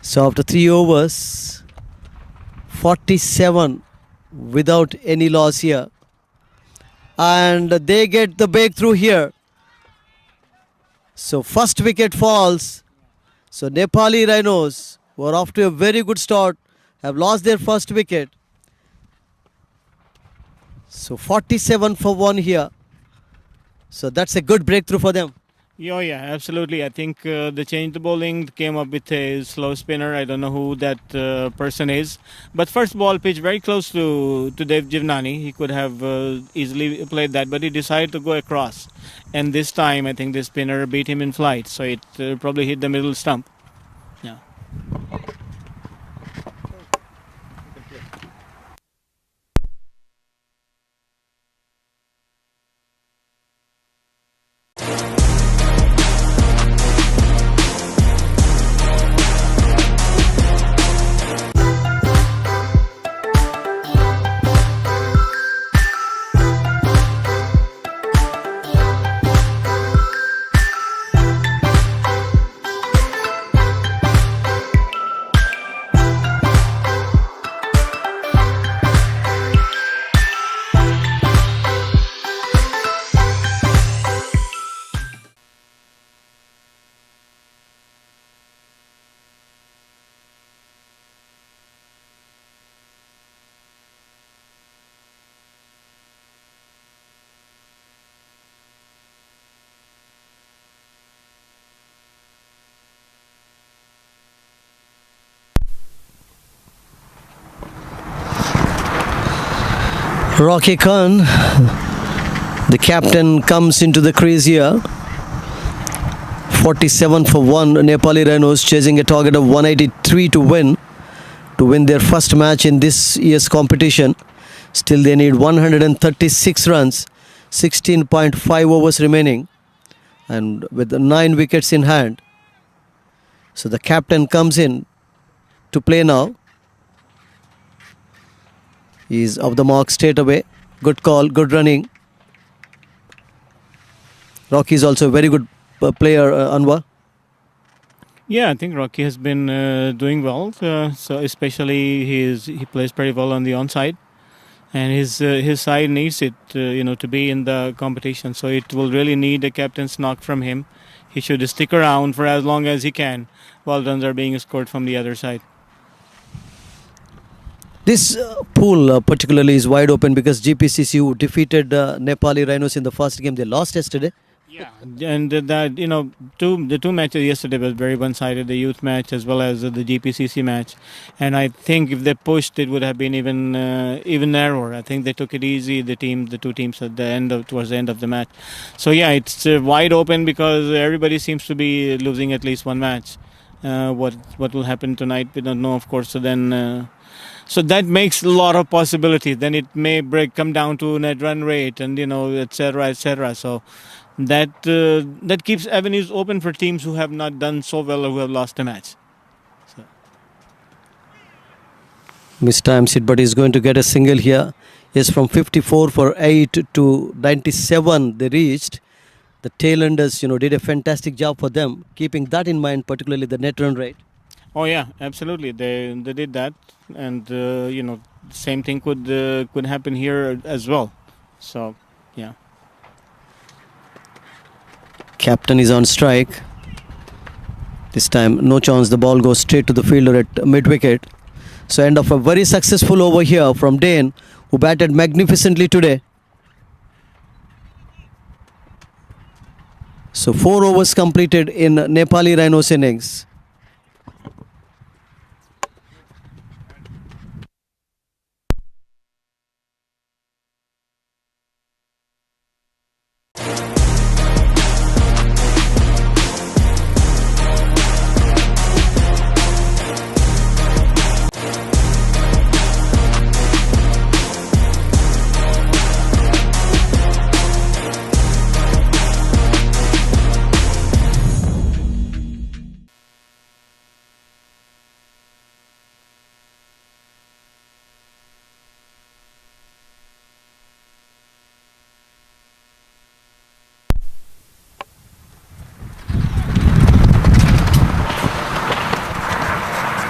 [SPEAKER 1] So after 3 overs, 47 without any loss here. And they get the breakthrough here. So first wicket falls. So Nepali Rhinos, who are off to a very good start, have lost their first wicket. So 47 for 1 here. So that's a good breakthrough for them.
[SPEAKER 5] Yeah, absolutely. I think they changed the bowling, came up with a slow spinner. I don't know who that person is. But first ball pitch very close to Dev Jivnani. He could have easily played that, but he decided to go across. And this time, I think the spinner beat him in flight. So it probably hit the middle stump. Yeah.
[SPEAKER 1] Rocky Khan, the captain, comes into the crease here. 47 for 1. Nepali Rhinos chasing a target of 183 to win their first match in this year's competition. Still they need 136 runs, 16.5 overs remaining, and with the 9 wickets in hand. So the captain comes in to play now. He is off the mark straight away. Good call, good running. Rocky is also a very good player, Anwar.
[SPEAKER 5] Yeah, I think Rocky has been doing well. So especially he plays pretty well on the onside, and his side needs it, to be in the competition. So it will really need a captain's knock from him. He should stick around for as long as he can while runs are being scored from the other side.
[SPEAKER 1] This pool particularly is wide open because GPCC, who defeated Nepali Rhinos in the first game, they lost yesterday.
[SPEAKER 5] Yeah, and that the two matches yesterday was very one-sided. The youth match as well as the GPCC match, and I think if they pushed, it would have been even narrower. I think they took it easy. The two teams towards the end of the match. So yeah, it's wide open because everybody seems to be losing at least one match. What will happen tonight, we don't know, of course. So then. So that makes a lot of possibilities. Then it may come down to net run rate and etc. etc. So that keeps avenues open for teams who have not done so well or who have lost a match. So.
[SPEAKER 1] Mistimes it, but he's going to get a single here. Yes, from 54 for 8 to 97 they reached. The tailenders, did a fantastic job for them, keeping that in mind, particularly the net run rate.
[SPEAKER 5] Oh yeah, absolutely. They did that, and same thing could happen here as well. So yeah.
[SPEAKER 1] Captain is on strike. This time, no chance. The ball goes straight to the fielder at mid wicket. So end of a very successful over here from Dane, who batted magnificently today. So 4 overs completed in Nepali Rhinos innings.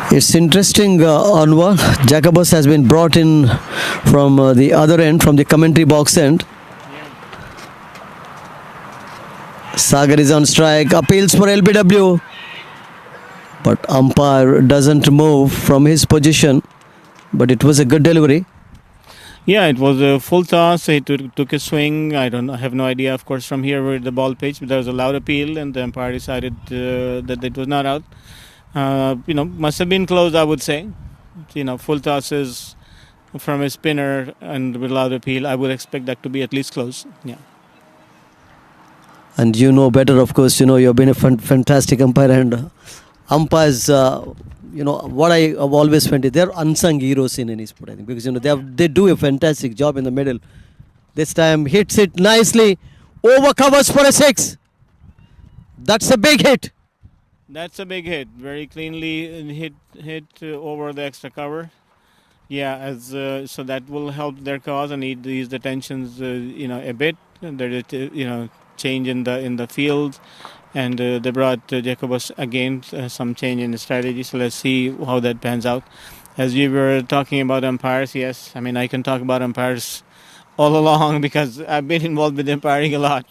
[SPEAKER 1] It's interesting, Anwar. Jacobus has been brought in from the other end, from the commentary box end. Sagar is on strike, appeals for LBW. But umpire doesn't move from his position. But it was a good delivery.
[SPEAKER 5] Yeah, it was a full toss. He took a swing. I have no idea, of course, from here where the ball pitched. But there was a loud appeal, and the umpire decided that it was not out. Must have been close, I would say. Full tosses from a spinner and with loud appeal, I would expect that to be at least close. Yeah.
[SPEAKER 1] And you know better, of course. You've been a fantastic umpire, and umpires. What I have always found is they're unsung heroes in any sport. I think because they do a fantastic job in the middle. This time hits it nicely, over covers for a 6. That's a big hit.
[SPEAKER 5] That's a big hit. Very cleanly hit over the extra cover. Yeah, so that will help their cause and ease the tensions, a bit. There is, change in the field, and they brought Jacobus again some change in the strategy. So let's see how that pans out. As we were talking about umpires, yes, I mean I can talk about umpires all along because I've been involved with umpiring a lot.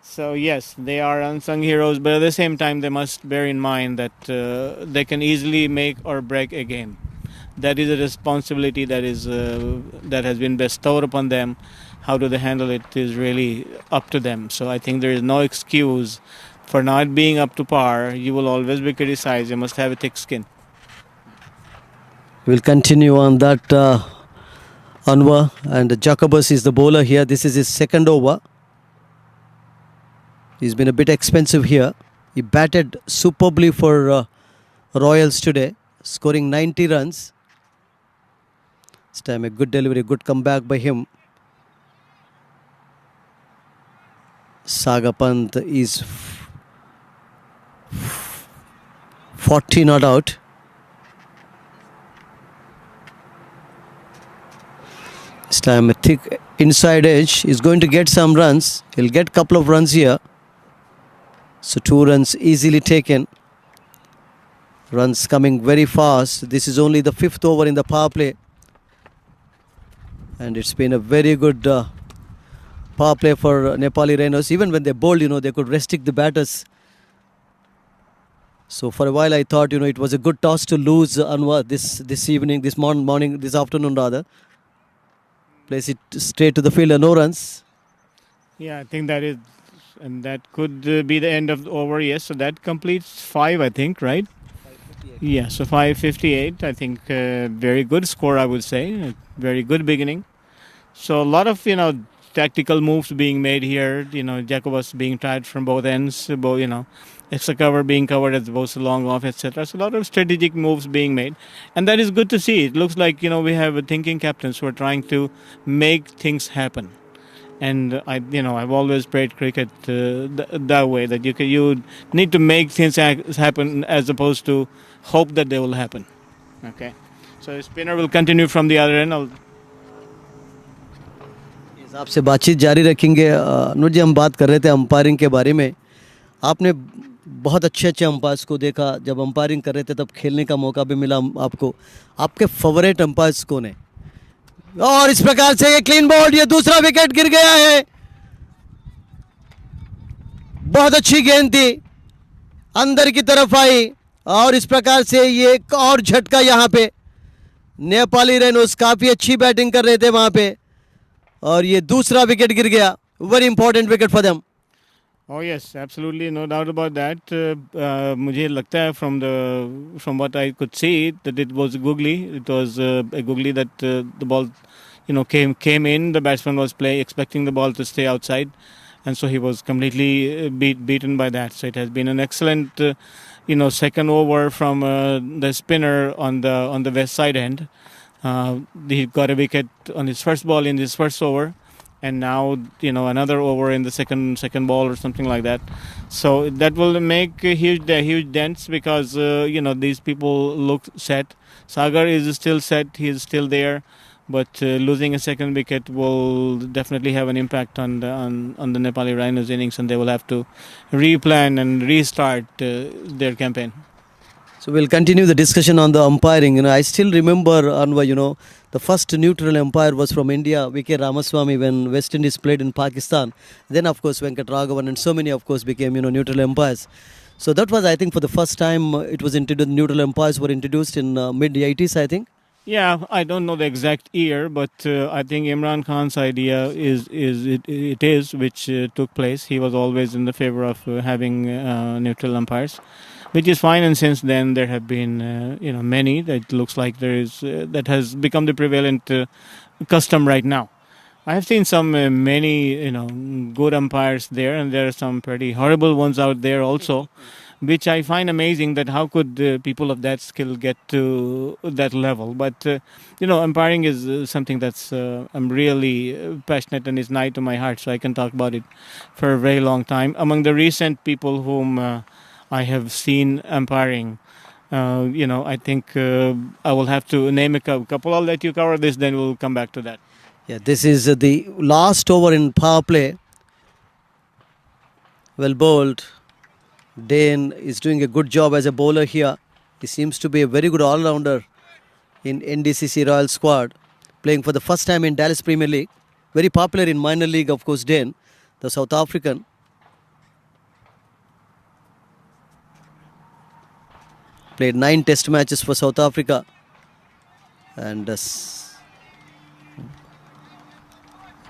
[SPEAKER 5] So yes, they are unsung heroes, but at the same time, they must bear in mind that they can easily make or break a game. That is a responsibility that has been bestowed upon them. How do they handle it is really up to them. So I think there is no excuse for not being up to par. You will always be criticized. You must have a thick skin.
[SPEAKER 1] We'll continue on that, Anwar, and Jacobus is the bowler here. This is his second over. He's been a bit expensive here. He batted superbly for Royals today, scoring 90 runs. This time a good delivery, good comeback by him. Saga Pant is 40 not out. This time a thick inside edge is going to get some runs. He'll get couple of runs here. So 2 runs easily taken. Runs coming very fast. This is only the 5th over in the power play. And it's been a very good power play for Nepali Rhinos. Even when they bowled, they could restrict the batters. So for a while I thought, it was a good toss to lose Anwar this evening, this morning, this afternoon rather. Place it straight to the fielder, no runs.
[SPEAKER 5] Yeah, I think that could be the end of the over. Yes, so that completes 5, I think, right? Yeah, so 5:58. I think very good score, I would say. A very good beginning. So a lot of tactical moves being made here. Jacobus being tried from both ends. Extra cover being covered as opposed to long off, etc. So a lot of strategic moves being made, and that is good to see. It looks like we have thinking captains who are trying to make things happen. And I've always played cricket that way, that you need to make things happen as opposed to hope that they will happen. Okay, so spinner will continue from the other end.
[SPEAKER 1] आपसे बातचीत जारी रखेंगे। अनुज जी, हम बात कर रहे थे umpiring के बारे में। आपने बहुत अच्छे अंपायर्स को देखा, जब अंपायरिंग कर रहे थे तब खेलने का मौका भी मिला आपको। आपके फेवरेट अंपायर्स कौन है? और इस प्रकार से ये क्लीन बॉल, ये दूसरा विकेट गिर गया है। बहुत अच्छी गेंद थी, अंदर की तरफ आई और इस प्रकार से ये एक और झटका यहाँ पे। नेपाली रेनोस काफी अच्छी बैटिंग कर रहे थे वहां पे और ये दूसरा विकेट गिर गया। Very important wicket for them.
[SPEAKER 5] Oh yes, absolutely, no doubt about that. मुझे लगता है from what I could see that it was googly. It was a googly that the ball, came in. The batsman was expecting the ball to stay outside, and so he was completely beaten by that. So it has been an excellent, second over from the spinner on the west side end. He got a wicket on his first ball in his first over. And now, another over in the second ball or something like that. So that will make huge dents because, these people look set. Sagar is still set. He is still there. But losing a second wicket will definitely have an impact on the Nepali Rhinos innings, and they will have to replan and restart their campaign.
[SPEAKER 1] So we'll continue the discussion on the umpiring. I still remember, Anwar, the first neutral umpire was from India, V.K. Ramaswamy, when West Indies played in Pakistan. Then, of course, Venkat Raghavan and so many, of course, became, neutral umpires. So that was, I think, for the first time it was introduced. Neutral umpires were introduced in mid-80s, I think.
[SPEAKER 5] Yeah, I don't know the exact year, but I think Imran Khan's idea is which took place. He was always in the favor of having neutral umpires, which is fine. And since then, there have been many. That looks like there is that has become the prevalent custom right now. I have seen many good umpires there, and there are some pretty horrible ones out there also, which I find amazing that how could people of that skill get to that level. But, umpiring is something that's I'm really passionate and is nigh to my heart, so I can talk about it for a very long time. Among the recent people whom I have seen umpiring, I think I will have to name a couple. I'll let you cover this, then we'll come back to that.
[SPEAKER 1] Yeah, this is the last over in power play. Well bowled. Dane is doing a good job as a bowler here. He seems to be a very good all-rounder in NDCC Royal squad, playing for the first time in Dallas Premier League. Very popular in minor league, of course, Dane, the South African. Played 9 test matches for South Africa. And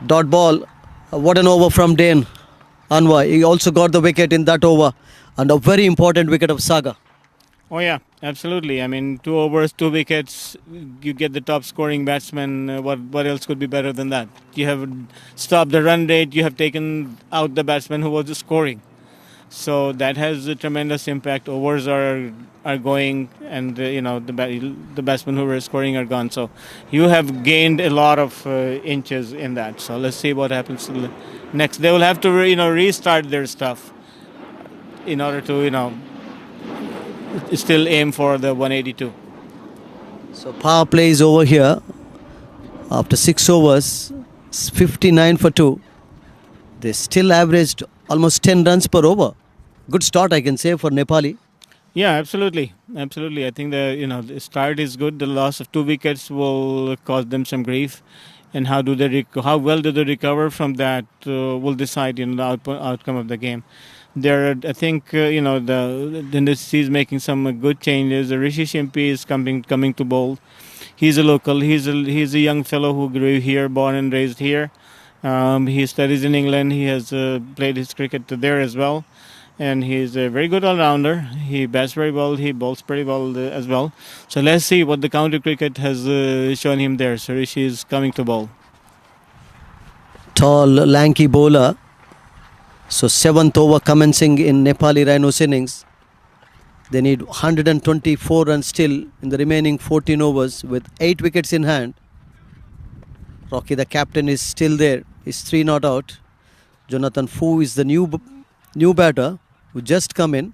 [SPEAKER 1] dot ball. What an over from Dane. Anwar, he also got the wicket in that over. And a very important wicket of Saga.
[SPEAKER 5] Oh yeah, absolutely. I mean, 2 overs, 2 wickets. You get the top scoring batsman. What else could be better than that? You have stopped the run rate. You have taken out the batsman who was scoring. So that has a tremendous impact. Overs are going, and the batsmen who were scoring are gone. So you have gained a lot of inches in that. So let's see what happens next. They will have to restart their stuff in order to still aim for the 182.
[SPEAKER 1] So power play is over here. After 6 overs, it's 59 for 2. They still averaged almost 10 runs per over. Good start, I can say, for Nepali.
[SPEAKER 5] Yeah, absolutely. I think the start is good. The loss of 2 wickets will cause them some grief, and how well do they recover from that will decide the outcome of the game. I think the NDCC is making some good changes. Rishi Shimpi is coming to bowl. He's a local. He's a young fellow who grew here, born and raised here. He studies in England. He has played his cricket there as well. And he's a very good all-rounder. He bats very well. He bowls pretty well as well. So let's see what the county cricket has shown him there. So Rishi is coming to bowl.
[SPEAKER 1] Tall, lanky bowler. So 7th over commencing in Nepali Rhinos innings. They need 124 runs still in the remaining 14 overs with 8 wickets in hand. Rocky, the captain, is still there. He's 3 not out. Jonathan Fu is the new batter who just come in.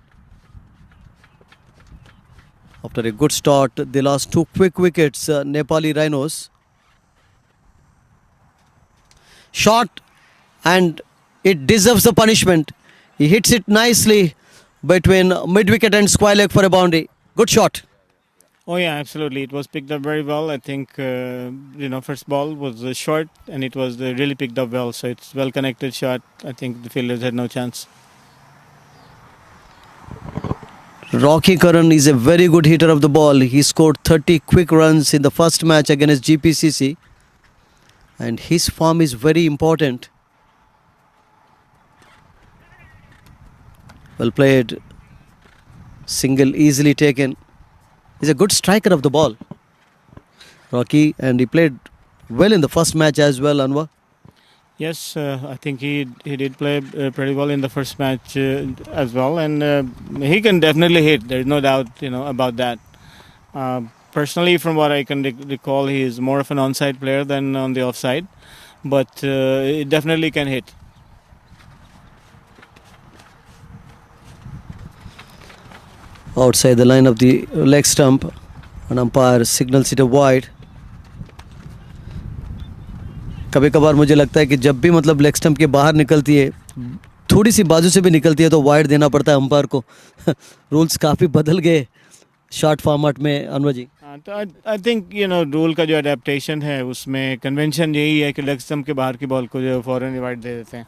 [SPEAKER 1] After a good start, they lost 2 quick wickets, Nepali Rhinos. Shot, and it deserves the punishment. He hits it nicely between mid-wicket and square leg for a boundary. Good shot.
[SPEAKER 5] Oh yeah, absolutely. It was picked up very well. I think first ball was short, and it was really picked up well. So it's well connected shot. I think the fielders had no chance.
[SPEAKER 1] Rocky Karan is a very good hitter of the ball. He scored 30 quick runs in the first match against GPCC. And his form is very important. Well played. Single easily taken. He's a good striker of the ball, Rocky, and he played well in the first match as well, Anwar.
[SPEAKER 5] Yes, I think he did play pretty well in the first match as well, and he can definitely hit. There's no doubt, about that. Personally, from what I can recall, he is more of an onside player than on the offside, but he definitely can hit.
[SPEAKER 1] Outside the line of the leg stump, an umpire signals it a wide. कभी कभार मुझे लगता है कि जब भी मतलब leg stump के बाहर निकलती है, थोड़ी सी बाजू से भी निकलती है, तो वाइड देना पड़ता है अंपायर को. रूल्स काफ़ी बदल गए शॉर्ट फॉर्मेट में, अनवर जी.
[SPEAKER 5] तो आई थिंक रूल का जो अडेप्टेशन है उसमें कन्वेंशन यही है कि लेग स्टंप के बाहर की बॉल को जो फौरन वाइड दे देते हैं.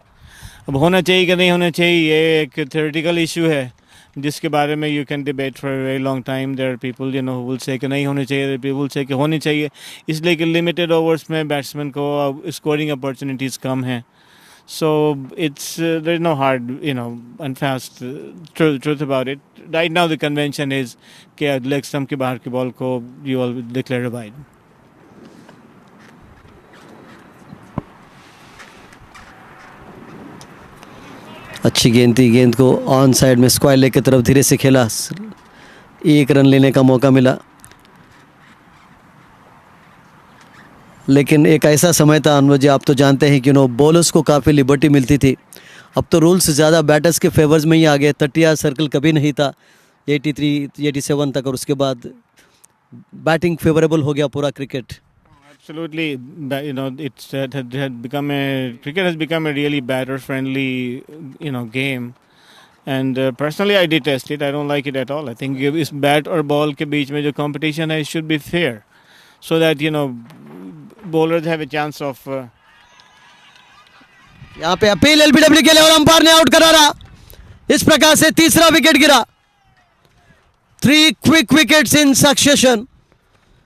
[SPEAKER 5] अब होना चाहिए कि नहीं होना चाहिए, ये एक थ्योरेटिकल इशू है जिसके बारे में you can debate for very long time. There are people who will say कि नहीं होने चाहिए, देयर पीपल से कि होनी चाहिए, इसलिए कि लिमिटेड ओवर्स में बैट्समैन को स्कोरिंग अपॉर्चुनिटीज़ कम हैं. So there's no hard and fast truth about it. Right now the convention is कि leg stump के बाहर की बॉल को you will declare a wide.
[SPEAKER 1] अच्छी गेंद थी, गेंद को ऑन साइड में स्क्वायर लेग की तरफ धीरे से खेला, 1 रन लेने का मौका मिला. लेकिन एक ऐसा समय था अनवर जी, आप तो जानते हैं कि बॉलर्स को काफ़ी लिबर्टी मिलती थी. अब तो रूल्स ज़्यादा बैटर्स के फेवर्स में ही आ गए. 30 सर्कल कभी नहीं था, 83 87 तक, और उसके बाद बैटिंग फेवरेबल हो गया पूरा cricket.
[SPEAKER 5] Absolutely, cricket has become a really batter-friendly, game. And personally, I detest it. I don't like it at all. I think इस bat और ball के बीच में जो competition है, it should be fair, so that bowlers have a chance of.
[SPEAKER 1] यहाँ पे appeal LBW के लिए और अंपायर ने आउट करा रहा. इस प्रकार से तीसरा विकेट गिरा. 3 quick wickets in succession.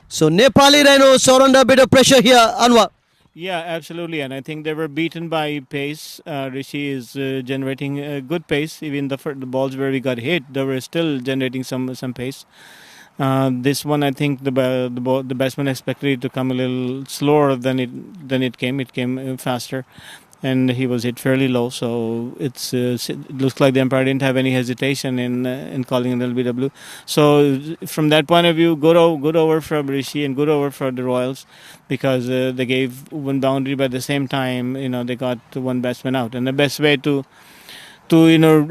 [SPEAKER 1] So Nepali Rhinos are under a bit of pressure here, Anwar.
[SPEAKER 5] Yeah, absolutely, and I think they were beaten by pace. Rishi is generating a good pace. Even the balls where we got hit, they were still generating some pace. This one, I think the batsman expected it to come a little slower than it came. It came faster, and he was hit fairly low. So it looks like the umpire didn't have any hesitation in calling an LBW. So from that point of view, good over for Rishi and good over for the Royals, because they gave one boundary, but at the same time, they got one batsman out. And the best way to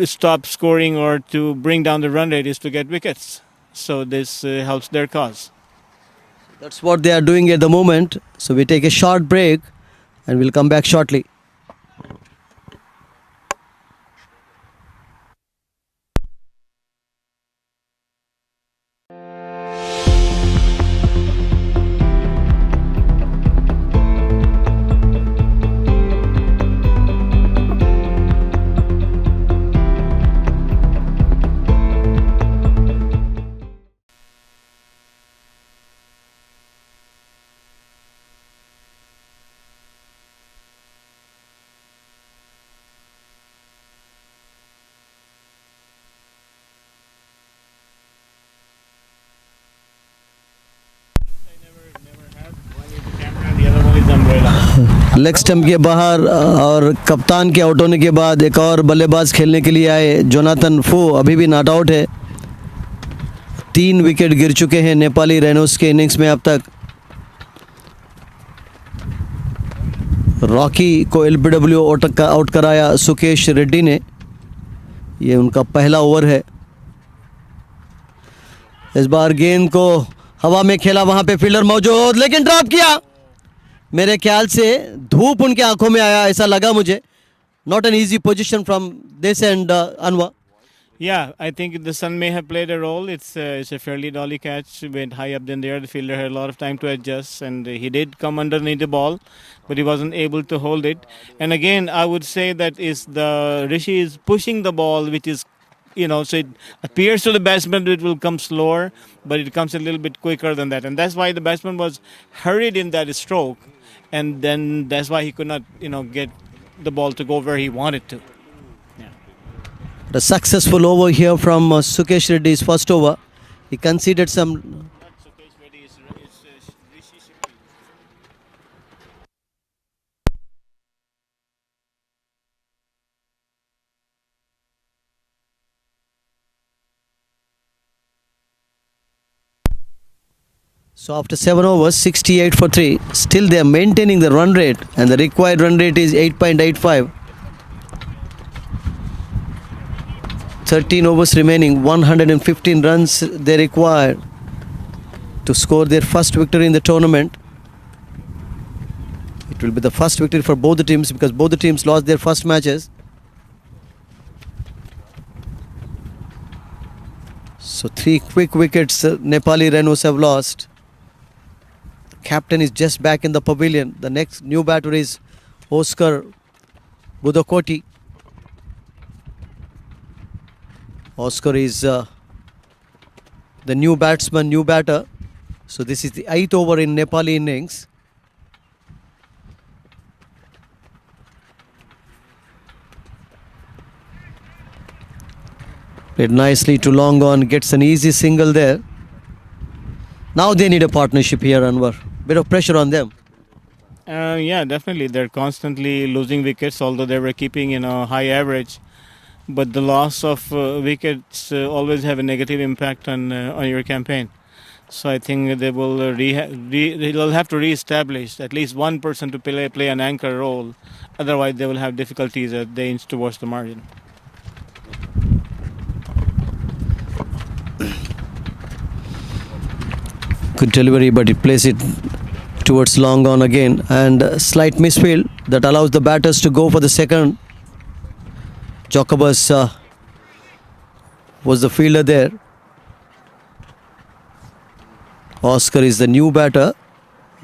[SPEAKER 5] stop scoring or to bring down the run rate is to get wickets. So this helps their cause.
[SPEAKER 1] That's what they are doing at the moment. So we take a short break and we'll come back shortly. Leg stump के बाहर और कप्तान के out होने के बाद एक और बल्लेबाज खेलने के लिए आए जोनाथन फो अभी भी नॉट आउट है। 3 विकेट गिर चुके हैं नेपाली रेनोस के इनिंग्स में अब तक। रॉकी को एलबीडब्ल्यू आउट कराया सुकेश रेड्डी ने। ये उनका पहला ओवर है। इस बार गेंद को हवा में खेला, वहां पे फील्डर मौजूद, लेकिन ड्रॉप किया। मेरे ख्याल से धूप उनके आंखों में आया ऐसा लगा मुझे। Not an easy position from this and Anwar.
[SPEAKER 5] Yeah, I think the sun may have played a role. It's a fairly dolly catch, went high up in there. The fielder had a lot of time to adjust, and he did come underneath the ball, but he wasn't able to hold it. And again, I would say that is the Rishi is pushing the ball, which is, so it appears to the batsman that it will come slower, but it comes a little bit quicker than that, and that's why the batsman was hurried in that stroke, and then that's why he could not, get the ball to go where he wanted to.
[SPEAKER 1] The successful over here from Sukesh Reddy's first over. He conceded some.
[SPEAKER 5] Not Sukesh Reddy, it's Rishi Shippi.
[SPEAKER 1] So after 7 overs, 68 for 3. Still they are maintaining the run rate, and the required run rate is 8.85. 13 overs remaining, 115 runs they require to score their first victory in the tournament. It will be the first victory for both the teams because both the teams lost their first matches. So 3 quick wickets Nepali Rhinos have lost. Captain is just back in the pavilion. The next new batter is Oscar Budokoti. Oscar is the new batsman, new batter. So this is the 8th over in Nepali innings. Played nicely to long on, gets an easy single there. Now they need a partnership here, Anwar. Bit of pressure on them.
[SPEAKER 5] Yeah, definitely. They're constantly losing wickets, although they were keeping high average. But the loss of wickets always have a negative impact on your campaign. So I think they will they'll have to re-establish at least one person to play an anchor role. Otherwise, they will have difficulties as they inch towards the margin.
[SPEAKER 1] Good delivery, but he plays it towards long on again, and a slight misfield that allows the batters to go for the second. Jacobus was the fielder there. Oscar is the new batter.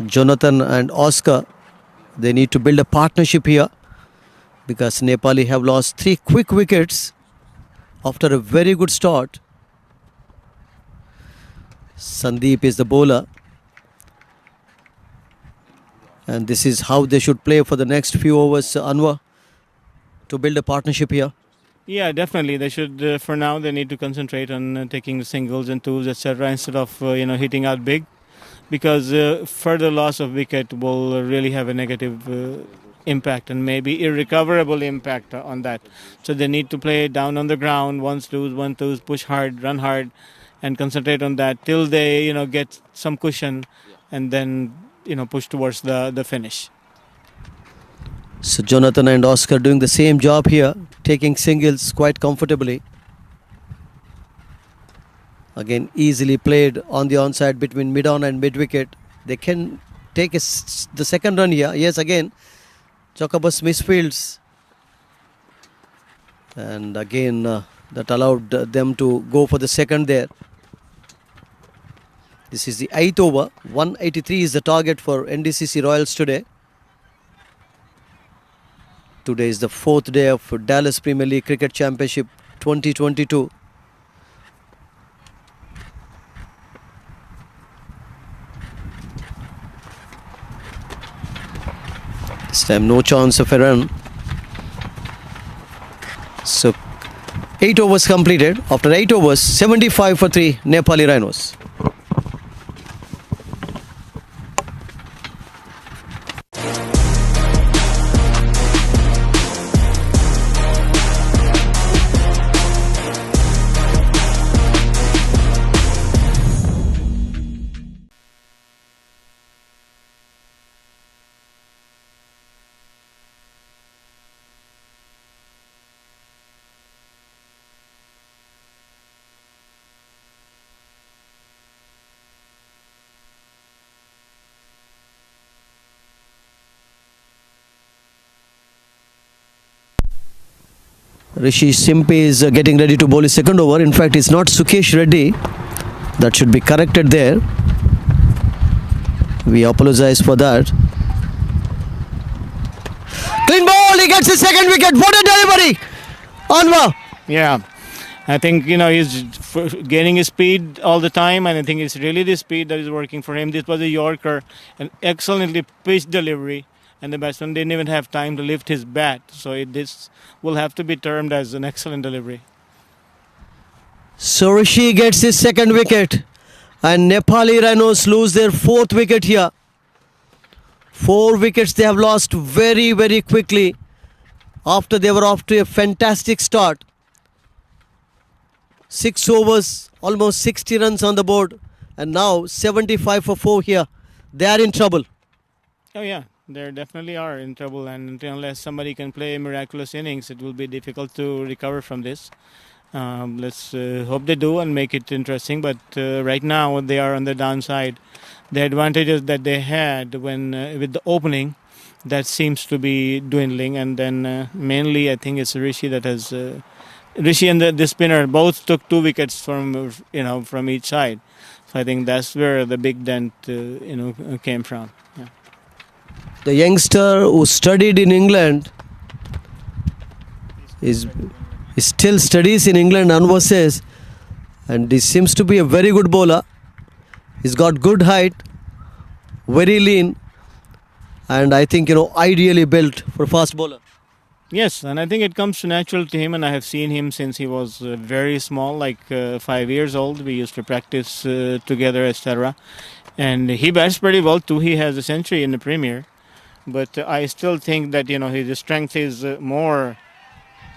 [SPEAKER 1] Jonathan and Oscar, they need to build a partnership here because Nepali have lost 3 quick wickets after a very good start. Sandeep is the bowler, and this is how they should play for the next few overs, Anwar, to build a partnership here.
[SPEAKER 5] Yeah, definitely. They should, for now, they need to concentrate on taking the singles and twos, etc., instead of hitting out big, because further loss of wicket will really have a negative impact and maybe irrecoverable impact on that. So they need to play down on the ground, one twos, push hard, run hard, and concentrate on that till they get some cushion, and then push towards the finish.
[SPEAKER 1] So Jonathan and Oscar doing the same job here, taking singles quite comfortably. Again, easily played on the onside between mid-on and mid-wicket. They can take the second run here. Yes, again, Jacobus misfields. And again, that allowed them to go for the second there. This is the 8th over. 183 is the target for NDCC Royals today. Today is the 4th day of Dallas Premier League Cricket Championship 2022. This time no chance of a run. So 8 overs completed. After 8 overs, 75 for 3 Nepali Rhinos. Rishi Simpe is getting ready to bowl his second over. In fact, it's not Sukesh Reddy. That should be corrected there. We apologize for that. Clean ball. He gets his second wicket. What a delivery. Anwar.
[SPEAKER 5] Yeah, I think he's gaining his speed all the time, and I think it's really the speed that is working for him. This was a Yorker, an excellently pitched delivery, and the batsman didn't even have time to lift his bat. So this will have to be termed as an excellent delivery.
[SPEAKER 1] So Rishi gets his second wicket, and Nepali Rhinos lose their 4th wicket here. 4 wickets they have lost very, very quickly after they were off to a fantastic start. 6 overs, almost 60 runs on the board, and now 75 for 4 here. They are in trouble.
[SPEAKER 5] Oh yeah, they definitely are in trouble, and unless somebody can play miraculous innings, it will be difficult to recover from this. Let's hope they do and make it interesting, but right now they are on the downside. The advantages that they had when with the opening, that seems to be dwindling, and then mainly I think it's Rishi that has Rishi and the spinner both took 2 wickets from each side. So I think that's where the big dent came from. Yeah.
[SPEAKER 1] The youngster who studied in England is still studies in England, Anwar says, and he seems to be a very good bowler. He's got good height, very lean, and I think ideally built for fast bowler.
[SPEAKER 5] Yes, and I think it comes natural to him, and I have seen him since he was very small, like 5 years old. We used to practice together, etc. And he bats pretty well too. He has a century in the Premier, but I still think that his strength is more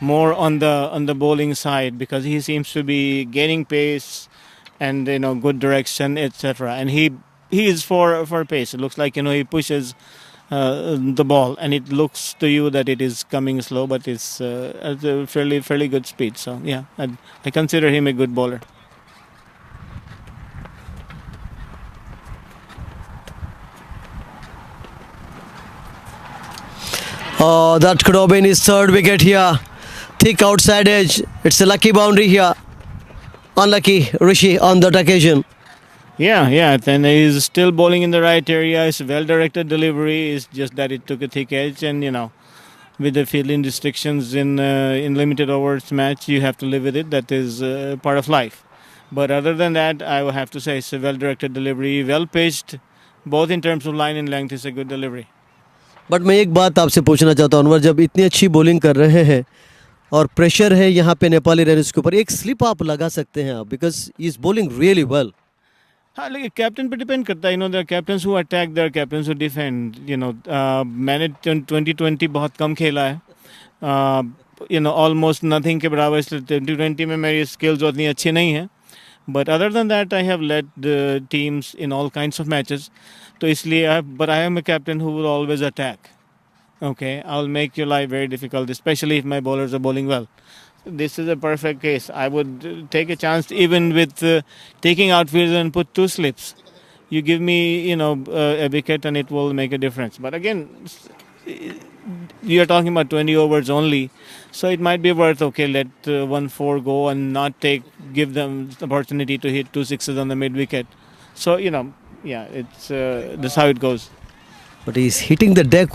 [SPEAKER 5] on the bowling side, because he seems to be gaining pace and good direction, etc. And he is for pace. It looks like he pushes the ball, and it looks to you that it is coming slow, but it's at a fairly good speed. So yeah, I consider him a good bowler.
[SPEAKER 1] That could have been his 3rd wicket here. Thick outside edge. It's a lucky boundary here. Unlucky Rishi on that occasion.
[SPEAKER 5] Yeah. Then he's still bowling in the right area. It's a well-directed delivery. It's just that it took a thick edge, and with the fielding restrictions in limited overs match, you have to live with it. That is part of life. But other than that, I would have to say it's a well-directed delivery, well-pitched, both in terms of line and length. It's a good delivery.
[SPEAKER 1] But मैं एक बात आपसे पूछना चाहता हूँ, अनवर, जब इतनी अच्छी बॉलिंग कर रहे हैं और प्रेशर है यहाँ पे नेपाली राइनोज के ऊपर, एक स्लिप आप लगा सकते हैं आप, because he is bowling really well.
[SPEAKER 5] हाँ लेकिन कैप्टन पे डिपेंड करता है. there are captains who attack, there are captains who defend. मैंने 2020 बहुत कम खेला है. Almost nothing के बराबर. 2020 में मेरी skills उतनी अच्छी नहीं है. But other than that, I have led the teams in all kinds of matches. तो इसलिए but I am a captain who will always attack. Okay, I'll make your life very difficult, especially if my bowlers are bowling well. This is a perfect case. I would take a chance even with taking outfields and put 2 slips. You give me, a wicket and it will make a difference. But again, you're talking about 20 overs only. So it might be worth, let 1-4 go and not give them the opportunity to hit 2 sixes on the mid wicket. So, it's that's how it goes.
[SPEAKER 1] But he's hitting the deck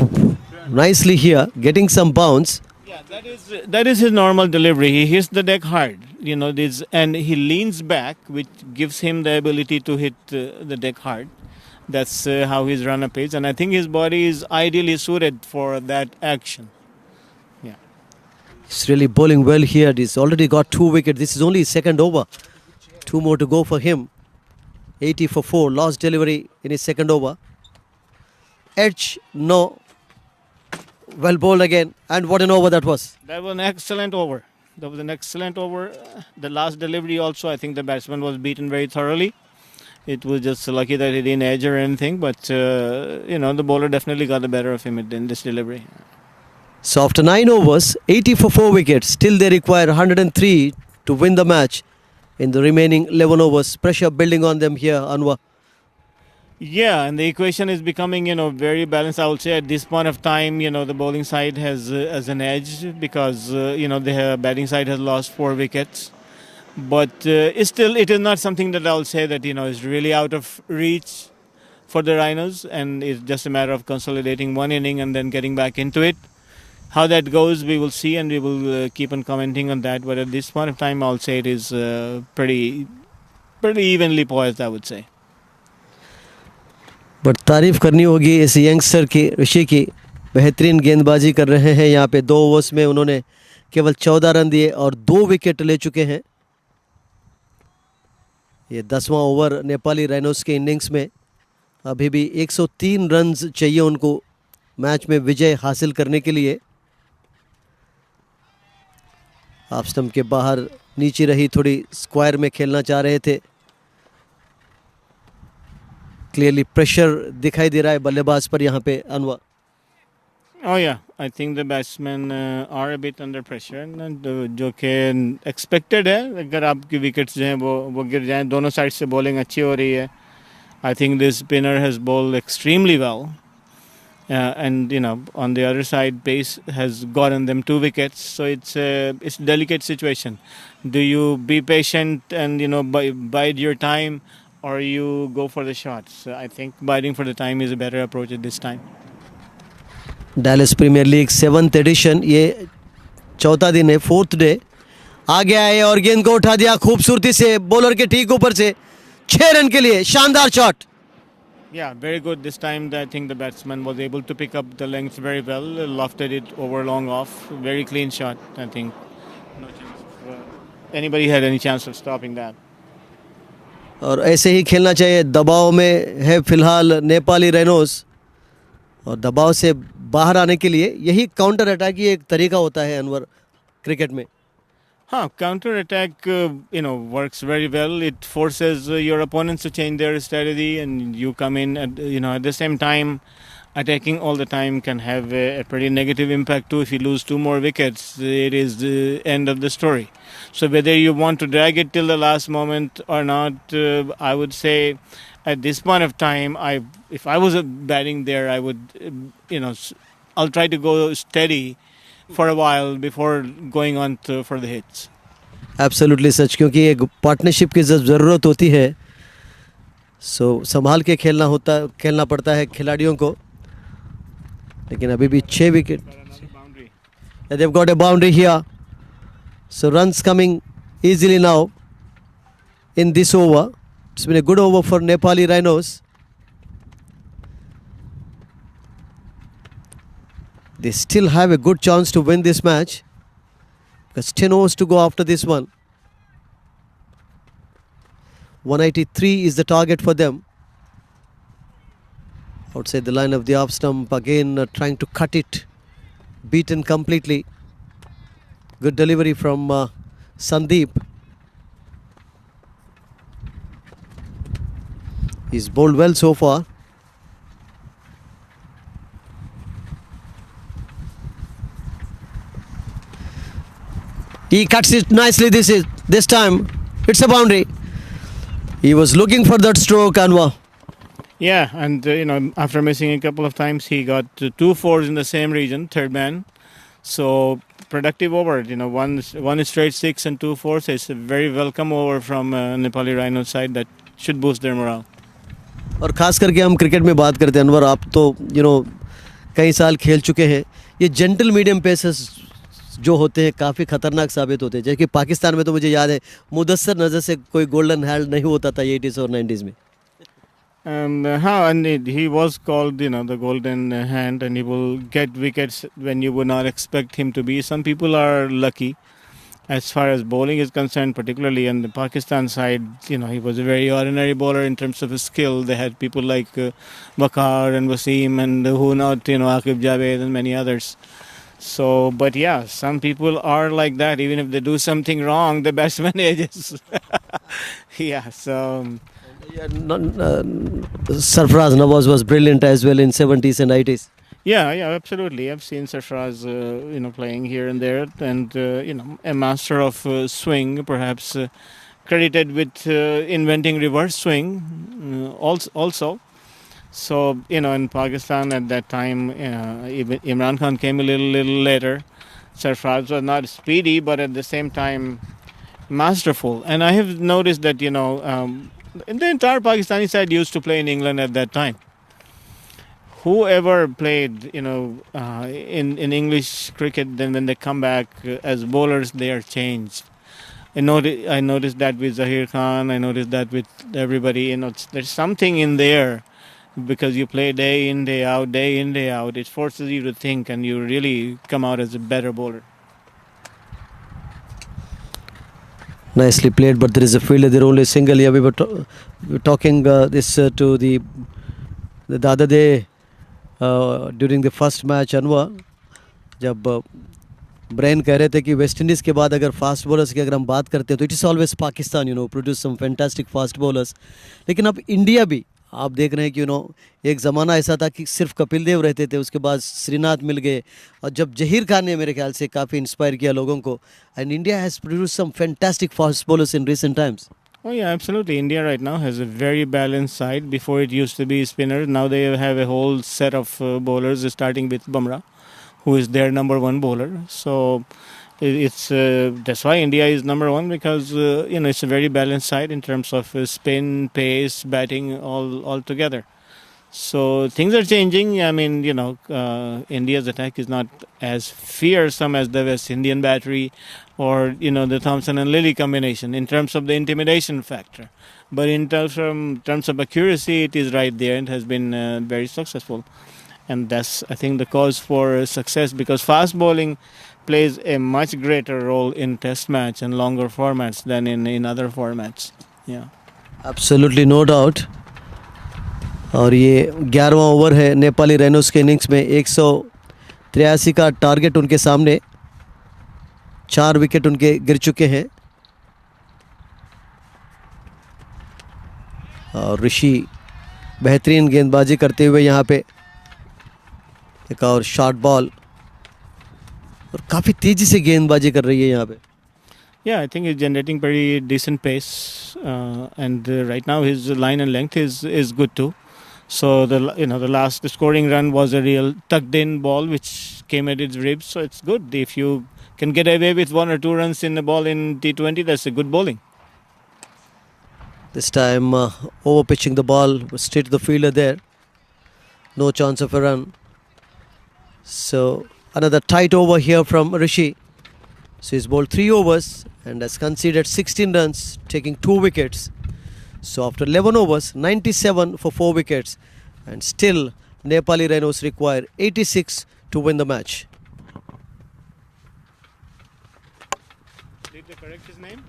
[SPEAKER 1] nicely here, getting some bounce.
[SPEAKER 5] Yeah, that is his normal delivery. He hits the deck hard, and he leans back, which gives him the ability to hit the deck hard. That's how his run-up is, and I think his body is ideally suited for that action. Yeah,
[SPEAKER 1] He's really bowling well here. He's already got 2 wickets. This is only his second over. 2 more to go for him. 80 for 4. Lost delivery in his second over. Edge, no. Well bowled again. And what an over that was.
[SPEAKER 5] that was an excellent over. The last delivery also, I think the batsman was beaten very thoroughly. It was just lucky that he didn't edge or anything, but the bowler definitely got the better of him in this delivery.
[SPEAKER 1] So after 9 overs, 80 for 4 wickets. Still they require 103 to win the match in the remaining 11 overs. Pressure building on them here, Anwar.
[SPEAKER 5] Yeah, and the equation is becoming, very balanced. I would say at this point of time, the bowling side has an edge because, the batting side has lost 4 wickets. But it is not something that I'll say that, is really out of reach for the Rhinos. And it's just a matter of consolidating one inning and then getting back into it. How that goes, we will see, and we will keep on commenting on that. But at this point of time, I'll say it is pretty evenly poised, I would say.
[SPEAKER 1] But तारीफ करनी होगी इस youngster की, ऋषि की. बेहतरीन गेंदबाजी कर रहे हैं यहाँ पे. 2 ओवर्स में उन्होंने केवल 14 रन दिए और 2 विकेट ले चुके हैं. ये 10वां ओवर नेपाली राइनोस के इनिंग्स में. अभी भी 103 रन चाहिए उनको मैच में विजय हासिल करने के लिए. ऑफ स्टंप के बाहर नीचे रही, थोड़ी स्क्वायर में खेलना चाह रहे थे. क्लियरली प्रेशर दिखाई दे रहा है बल्लेबाज पर यहाँ पे, Anwar.
[SPEAKER 5] Oh yeah, I think the batsmen are a bit under pressure, and जो कि expected है. अगर आपकी wickets जो हैं वो गिर जाएं, दोनों साइड से bowling अच्छी हो रही है. I think this spinner has bowled extremely well, and on the other side, pace has gotten them 2 wickets. So it's a delicate situation. Do you be patient and bide your time, or you go for the shots? I think biding for the time is a better approach at this time.
[SPEAKER 1] Dallas premier league 7th edition, ये चौथा दिन है, 4th day. आ गया है और गेंद को उठा दिया खूबसूरती से बॉलर के ठीक ऊपर से. 6 रन के लिए शानदार shot.
[SPEAKER 5] Yeah, very good. This time I think the batsman was able to pick up the length very well, lofted it over long off. Very clean shot. I think no chance anybody had any chance of stopping that.
[SPEAKER 1] और ऐसे ही खेलना चाहिए. दबाव में है फिलहाल Nepali rhinos, और दबाव से बाहर आने के लिए यही काउंटर अटैक ही एक तरीका होता है अनवर क्रिकेट में.
[SPEAKER 5] हाँ, counter attack works very well. It forces your opponents to change their strategy, and you come in at the same time. Attacking all the time can have a pretty negative impact too. If you lose 2 more wickets, it is the end of the story. So whether you want to drag it till the last moment or not, I would say at this point of time, if I was batting there, I would, I'll try to go steady for a while before going on for the hits.
[SPEAKER 1] Absolutely सच, क्योंकि एक partnership की जब ज़रूरत होती है, सो संभाल के खेलना पड़ता है खिलाड़ियों को. लेकिन अभी भी 6 wicket. They've got a boundary here, so runs coming easily now in this over. It's been a good over for Nepali Rhinos. They still have a good chance to win this match, because 10 overs to go after this one. 183 is the target for them. Outside the line of the off stump, again trying to cut it. Beaten completely. Good delivery from Sandeep. He's bowled well so far. He cuts it nicely this time. It's a boundary. He was looking for that stroke, Anwar.
[SPEAKER 5] Yeah, and after missing a couple of times, he got 2 4s in the same region, third man. So productive over. One straight 6 and 2 4s. It's a very welcome over from Nepali Rhinos side that should boost their morale.
[SPEAKER 1] और ख़ास करके हम cricket में बात करते हैं अनवर, आप तो कई साल खेल चुके हैं. ये जेंटल मीडियम पेसर्स जो होते हैं काफ़ी ख़तरनाक साबित होते हैं. जैसे कि पाकिस्तान में तो मुझे याद है मुदस्सर नज़र से कोई गोल्डन हैंड नहीं होता था 80s और 90s में.
[SPEAKER 5] And he was called, the golden hand, and he will get wickets when you would not expect him to be. Some people are lucky as far as bowling is concerned, particularly on the Pakistan side. He was a very ordinary bowler in terms of his skill. They had people like Bakar and Wasim and who not, Aqib Javed and many others. So, but yeah, some people are like that. Even if they do something wrong, the batsman ages. Yeah, so.
[SPEAKER 1] Sarfraz Nawaz was brilliant as well in 70s and 80s.
[SPEAKER 5] Yeah, absolutely. I've seen Sarfraz, playing here and there, and a master of swing, perhaps credited with inventing reverse swing, also. So in Pakistan at that time, Imran Khan came a little later. Sarfraz was not speedy, but at the same time masterful. And I have noticed that the entire Pakistani side used to play in England at that time. Whoever played, in English cricket, then when they come back as bowlers, they are changed. I noticed that with Zahir Khan. I noticed that with everybody. There's something in there because you play day in, day out. It forces you to think, and you really come out as a better bowler.
[SPEAKER 1] Nicely played, but there is a fielder there, only single. Yeah, we were talking this to the other day during the first match, Anwar, जब brain कह रहे थे कि West Indies के बाद अगर fast bowlers की अगर हम बात करते हैं तो it is always Pakistan produce some fantastic fast bowlers. लेकिन अब इंडिया भी आप देख रहे हैं कि एक ज़माना ऐसा था कि सिर्फ कपिल देव रहते थे, उसके बाद श्रीनाथ मिल गए, और जब जहीर खान ने मेरे ख्याल से काफ़ी इंस्पायर किया लोगों को. And India has produce some fantastic fast bowlers in recent times.
[SPEAKER 5] Oh yeah, absolutely. India right now has a very balanced side. Before it used to be spinners. Now they have a whole set of bowlers, starting with Bumrah, who is their number one bowler. So it's that's why India is number one, because it's a very balanced side in terms of spin, pace, batting, all together. So things are changing. I mean, India's attack is not as fearsome as the West Indian battery or the Thompson and Lilly combination in terms of the intimidation factor. But in terms of accuracy, it is right there and has been very successful. And that's, I think, the cause for success, because fast bowling plays a much greater role in test match and longer formats than in other formats. Yeah.
[SPEAKER 1] Absolutely, no doubt. और ये 11वां over है नेपाली रेनोस के innings में. 183 का target उनके सामने. 4 wicket उनके गिर चुके हैं. और ऋषि बेहतरीन गेंदबाजी करते हुए यहाँ पे एक और शॉर्ट बॉल, और काफ़ी तेज़ी से गेंदबाजी कर रही है यहाँ पे.
[SPEAKER 5] Yeah, I think he's generating pretty decent pace, and right now his line and length is good too. So the last scoring run was a real tucked in ball which came at its ribs. So it's good if you can get away with 1 or 2 runs in the ball in T20. That's a good bowling.
[SPEAKER 1] This time over pitching the ball straight to the fielder there. No chance of a run. So another tight over here from Rishi. So he's bowled 3 overs and has conceded 16 runs, taking 2 wickets. So after 11 overs, 97 for 4 wickets, and still Nepali Rhinos require 86 to win the match.
[SPEAKER 5] Did they correct his name?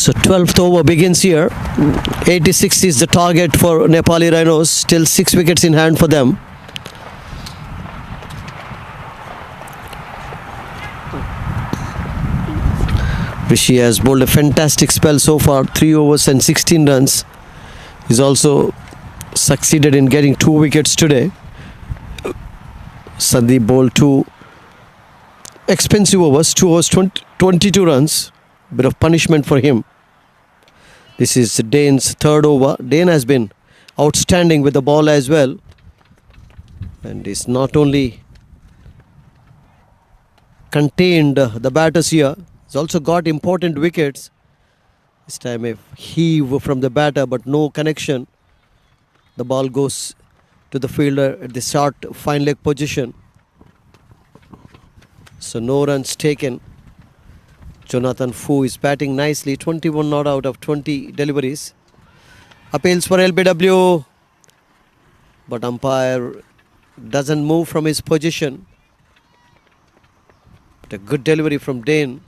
[SPEAKER 1] So 12th over begins here. 86 is the target for Nepali Rhinos. Still 6 wickets in hand for them. Rishi has bowled a fantastic spell so far. 3 overs and 16 runs. He's also succeeded in getting 2 wickets today. Sandeep bowled 2 expensive overs. 2 overs, 22 runs. Bit of punishment for him. This is Dane's 3rd over. Dane has been outstanding with the ball as well. And he's not only contained the batters here, he's also got important wickets. This time a heave from the batter, but no connection. The ball goes to the fielder at the short fine leg position. So no runs taken. Jonathan Fu is batting nicely. 21 not out of 20 deliveries. Appeals for LBW. But umpire doesn't move from his position. But a good delivery from Dane.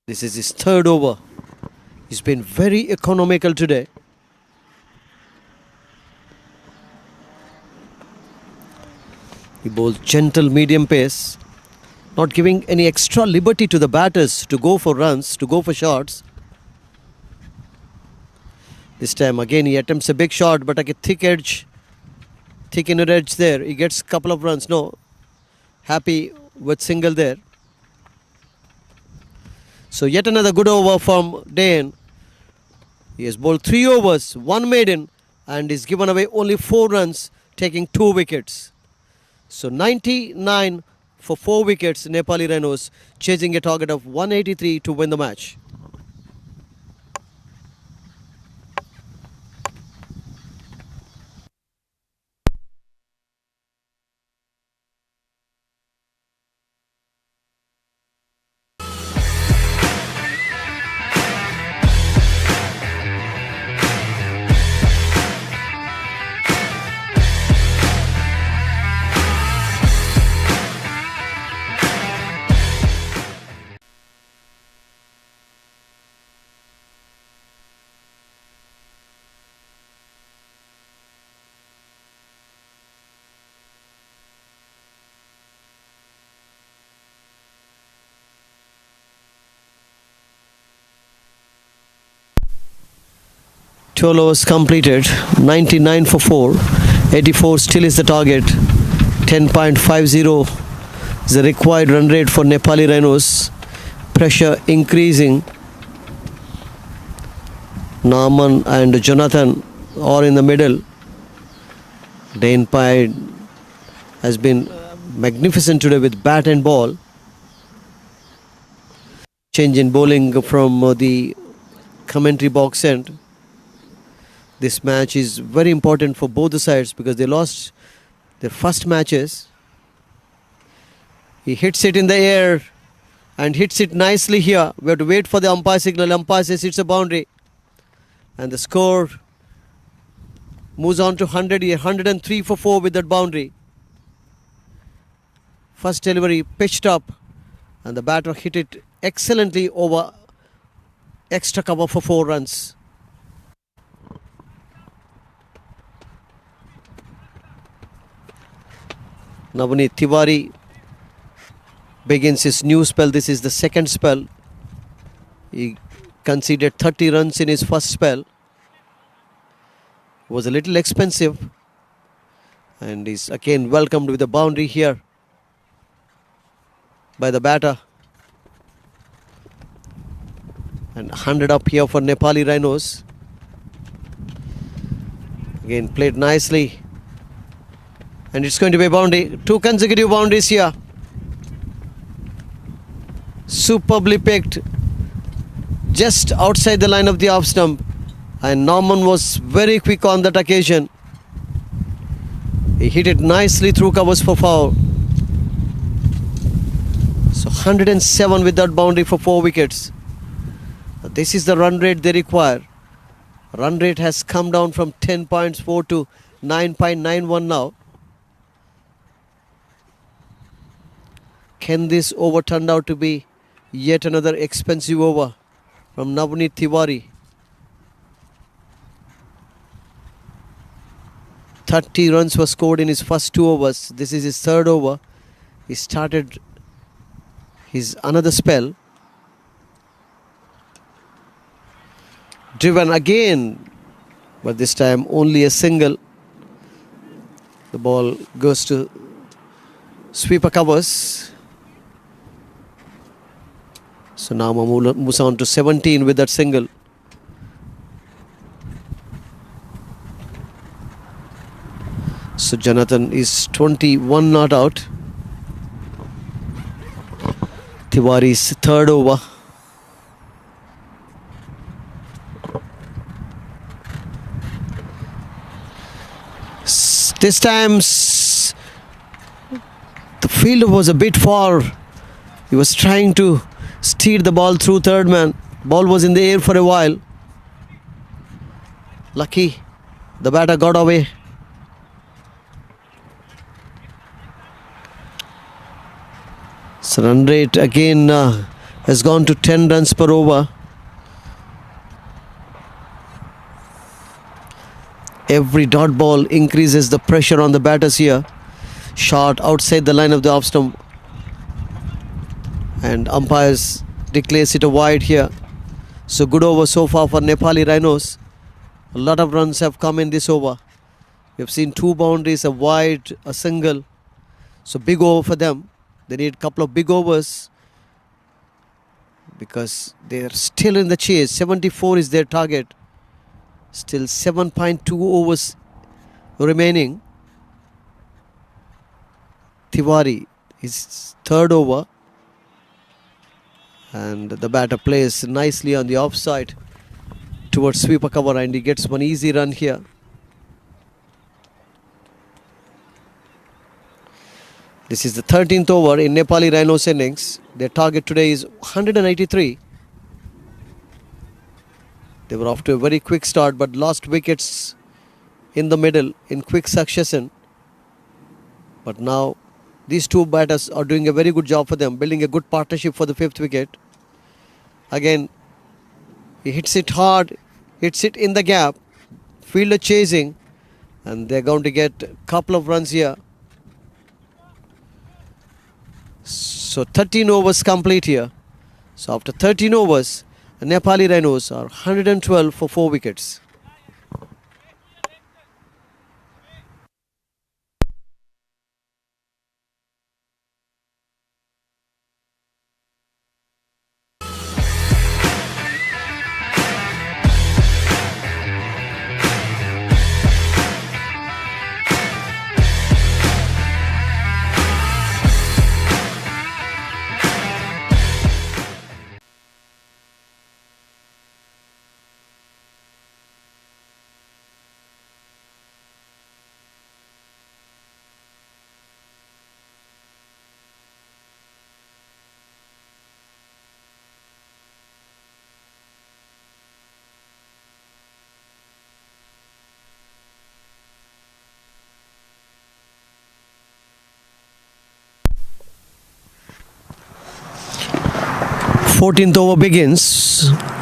[SPEAKER 1] This is his 3rd over. He's been very economical today. He bowls gentle medium pace, not giving any extra liberty to the batters to go for runs, to go for shots. This time again he attempts a big shot, but like a thick inner edge there. He gets a couple of runs. No, happy with single there. So yet another good over from Dane. He has bowled 3 overs, 1 maiden, and he's given away only 4 runs, taking 2 wickets. So 99 for 4 wickets. Nepali Rhinos chasing a target of 183 to win the match. Twelve overs completed, 99 for 4, 84 still is the target, 10.50 is the required run rate for Nepali Rhinos. Pressure increasing. Norman and Jonathan are in the middle. Dane Pye has been magnificent today with bat and ball. Change in bowling from the commentary box end. This match is very important for both the sides because they lost their first matches. He hits it in the air and hits it nicely here. We have to wait for the umpire signal. Umpire says it's a boundary. And the score moves on to 100 here. 103 for 4 with that boundary. First delivery pitched up and the batter hit it excellently over extra cover for 4 runs. Navneet Tiwari begins his new spell. This is the 2nd spell. He conceded 30 runs in his first spell. Was a little expensive and is again welcomed with a boundary here by the batter. And 100 up here for Nepali Rhinos. Again played nicely. And it's going to be a boundary. 2 consecutive boundaries here. Superbly picked. Just outside the line of the off stump. And Norman was very quick on that occasion. He hit it nicely through covers for foul. So 107 with that boundary for 4 wickets. This is the run rate they require. Run rate has come down from 10.4 to 9.91 now. Can this over turn out to be Yet another expensive over from Navneet Tiwari. 30 runs were scored in his first 2 overs. This is his third over. He started his another spell. Driven again, but this time only a single. The ball goes to sweeper covers. So now moves on to 17 with that single. So Jonathan is 21 not out. Tiwari's third over. This time the fielder was a bit far. He was trying to steer the ball through third man. Ball was in the air for a while. Lucky the batter got away. So run rate again has gone to 10 runs per over. Every dot ball increases the pressure on the batters here. Shot outside the line of the off stump. And umpires declares it a wide here. So good over so far for Nepali Rhinos. A lot of runs have come in this over. We have seen 2 boundaries, a wide, a single. So big over for them. They need a couple of big overs because they are still in the chase. 74 is their target. Still 7.2 overs remaining. Tiwari is third over. And the batter plays nicely on the offside towards sweeper cover, and he gets one easy run here. This is the 13th over in Nepali Rhinos innings. Their target today is 183. They were off to a very quick start but lost wickets in the middle in quick succession. But now these 2 batters are doing a very good job for them, building a good partnership for the 5th wicket. Again, he hits it hard, hits it in the gap. Fielder chasing, and they're going to get a couple of runs here. So 13 overs complete here. So after 13 overs, the Nepali Rhinos are 112 for 4 wickets. Fourteenth over begins.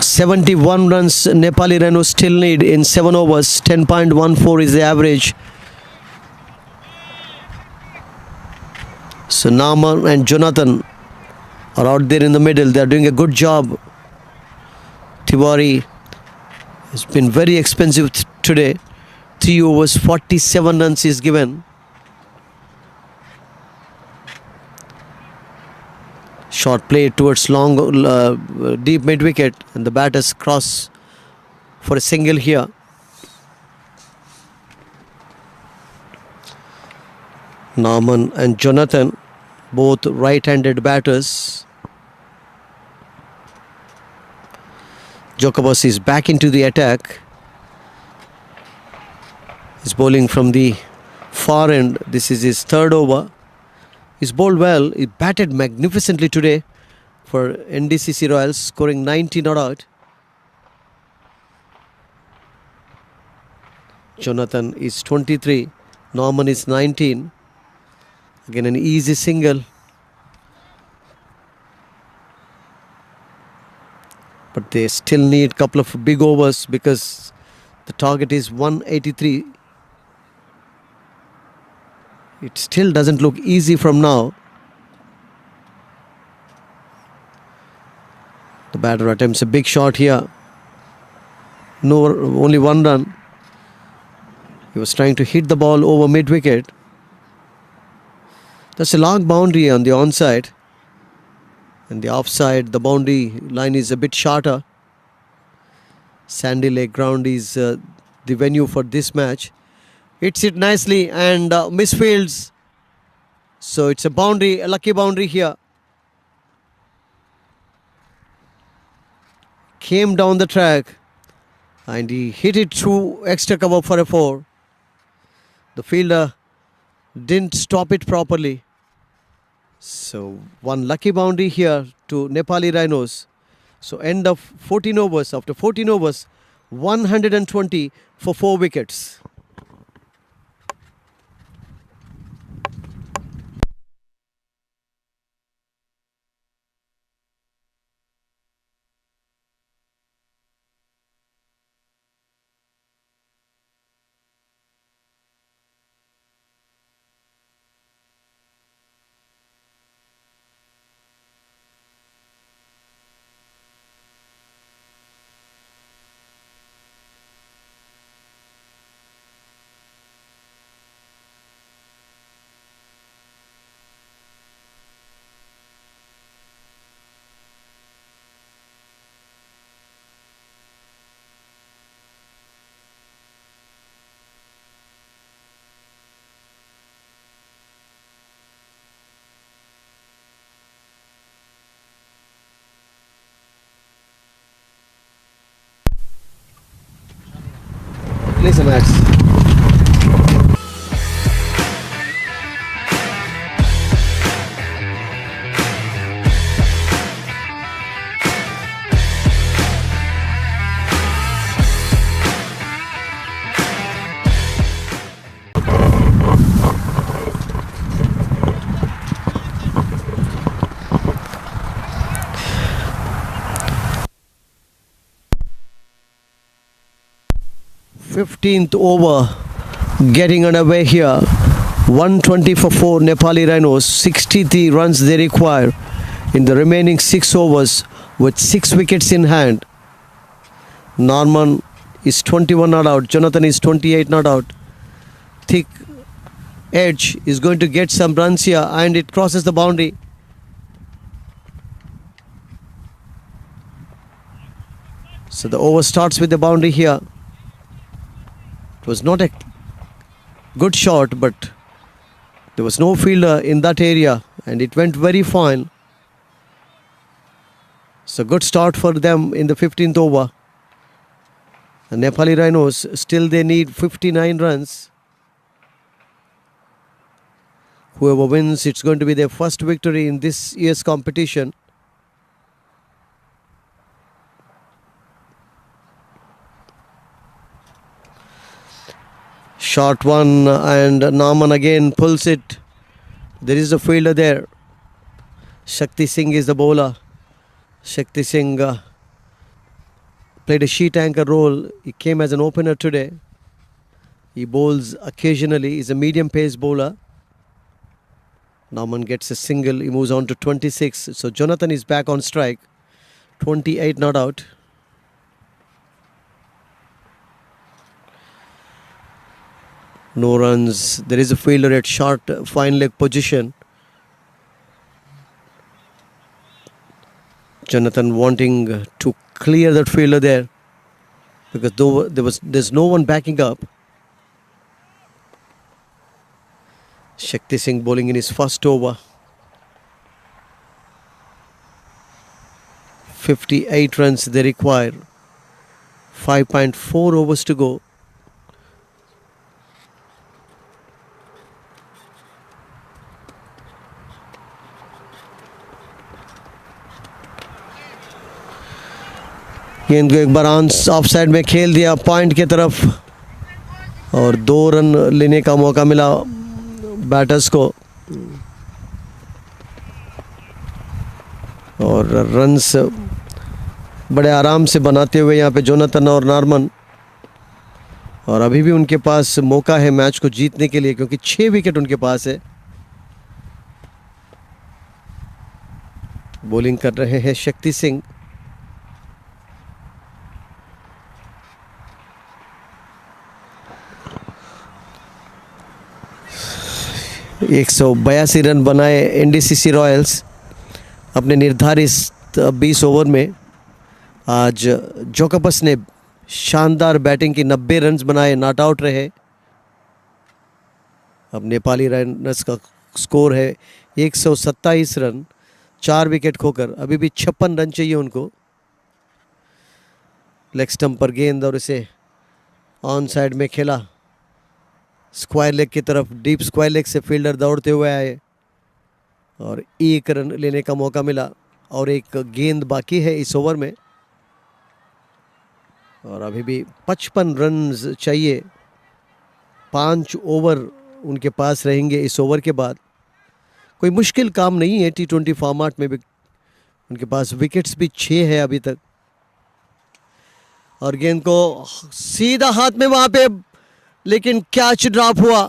[SPEAKER 1] 71 runs Nepali Rhinos still need in 7 overs. 10.14 is the average. So Naman and Jonathan are out there in the middle. They are doing a good job. Tiwari has been very expensive today. 3 overs, 47 runs is given. Short play towards long, deep mid wicket, and the batters cross for a single here. Norman and Jonathan, both right-handed batters. Jacobus is back into the attack. He's bowling from the far end. This is his third over. He's bowled well. He batted magnificently today for NDCC Royals, scoring 90 not out. Jonathan is 23. Norman is 19. Again an easy single. but they still need a couple of big overs because the target is 183. It still doesn't look easy from now. The batter attempts a big shot here. No, only one run. He was trying to hit the ball over mid-wicket. That's a long boundary on the onside. And the offside, the boundary line is a bit shorter. Sandy Lake ground is the venue for this match. Hits it nicely and misfields. So it's a boundary, a lucky boundary here. Came down the track and he hit it through extra cover for a 4. The fielder didn't stop it properly. So one lucky boundary here to Nepali Rhinos. So end of 14 overs. After 14 overs, 120 for 4 wickets. Listen, Max. Fifteenth over getting underway here. 120 for 4 Nepali Rhinos. 63 runs they require in the remaining 6 overs with 6 wickets in hand. Norman is 21 not out. Jonathan is 28 not out. Thick Edge is going to get some runs here and it crosses the boundary. So the over starts with the boundary here. It was not a good shot, but there was no fielder in that area and it went very fine. So good start for them in the 15th over. The Nepali Rhinos, still they need 59 runs. Whoever wins, it's going to be their first victory in this year's competition. Short one and Norman again pulls it. There is a fielder there. Shakti Singh is the bowler. Shakti Singh played a sheet anchor role. He came as an opener today. He bowls occasionally. He's a medium pace bowler. Norman gets a single. He moves on to 26. So Jonathan is back on strike. 28 not out. No runs. There is a fielder at short fine leg position. Jonathan wanting to clear that fielder there because there's no one backing up. Shakti Singh bowling in his first over. 58 runs they require. 5.4 overs to go. गेंद को एक बार of side में खेल दिया point की तरफ और 2 run लेने का मौका मिला बैटर्स को और रन्स बड़े आराम से बनाते हुए यहाँ पे जोनाथन और नॉर्मन, और अभी भी उनके पास मौका है मैच को जीतने के लिए क्योंकि 6 विकेट उनके पास है। बॉलिंग कर रहे हैं शक्ति सिंह। एक 182 रन बनाए एनडीसीसी रॉयल्स अपने निर्धारित 20 ओवर में। आज जोकोपस ने शानदार बैटिंग की, 90 रन्स बनाए, नॉट आउट रहे। अब नेपाली राइनर्स का स्कोर है 127 रन, 4 विकेट खोकर। अभी भी 56 रन चाहिए उनको। लेग स्टंप पर गेंद और इसे ऑन साइड में खेला, स्क्वायर लेग की तरफ। डीप स्क्वायर लेग से फील्डर दौड़ते हुए आए और 1 रन लेने का मौका मिला और एक गेंद बाकी है इस ओवर में। और अभी भी 55 रन चाहिए। 5 ओवर उनके पास रहेंगे इस ओवर के बाद। कोई मुश्किल काम नहीं है T20 फॉर्मेट में भी। उनके पास विकेट्स भी 6 है अभी तक। और गेंद को सीधा हाथ में वहां पे, लेकिन कैच ड्रॉप हुआ।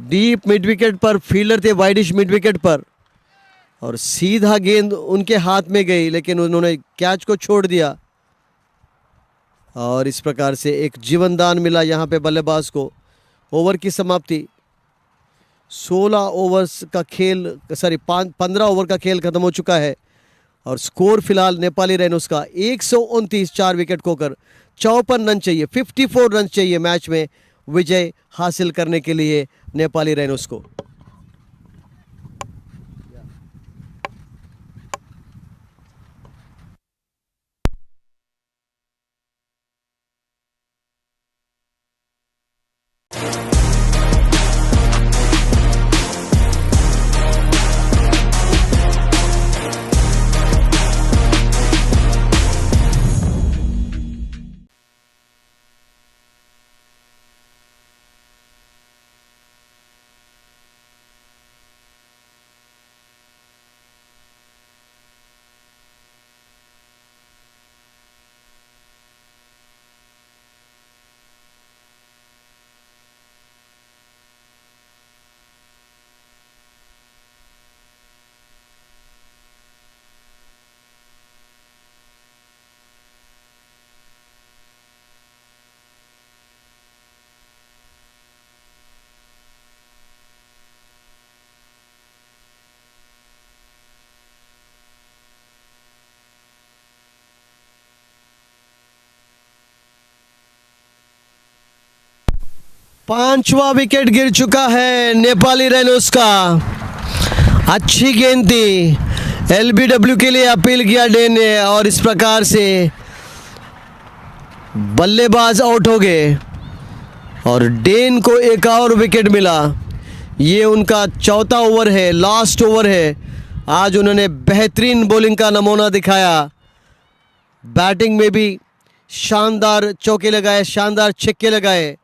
[SPEAKER 1] डीप मिड विकेट पर फील्डर थे, वाइडिश मिड विकेट पर, और सीधा गेंद उनके हाथ में गई, लेकिन उन्होंने कैच को छोड़ दिया। और इस प्रकार से एक जीवनदान मिला यहाँ पे बल्लेबाज को। ओवर की समाप्ति। 16 ओवर्स का खेल, 15 ओवर का खेल खत्म हो चुका है और स्कोर फिलहाल नेपाली राइनोस का 129, 4 विकेट खोकर 54 रन चाहिए। 54 रन चाहिए मैच में विजय हासिल करने के लिए नेपाली राइनोस को। पांचवा विकेट गिर चुका है नेपाली राइनोस का। अच्छी गेंद थी, एलबीडब्ल्यू के लिए अपील किया डे ने, और इस प्रकार से बल्लेबाज आउट हो गए और डेन को एक और विकेट मिला। ये उनका चौथा ओवर है, लास्ट ओवर है। आज उन्होंने बेहतरीन बॉलिंग का नमूना दिखाया। बैटिंग में भी शानदार चौके लगाए, शानदार छक्के लगाए,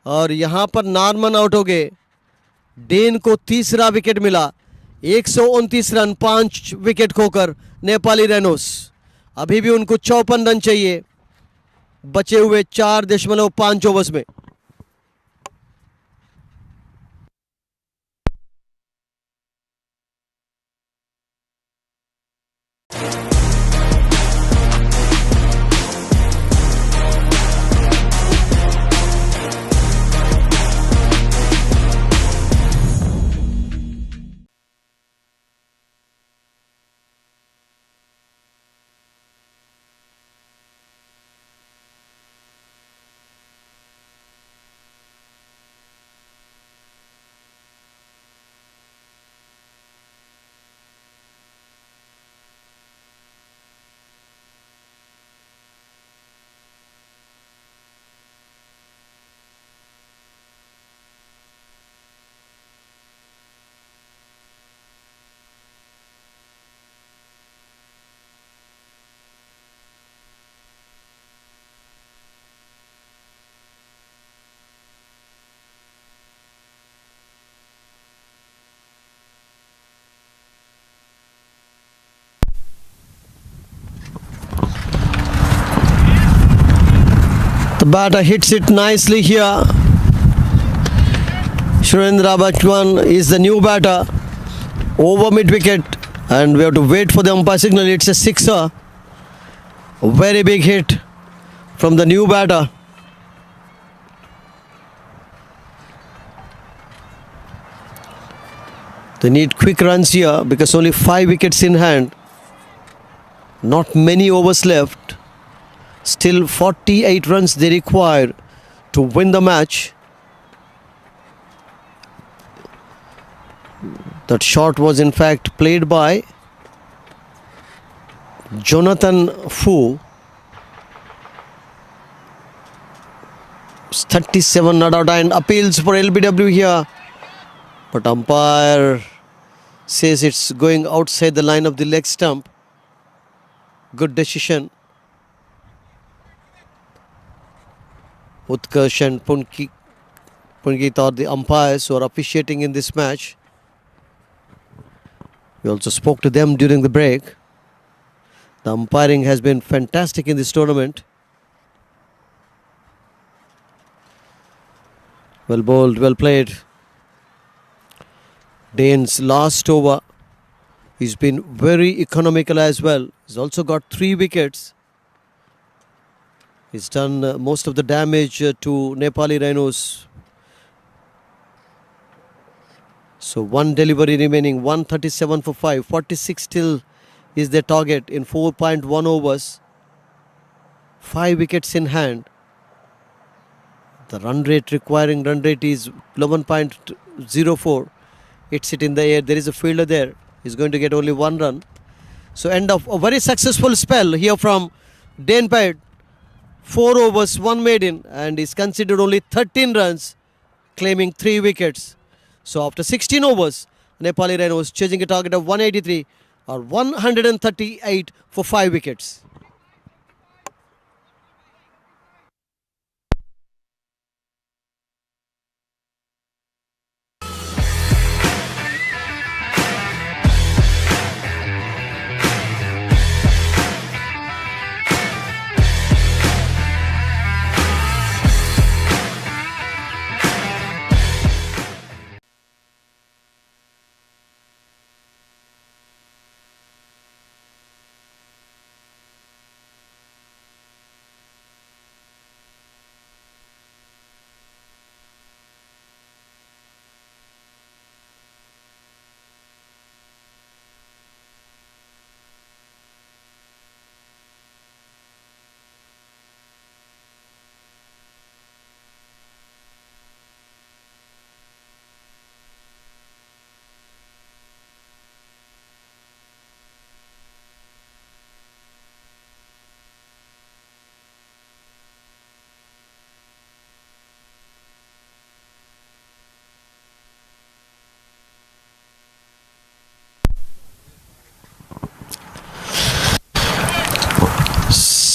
[SPEAKER 1] और यहाँ पर नॉर्मन आउट हो गए। डेन को तीसरा विकेट मिला। 129 रन, 5 विकेट खोकर नेपाली राइनोस। अभी भी उनको 54 रन चाहिए बचे हुए 4.5 ओवर्स में। batter hits it nicely here. Surendra Bachwan is the new batter over mid wicket, and we have to wait for the umpire signal. It's a sixer. A very big hit from the new batter. They need quick runs here because only 5 wickets in hand. Not many overs left. Still 48 runs they require to win the match. That shot was in fact played by Jonathan Fu. 37 not out, and appeals for LBW here. But umpire says it's going outside the line of the leg stump. Good decision. Utkarsh and Punkit are the umpires who are officiating in this match. We also spoke to them during the break. The umpiring has been fantastic in this tournament. Well bowled, well played. Dane's last over. He's been very economical as well. He's also got 3 wickets. He's done most of the damage to Nepali Rhinos. So 1 delivery remaining, 137 for 5. 46 still is their target in 4.1 overs. 5 wickets in hand. The requiring run rate is 11.04. It's it in the air. There is a fielder there. He's going to get only 1 run. So end of a very successful spell here from Dane Ped. 4 overs, 1 maiden, and he's considered only 13 runs, claiming 3 wickets. So after 16 overs, Nepali Rhinos chasing a target of 183 or 138 for 5 wickets.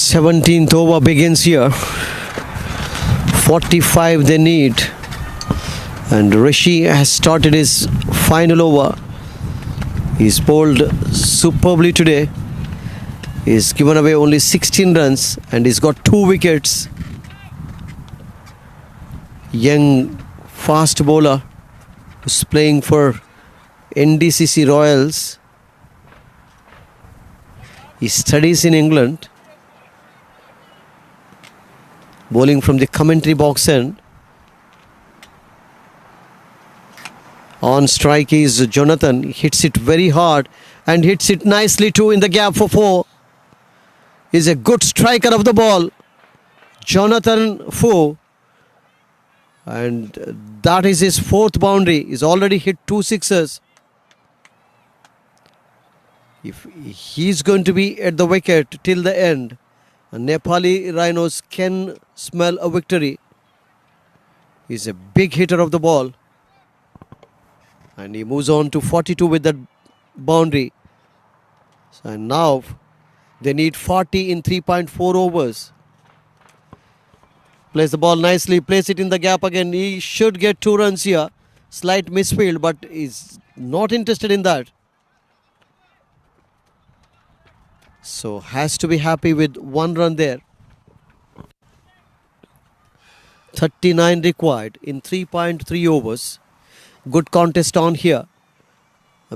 [SPEAKER 1] Seventeenth over begins here. 45 they need, and Rishi has started his final over. He's bowled superbly today. He's given away only 16 runs and he's got 2 wickets. Young fast bowler who's playing for NDCC Royals. He studies in England. Bowling from the commentary box end. On strike is Jonathan. He hits it very hard and hits it nicely too in the gap for 4. He's a good striker of the ball, Jonathan Fu. And that is his 4th boundary. He's already hit 2 sixes. If he's going to be at the wicket till the end, Nepali Rhinos can smell a victory. He's a big hitter of the ball. And he moves on to 42 with that boundary. And now they need 40 in 3.4 overs. Plays the ball nicely, plays it in the gap again. He should get 2 runs here. Slight misfield, but he's not interested in that. So has to be happy with 1 run there. 39 required in 3.3 overs. Good contest on here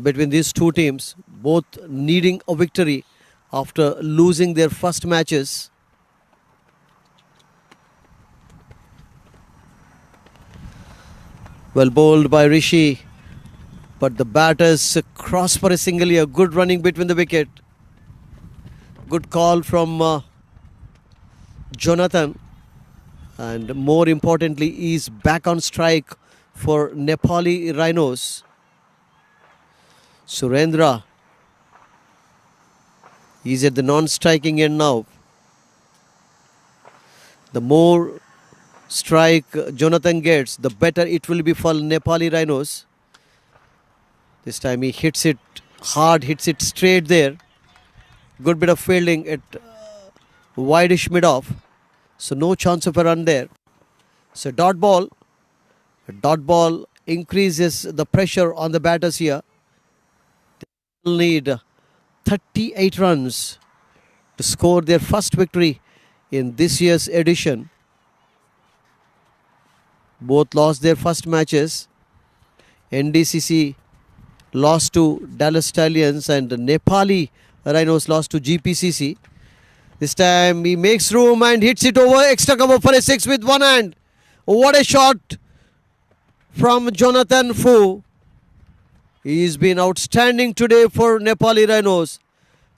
[SPEAKER 1] between these two teams, both needing a victory after losing their first matches. Well bowled by Rishi, but the batters cross for a single here. Good running between the wicket. Good call from Jonathan, and more importantly, he's back on strike for Nepali Rhinos. Surendra is at the non-striking end now. The more strike Jonathan gets, the better it will be for Nepali Rhinos. This time he hits it hard, hits it straight there. Good bit of fielding at wideish mid-off. So no chance of a run there. So dot ball. A dot ball increases the pressure on the batters here. They will need 38 runs to score their first victory in this year's edition. Both lost their first matches. NDCC lost to Dallas Stallions and Nepali Rhinos lost to GPCC. This time he makes room and hits it over extra cover for a 6 with one hand. What a shot from Jonathan Fu. He's been outstanding today for Nepali Rhinos.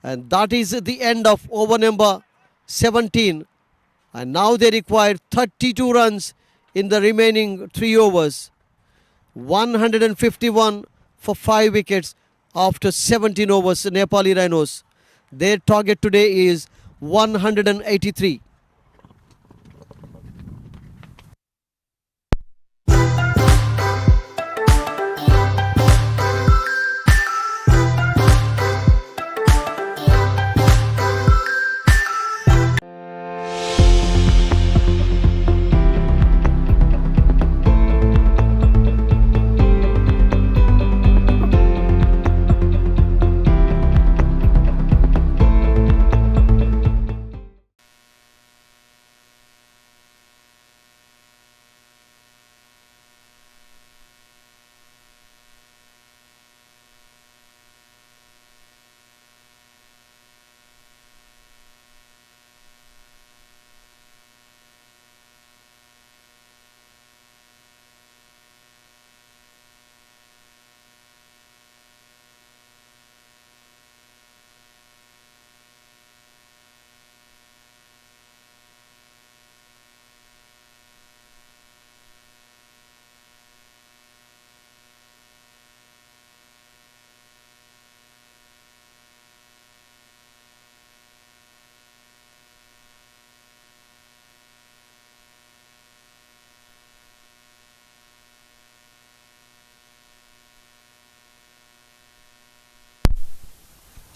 [SPEAKER 1] And that is the end of over number 17. And now they require 32 runs in the remaining 3 overs. 151 for 5 wickets after 17 overs. Nepali Rhinos. Their target today is 183.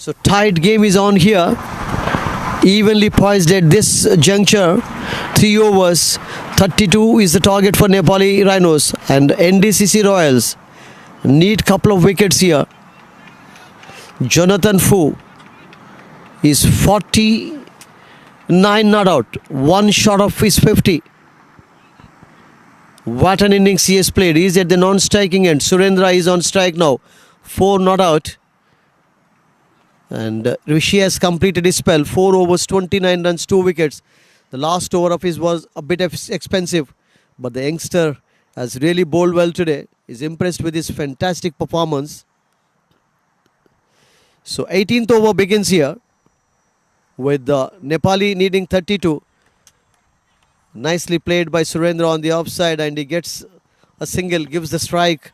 [SPEAKER 1] So tight game is on here. Evenly poised at this juncture. 3 overs. 32 is the target for Nepali Rhinos. And NDCC Royals need couple of wickets here. Jonathan Fu is 49 not out. One shot of his 50. What an innings he has played. He is at the non-striking end. Surendra is on strike now. 4 not out. And Rishi has completed his spell. 4 overs, 29 runs, 2 wickets. The last over of his was a bit expensive. But the youngster has really bowled well today. He's impressed with his fantastic performance. So 18th over begins here. With Nepali needing 32. Nicely played by Surendra on the offside. And he gets a single. Gives the strike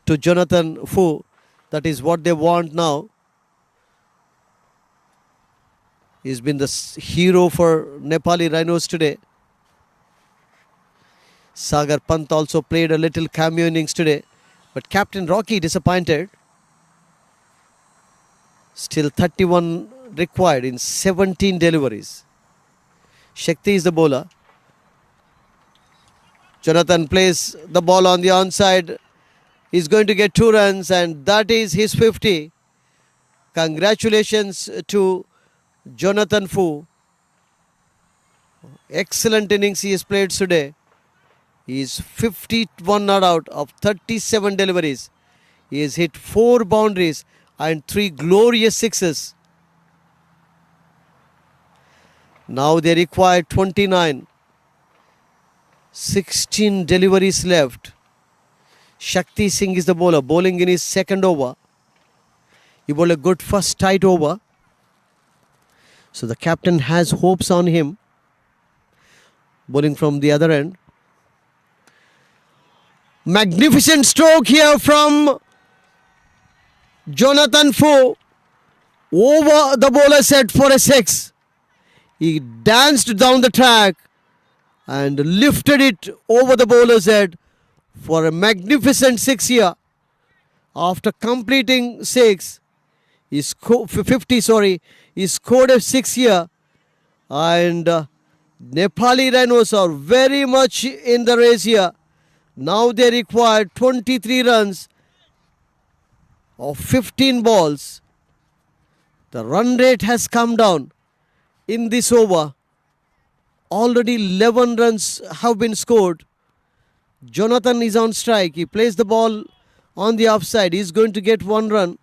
[SPEAKER 1] to Jonathan Fu. That is what they want now. He's been the hero for Nepali Rhinos today. Sagar Pant also played a little cameo innings today. But Captain Rocky disappointed. Still 31 required in 17 deliveries. Shakti is the bowler. Jonathan plays the ball on the onside. He's going to get 2 runs and that is his 50. Congratulations to Jonathan Fu. Excellent innings he has played today. He is 51 not out of 37 deliveries. He has hit 4 boundaries and 3 glorious sixes. Now they require 29. 16 deliveries left. Shakti Singh is the bowler, bowling in his second over. He bowled a good first tight over. So the captain has hopes on him. Bowling from the other end. Magnificent stroke here from Jonathan Fu. Over the bowler's head for a 6. He danced down the track and lifted it over the bowler's head for a magnificent 6 here. After completing 6, he scored 50. He scored a 6 here, and Nepali Rhinos are very much in the race here. Now they require 23 runs of 15 balls. The run rate has come down in this over. Already 11 runs have been scored. Jonathan is on strike. He plays the ball on the offside. He's going to get 1 run.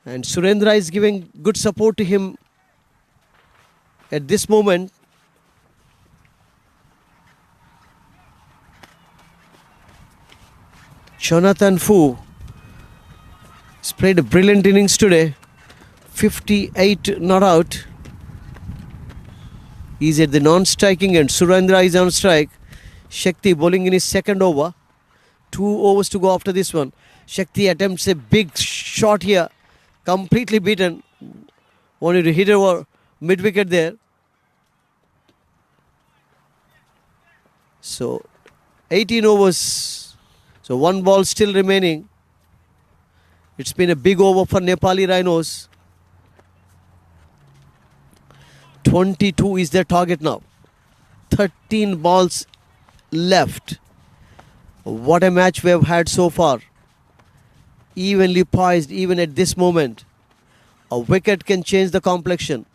[SPEAKER 1] And Surendra is giving good support to him at this moment. Jonathan Fu has played a brilliant innings today. 58 not out. He's at the non-striking end. Surendra is on strike. Shakti bowling in his second over. 2 overs to go after this one. Shakti attempts a big shot here. Completely beaten. Wanted to hit over mid-wicket there. So 18 overs. So 1 ball still remaining. It's been a big over for Nepali Rhinos. 22 is their target now. 13 balls left. What a match we have had so far. Evenly poised even at this moment. A wicket can change the complexion.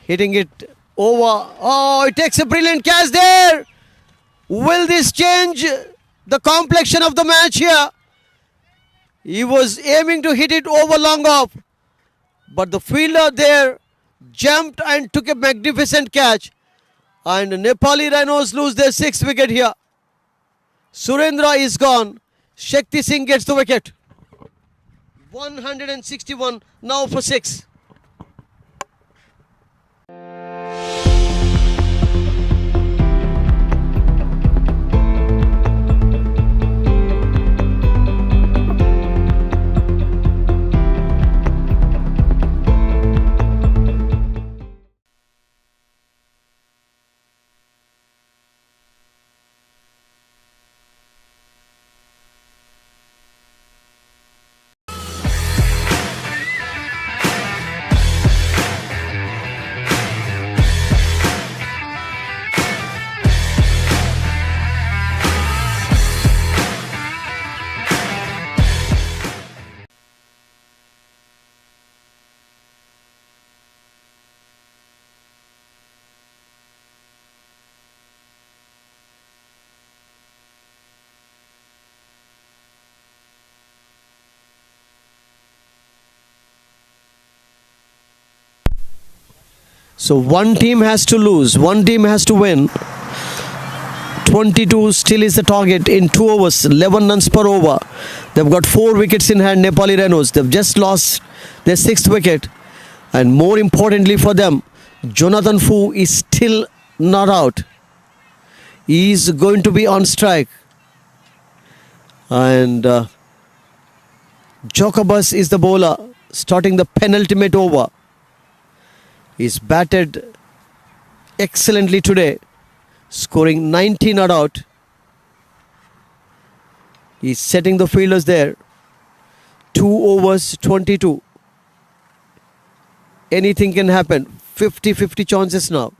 [SPEAKER 1] Hitting it over. Oh, it takes a brilliant catch there. Will this change the complexion of the match here? He was aiming to hit it over long off, but the fielder there jumped and took a magnificent catch. And Nepali Rhinos lose their 6th wicket here. Surendra is gone. Shakti Singh gets the wicket. 161 now for 6. So one team has to lose, one team has to win. 22 still is the target in 2 overs, 11 runs per over. They've got 4 wickets in hand, Nepali Rhinos. They've just lost their 6th wicket. And more importantly for them, Jonathan Fu is still not out. He is going to be on strike. And Jokabas is the bowler, starting the penultimate over. He's batted excellently today, scoring 90 not out. He's setting the fielders there. 2 overs, 22. Anything can happen. 50-50 chances now.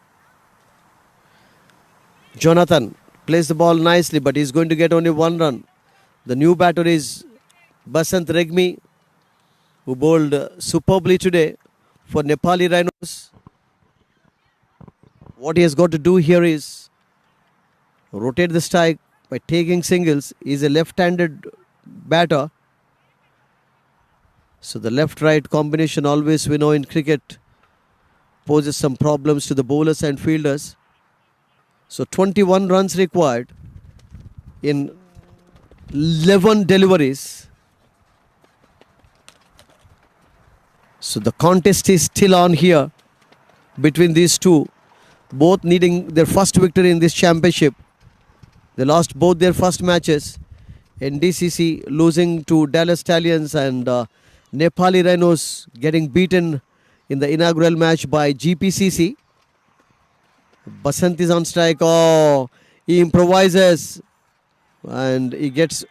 [SPEAKER 1] Jonathan plays the ball nicely, but he's going to get only 1 run. The new batter is Basant Regmi, who bowled superbly today for Nepali Rhinos. What he has got to do here is rotate the strike by taking singles. He is a left-handed batter. So the left-right combination, always we know in cricket, poses some problems to the bowlers and fielders. So 21 runs required in 11 deliveries. So the contest is still on here between these two, both needing their first victory in this championship. They lost both their first matches. NDCC losing to Dallas Stallions and Nepali Rhinos getting beaten in the inaugural match by GPCC. Basant is on strike. Oh, he improvises and he gets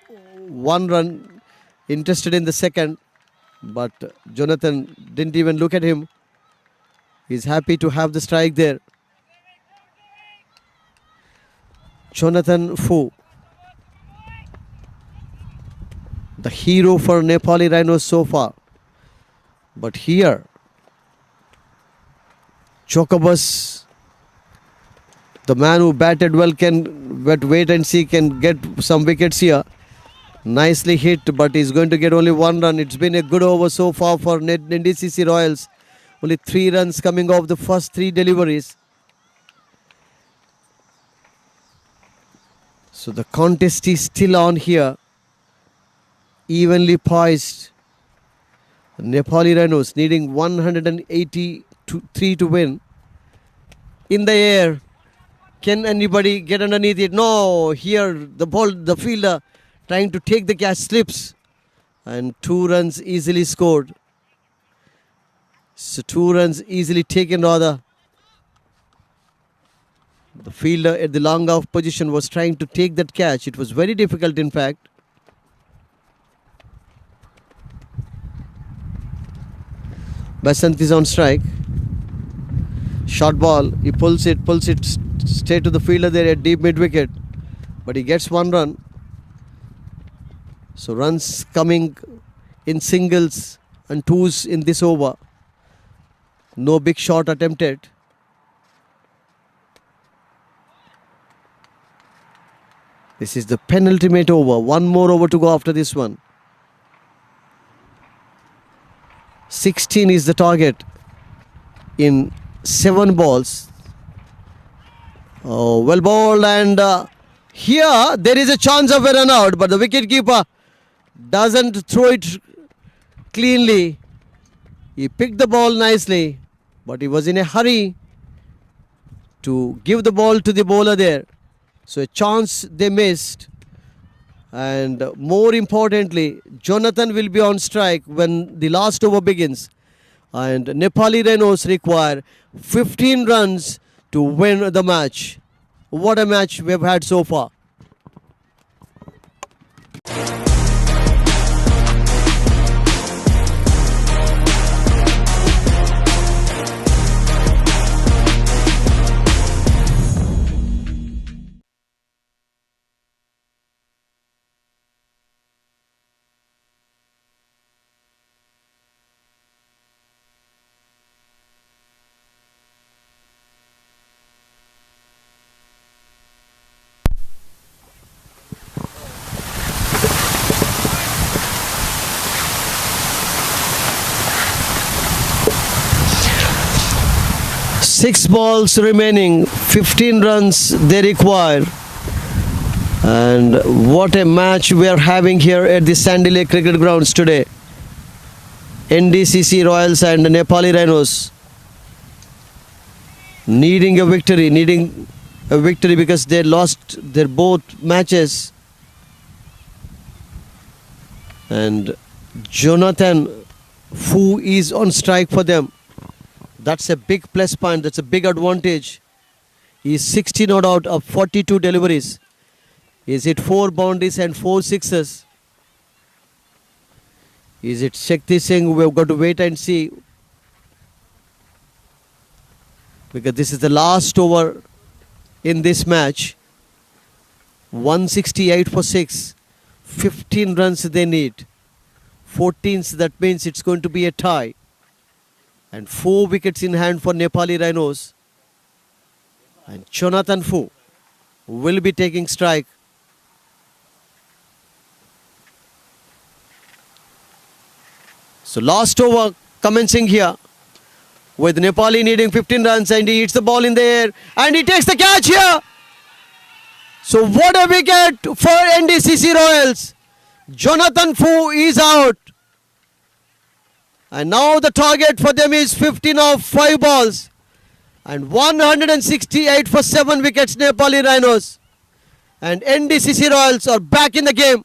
[SPEAKER 1] 1 run. Interested in the second, but Jonathan didn't even look at him. He's happy to have the strike there. Jonathan Fu, the hero for Nepali Rhinos so far. But here, Chokobus, the man who batted well, can wait and see, can get some wickets here. Nicely hit, but he's going to get only 1 run. It's been a good over so far for NDCC Royals. Only 3 runs coming off the first 3 deliveries. So the contest is still on here. Evenly poised. Nepali Rhinos needing 183 to win. In the air. Can anybody get underneath it? No. Here the fielder trying to take the catch slips. And 2 runs easily scored. So 2 runs easily taken rather. The fielder at the long off position was trying to take that catch. It was very difficult in fact. Basant is on strike. Short ball. He pulls it straight to the fielder there at deep mid wicket. But he gets 1 run. So runs coming in singles and twos in this over. No big shot attempted. This is the penultimate over. 1 more over to go after this one. 16 is the target in 7 balls. Oh, well bowled, and here there is a chance of a run out, but the wicketkeeper doesn't throw it cleanly. He picked the ball nicely, but he was in a hurry to give the ball to the bowler there. So a chance they missed. And more importantly, Jonathan will be on strike when the last over begins. And Nepali Rhinos require 15 runs to win the match. What a match we've had so far. Six balls remaining, 15 runs they require. And what a match we are having here at the Sandy Lake Cricket Grounds today. NDCC Royals and Nepali Rhinos needing a victory because they lost their both matches. And Jonathan Fu is on strike for them. That's a big plus point. That's a big advantage. He is 60 not out of 42 deliveries. He's hit 4 boundaries and 4 sixes. Is it Shakti Singh? We've got to wait and see. Because this is the last over in this match. 168 for 6. 15 runs they need. 14s, that means it's going to be a tie. And 4 wickets in hand for Nepali Rhinos. And Jonathan Fu will be taking strike. So last over commencing here with Nepali needing 15 runs, and he hits the ball in the air and he takes the catch here. So what a wicket for NDCC Royals. Jonathan Fu is out. And now the target for them is 15 off 5 balls. And 168 for 7 wickets, Nepali Rhinos. And NDCC Royals are back in the game.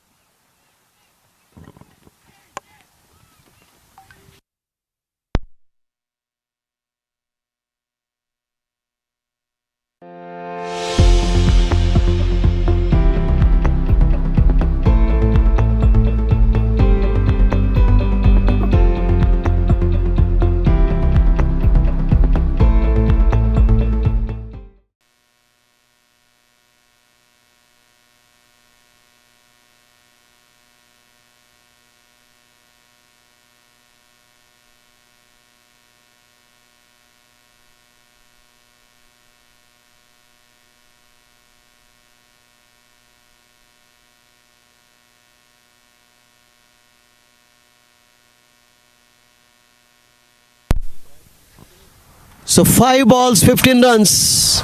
[SPEAKER 1] So 5 balls, 15 runs.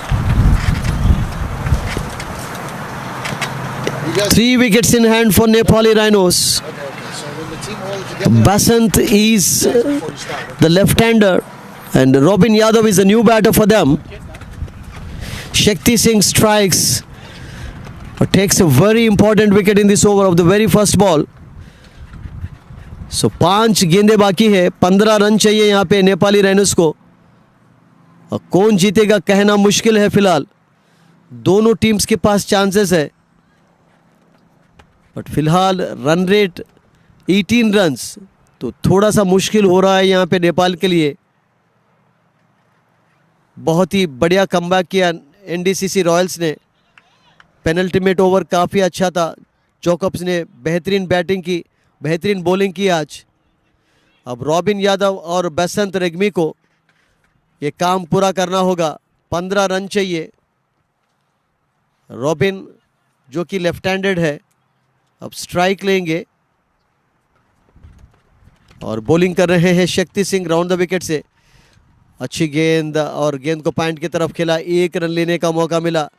[SPEAKER 2] You guys.
[SPEAKER 1] 3 wickets in hand for Nepali Rhinos.
[SPEAKER 2] Okay. So when the team holds together.
[SPEAKER 1] Basant is
[SPEAKER 2] Before you start. Okay.
[SPEAKER 1] the left-hander and Robin Yadav is a new batter for them. Shakti Singh strikes or takes a very important wicket in this over of the very first ball. So 5 गेंदें बाकी है, 15 run चाहिए यहाँ पे Nepali rhinos को. और कौन जीतेगा कहना मुश्किल है फिलहाल. दोनों टीम्स के पास चांसेस है, बट फिलहाल रन रेट 18 रन्स, तो थोड़ा सा मुश्किल हो रहा है यहाँ पे नेपाल के लिए. बहुत ही बढ़िया कमबैक किया एनडीसीसी रॉयल्स ने. पेनल्टीमेट ओवर काफ़ी अच्छा था. जोकब्स ने बेहतरीन बैटिंग की, बेहतरीन बॉलिंग की आज. अब रॉबिन यादव और बसंत रेग्मी को ये काम पूरा करना होगा. 15 रन चाहिए. रॉबिन जो कि लेफ्ट हैंडेड है अब स्ट्राइक लेंगे और बॉलिंग कर रहे हैं Shakti Singh round the wicket से. अच्छी गेंद और गेंद को पॉइंट की तरफ खेला. 1 रन लेने का मौका मिला.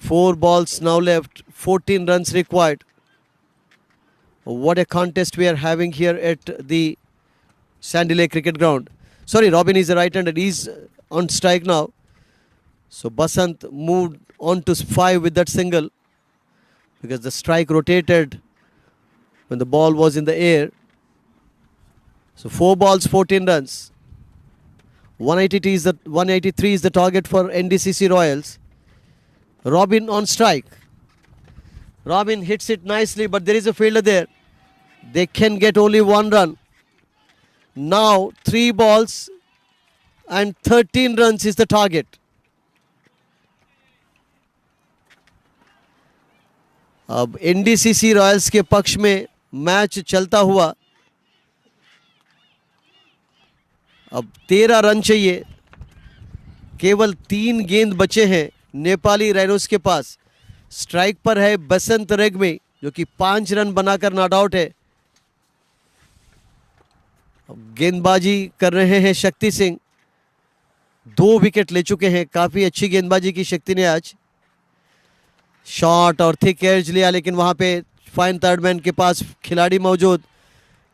[SPEAKER 1] 4 balls now left, 14 runs required. What a contest we are having here at the Sandy Lake Cricket Ground. Sorry, Robin is a right-hander. He's on strike now. So Basant moved on to 5 with that single because the strike rotated when the ball was in the air. So 4 balls, 14 runs. 183 is the target for NDCC Royals. Robin on strike. Robin hits it nicely, but there is a fielder there. They can get only 1 run. Now 3 balls and 13 runs is the target. अब NDCC Royals के पक्ष में match चलता हुआ. अब 13 run चाहिए. केवल 3 गेंद बचे हैं नेपाली राइनोस के पास. स्ट्राइक पर है बसंत रेग्मी जो कि 5 रन बनाकर नॉट आउट है. अब गेंदबाजी कर रहे हैं शक्ति सिंह. 2 विकेट ले चुके हैं. काफ़ी अच्छी गेंदबाजी की शक्ति ने आज. शॉट और थिक एज लिया, लेकिन वहाँ पे फाइन थर्ड मैन के पास खिलाड़ी मौजूद.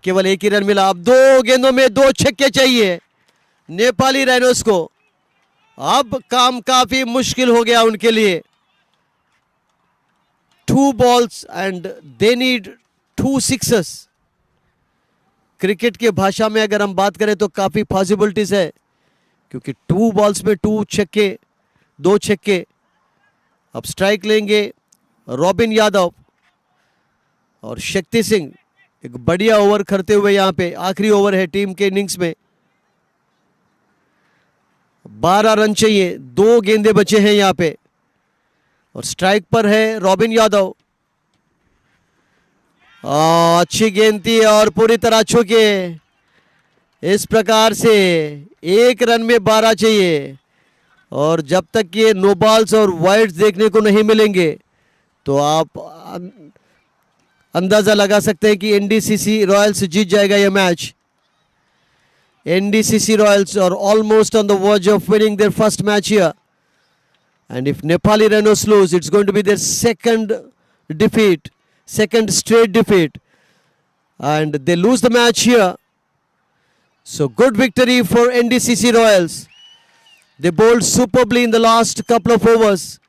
[SPEAKER 1] केवल 1 ही रन मिला. अब 2 गेंदों में 2 छक्के चाहिए नेपाली राइनोस को. अब काम काफ़ी मुश्किल हो गया उनके लिए. 2 balls and they need 2 sixes. Cricket के भाषा में अगर हम बात करें तो काफ़ी पॉसिबिलिटीज है, क्योंकि 2 balls में 2 छक्के, 2 छक्के. अब स्ट्राइक लेंगे रॉबिन यादव और शक्ति सिंह. एक बढ़िया ओवर करते हुए यहाँ पे आखिरी ओवर है टीम के इनिंग्स में. 12 रन चाहिए. 2 गेंदे बचे हैं यहाँ पे और स्ट्राइक पर है रॉबिन यादव. अच्छी गेंद थी और पूरी तरह छूके. इस प्रकार से 1 रन में 12 चाहिए और जब तक ये नो बॉल्स और वाइड्स देखने को नहीं मिलेंगे तो आप अंदाजा लगा सकते हैं कि एनडीसीसी रॉयल्स जीत जाएगा ये match. NDCC Royals are almost on the verge of winning their first match here. And if Nepali Rhinos lose, it's going to be their second straight defeat. And they lose the match here. So good victory for NDCC Royals. They bowled superbly in the last couple of overs.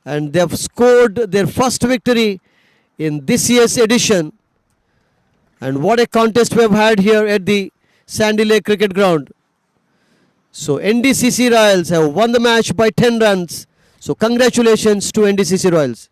[SPEAKER 1] And they have scored their first victory in this year's edition. And what a contest we have had here at the Sandy Lake Cricket Ground. So NDCC Royals have won the match by 10 runs. So congratulations to NDCC Royals.